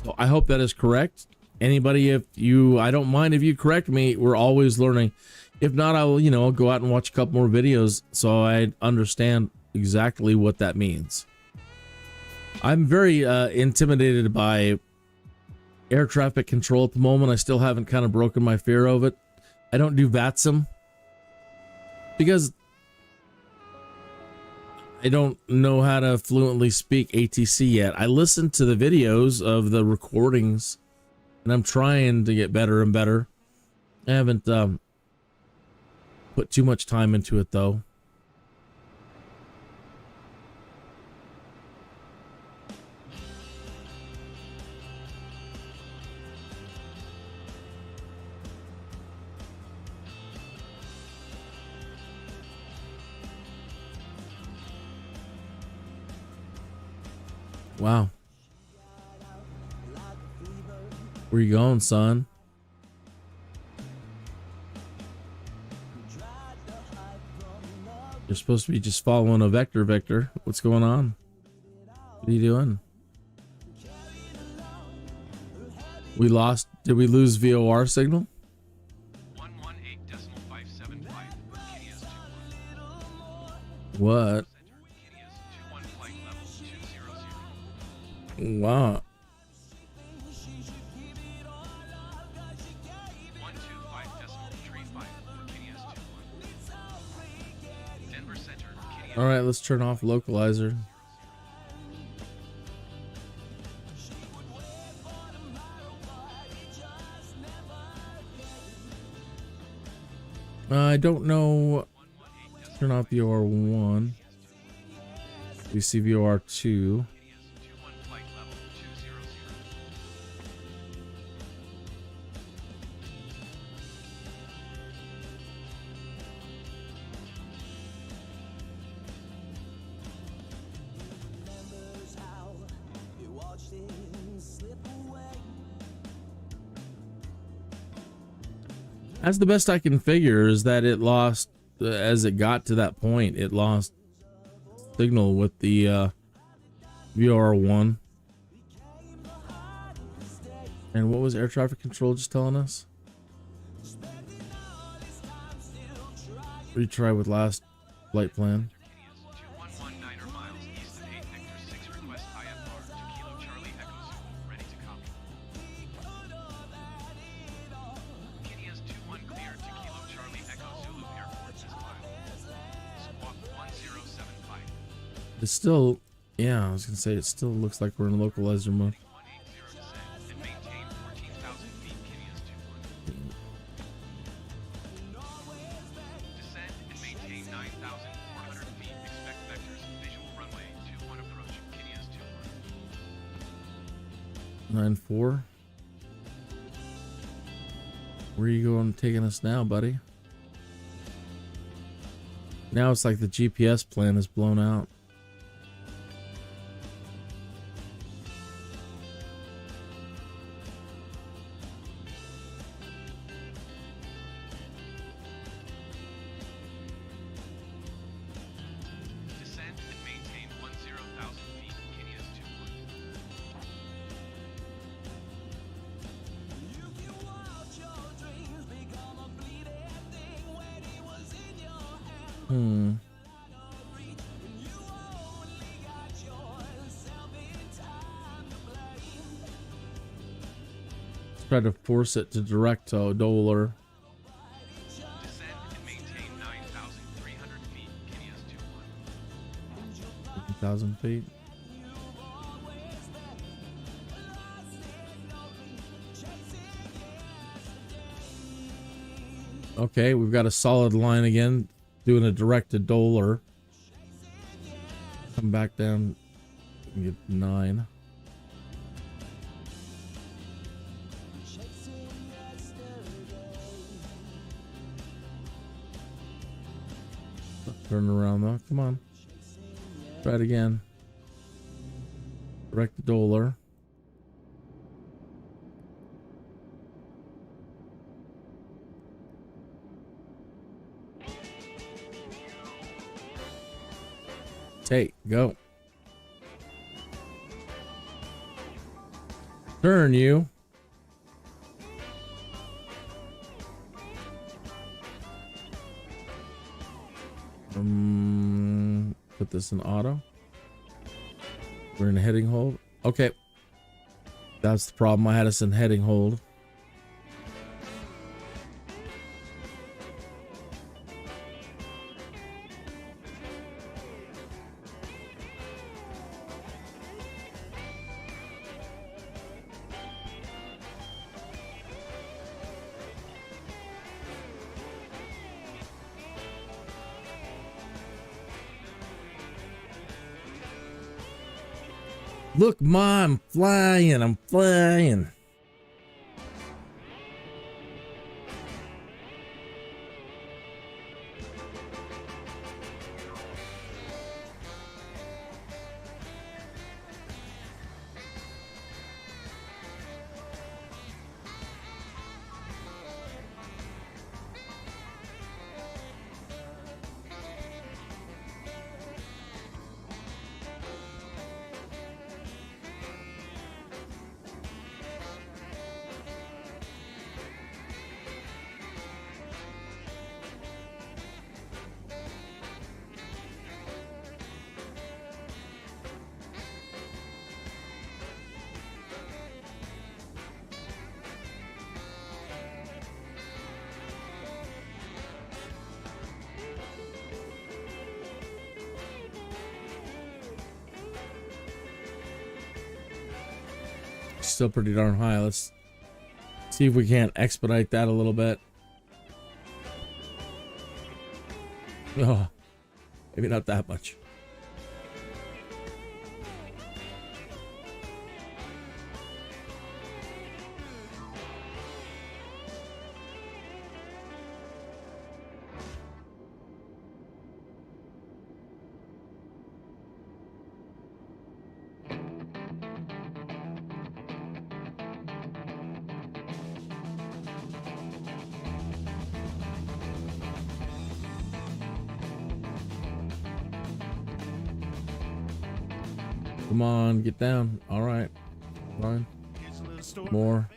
So I hope that is correct. Anybody, I don't mind if you correct me. We're always learning. If not, I'll go out and watch a couple more videos so I understand exactly what that means. I'm very intimidated by air traffic control at the moment. I still haven't kind of broken my fear of it. I don't do VATSIM because I don't know how to fluently speak ATC yet. I listened to the videos of the recordings and I'm trying to get better and better. I haven't put too much time into it though. Wow. Where you going, son? You're supposed to be just following a vector, Victor. What's going on? What are you doing? We lost. Did we lose VOR signal? 118.575. Kinias 21. What? Kinias 21 flight level 200. Wow. 125.35 for Kinias 21. Denver Center. Kinias. All right, let's turn off localizer. I don't know. Turn off VOR 1. We see VOR 2. That's the best I can figure, is that it lost, as it got to that point, it lost signal with the VR1. And what was air traffic control just telling us? Retry with last flight plan. 2119 miles east of 8 Hector 6 request IFR to Kilo Charlie Echo Zulu, ready to copy. Kinia's 21 clear to Kilo Charlie Echo Zulu Airport as filed. Squawk 1075. It's still, yeah, I was gonna say it still looks like we're in localizer mode. 180 descend and maintain 14,000 feet Kinia's 21. Descend and maintain 9,400 feet. Expect vectors. Visual runway 21 approach. Kinia's 21. 9-4. Where are you going, taking us now, buddy? Now it's like the GPS plan is blown out. Descend and maintain 10,000 feet. Kinia's 21. Let's try to force it to direct to Doler. Descend and maintain 9,300 feet. Kinia's 21. 50,000 feet. Okay, we've got a solid line again, doing a direct to Doler. Come back down and get 9. Turn around though, come on. Try it again. Direct to Doler. Take, go. Turn you. Put this in auto. We're in a heading hold. Okay. That's the problem. I had us in heading hold. Look, Mom, I'm flying. I'm flying. Still pretty darn high. Let's see if we can't expedite that a little bit. Oh, maybe not that much. Come on, get down. All right. Fine. More.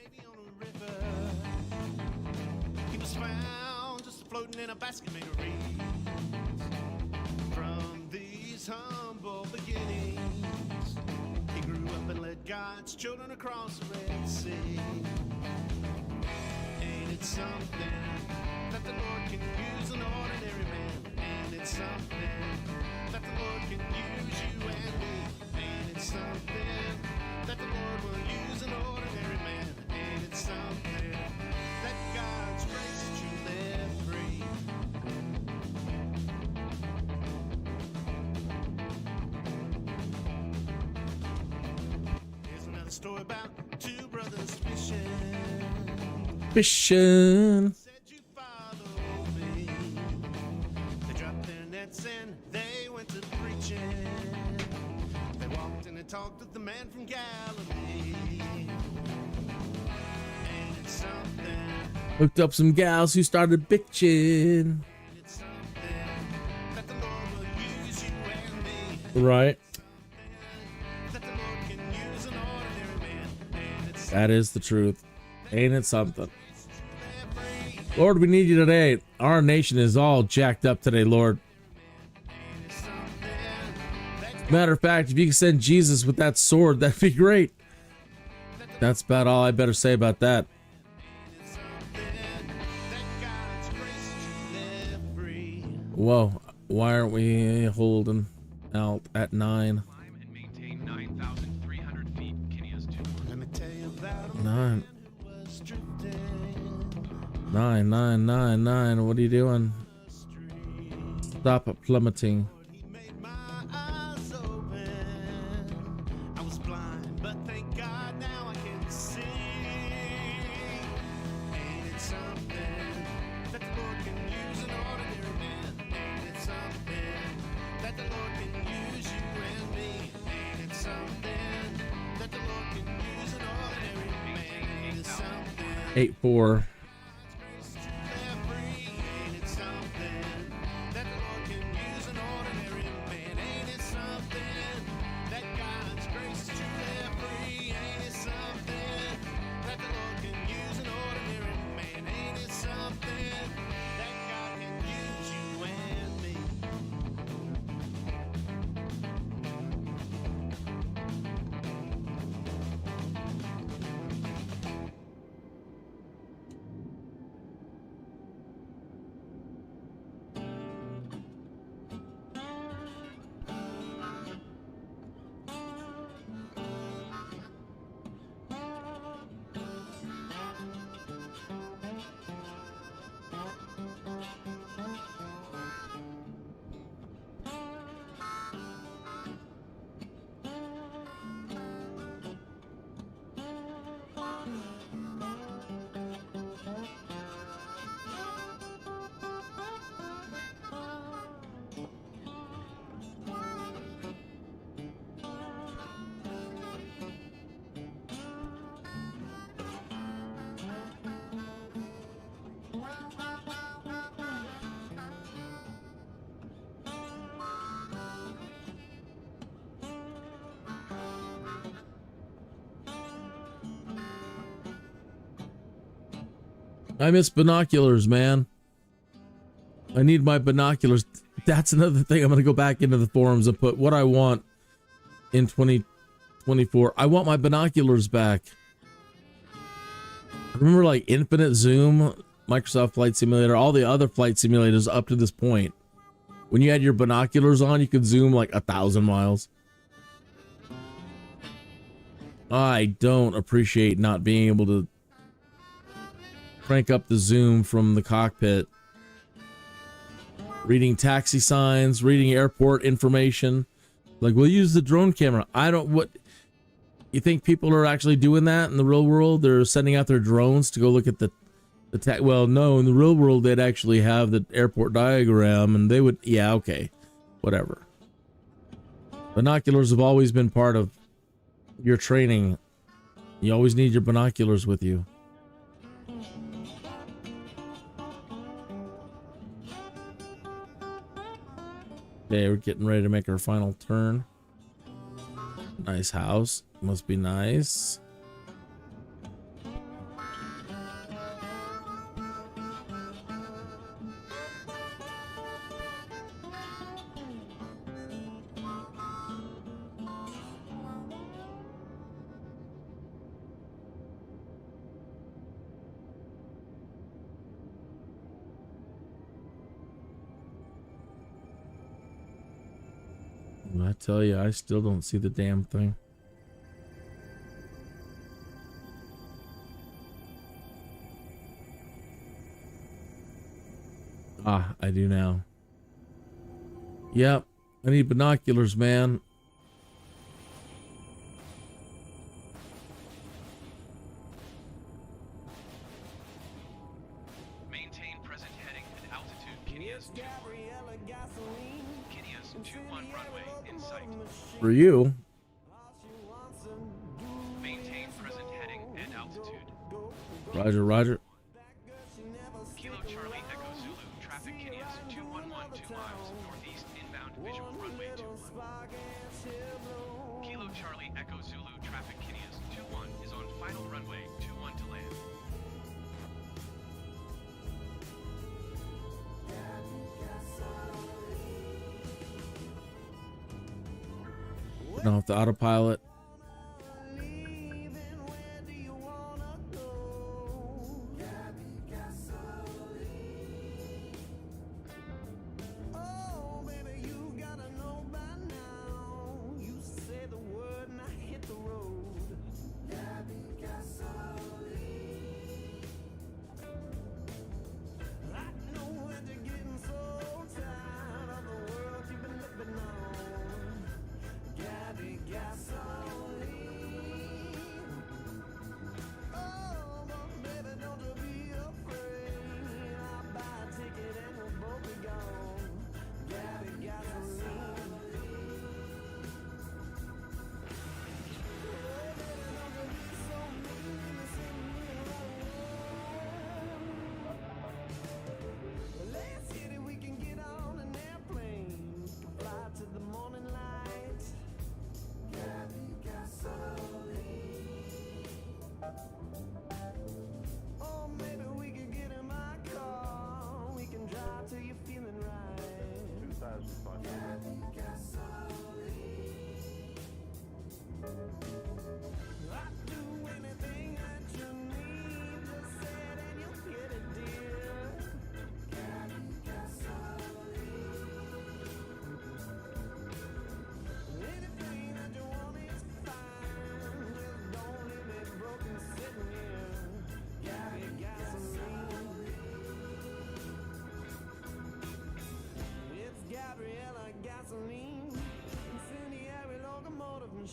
He was found just floating in a basket made of reeds. From these humble beginnings, he grew up and led God's children across the Red Sea. Ain't it something that the Lord can use an ordinary man? Ain't it something that the Lord can use you and me? Ain't it something that the Lord will use an ordinary man? Ain't it something that God's grace that you live free? Here's another story about two brothers fishing. Fishing. Said you follow me. They dropped their nets and they went to preaching. They walked and they talked with the man from Galilee. Ain't it something? Hooked up some gals who started bitching. Ain't it something that the Lord will use you and me? Right. That the Lord can use an ordinary man. Ain't it That is the truth. Ain't it something? Lord, we need you today. Our nation is all jacked up today, Lord. Matter of fact, if you can send Jesus with that sword, that'd be great. That's about all I better say about that. Whoa, why aren't we holding out at 9? Climb and maintain 9,300 feet. Kinneas 2-1. Let me tell you about a 9. who was drifting 9, 9, 9, 9. What are you doing? Stop plummeting. He made my eyes open. I was blind, but thank God now I can see. Ain't it something that the Lord can use an ordinary man? Ain't it something that the Lord can use you and me? Ain't it something that the Lord can use an ordinary man? Ain't it something? 8-4. I miss binoculars, man. I need my binoculars. That's another thing. I'm going to go back into the forums and put what I want in 2024. I want my binoculars back. Remember like Infinite Zoom, Microsoft Flight Simulator, all the other flight simulators up to this point. When you had your binoculars on, you could zoom like 1,000 miles. I don't appreciate not being able to crank up the zoom from the cockpit. Reading taxi signs, reading airport information. Like, we'll use the drone camera. I don't, what, you think people are actually doing that in the real world? They're sending out their drones to go look at the well, no, in the real world, they'd actually have the airport diagram and they would, yeah, okay, whatever. Binoculars have always been part of your training. You always need your binoculars with you. Okay, we're getting ready to make our final turn. Nice house. Must be nice. I tell you, I still don't see the damn thing. Ah, I do now. Yep, I need binoculars, man. Maintain present heading at altitude. Kinias 21. Kinias 21 runway in sight. For you. Maintain present heading and altitude. Roger, roger. Kilo Charlie Echo Zulu, traffic Kinias 2112 miles, northeast inbound visual runway 21. Kilo Charlie Echo Zulu, traffic Kinias 21 is on final runway 21 to land. Turn off the autopilot.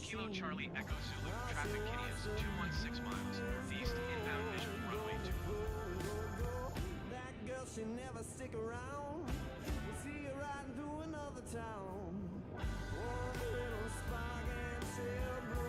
Kilo Charlie Echo Zulu, traffic Kinias 216 miles, northeast inbound visual runway 21. That girl, she never stick around. We see her riding through another town. One little spark and she'll blow.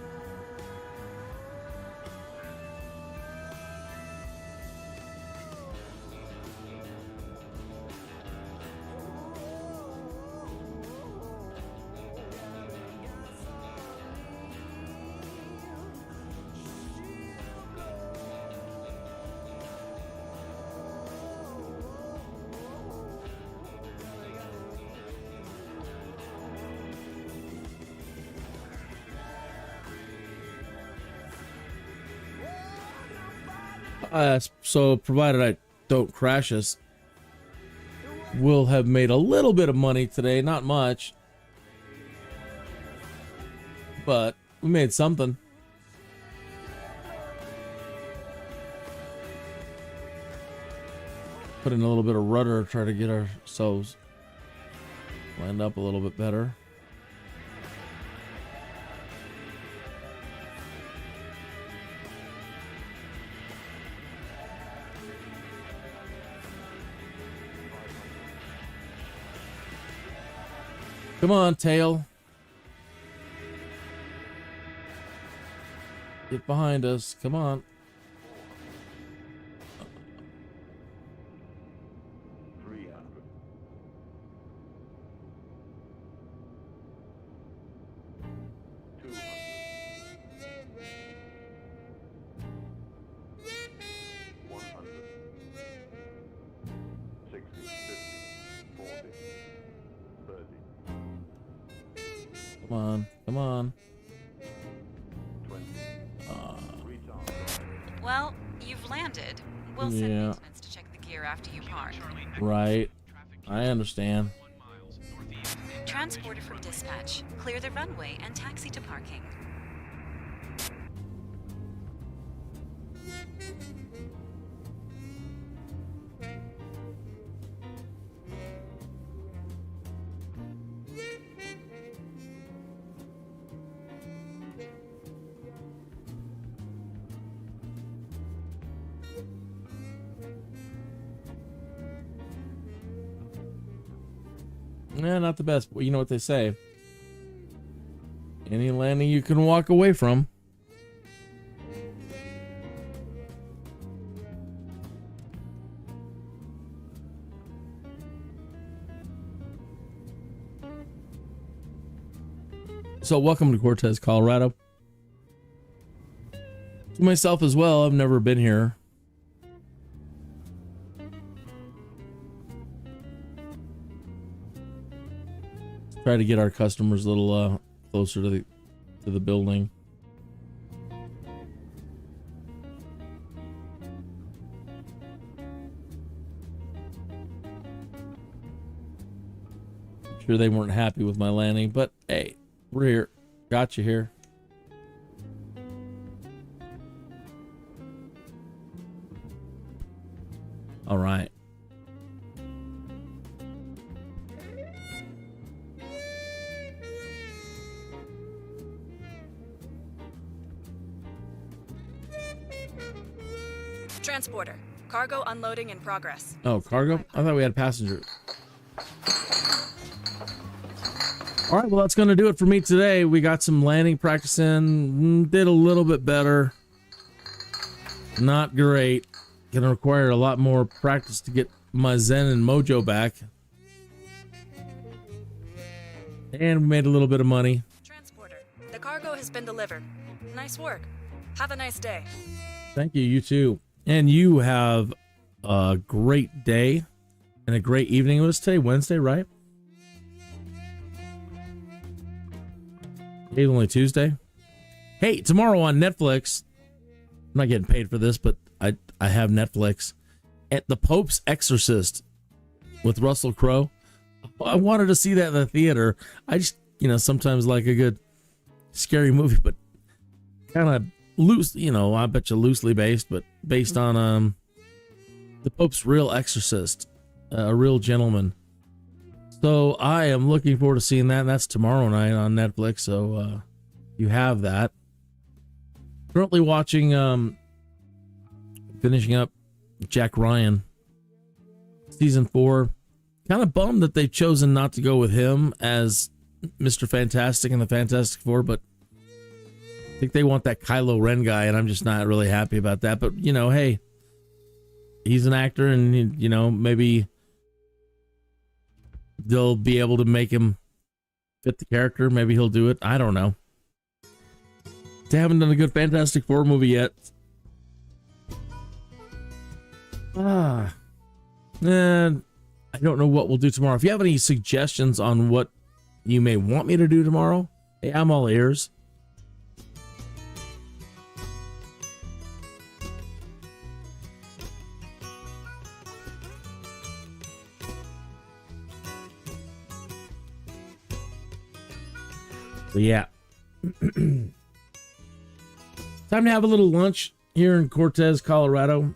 So provided I don't crash us, we'll have made a little bit of money today. Not much, but we made something. Put in a little bit of rudder, try to get ourselves lined up a little bit better. Come on, tail. Get behind us. Come on. 300. 200. Come on. Come on. 20. Retard. Well, you've landed. We'll send Yeah. maintenance to check the gear after you park. Right. I understand. Transporter from dispatch. Clear the runway and taxi to parking. Yeah, not the best, but you know what they say. Any landing you can walk away from. So welcome to Cortez, Colorado. To myself as well, I've never been here. Try to get our customers a little closer to the building. I'm sure they weren't happy with my landing, but hey, we're here. Got you here. All right. Transporter. Cargo unloading in progress. Oh, cargo? I thought we had passengers. All right, well, that's going to do it for me today. We got some landing practice in. Did a little bit better. Not great. Going to require a lot more practice to get my zen and mojo back. And we made a little bit of money. Transporter. The cargo has been delivered. Nice work. Have a nice day. Thank you. You too. And you have a great day and a great evening. It was today, Wednesday, right? Today's only Tuesday. Hey, tomorrow on Netflix, I'm not getting paid for this, but I have Netflix. At The Pope's Exorcist with Russell Crowe. I wanted to see that in the theater. I just, sometimes like a good scary movie, but kind of loose, I bet you loosely based, but based on the Pope's real exorcist, a real gentleman. So I am looking forward to seeing that. That's tomorrow night on Netflix. So you have that. Currently watching, finishing up Jack Ryan, season 4. Kind of bummed that they've chosen not to go with him as Mr. Fantastic and the Fantastic Four, but I think they want that Kylo Ren guy, and I'm just not really happy about that. But, hey, he's an actor, and, maybe they'll be able to make him fit the character. Maybe he'll do it. I don't know. They haven't done a good Fantastic Four movie yet. And I don't know what we'll do tomorrow. If you have any suggestions on what you may want me to do tomorrow, hey, I'm all ears. But yeah. Time to have a little lunch here in Cortez, Colorado.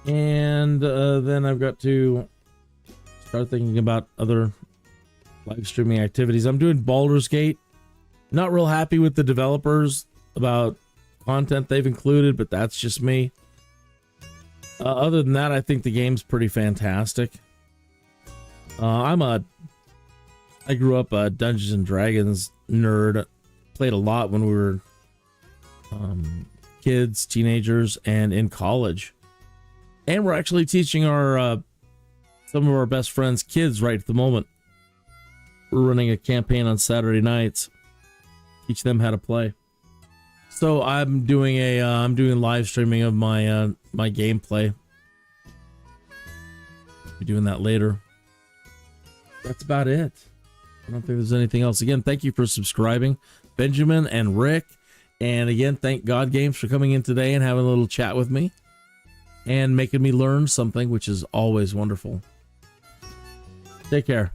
And then I've got to start thinking about other live streaming activities. I'm doing Baldur's Gate. Not real happy with the developers about content they've included, but that's just me. Other than that, I think the game's pretty fantastic. I grew up a Dungeons and Dragons nerd. Played a lot when we were kids, teenagers, and in college. And we're actually teaching our some of our best friends' kids right at the moment. We're running a campaign on Saturday nights, teach them how to play. So I'm doing live streaming of my my gameplay. Be doing that later. That's about it. I don't think there's anything else. Again, thank you for subscribing, Benjamin and Rick. And again, thank God Games for coming in today and having a little chat with me and making me learn something, which is always wonderful. Take care.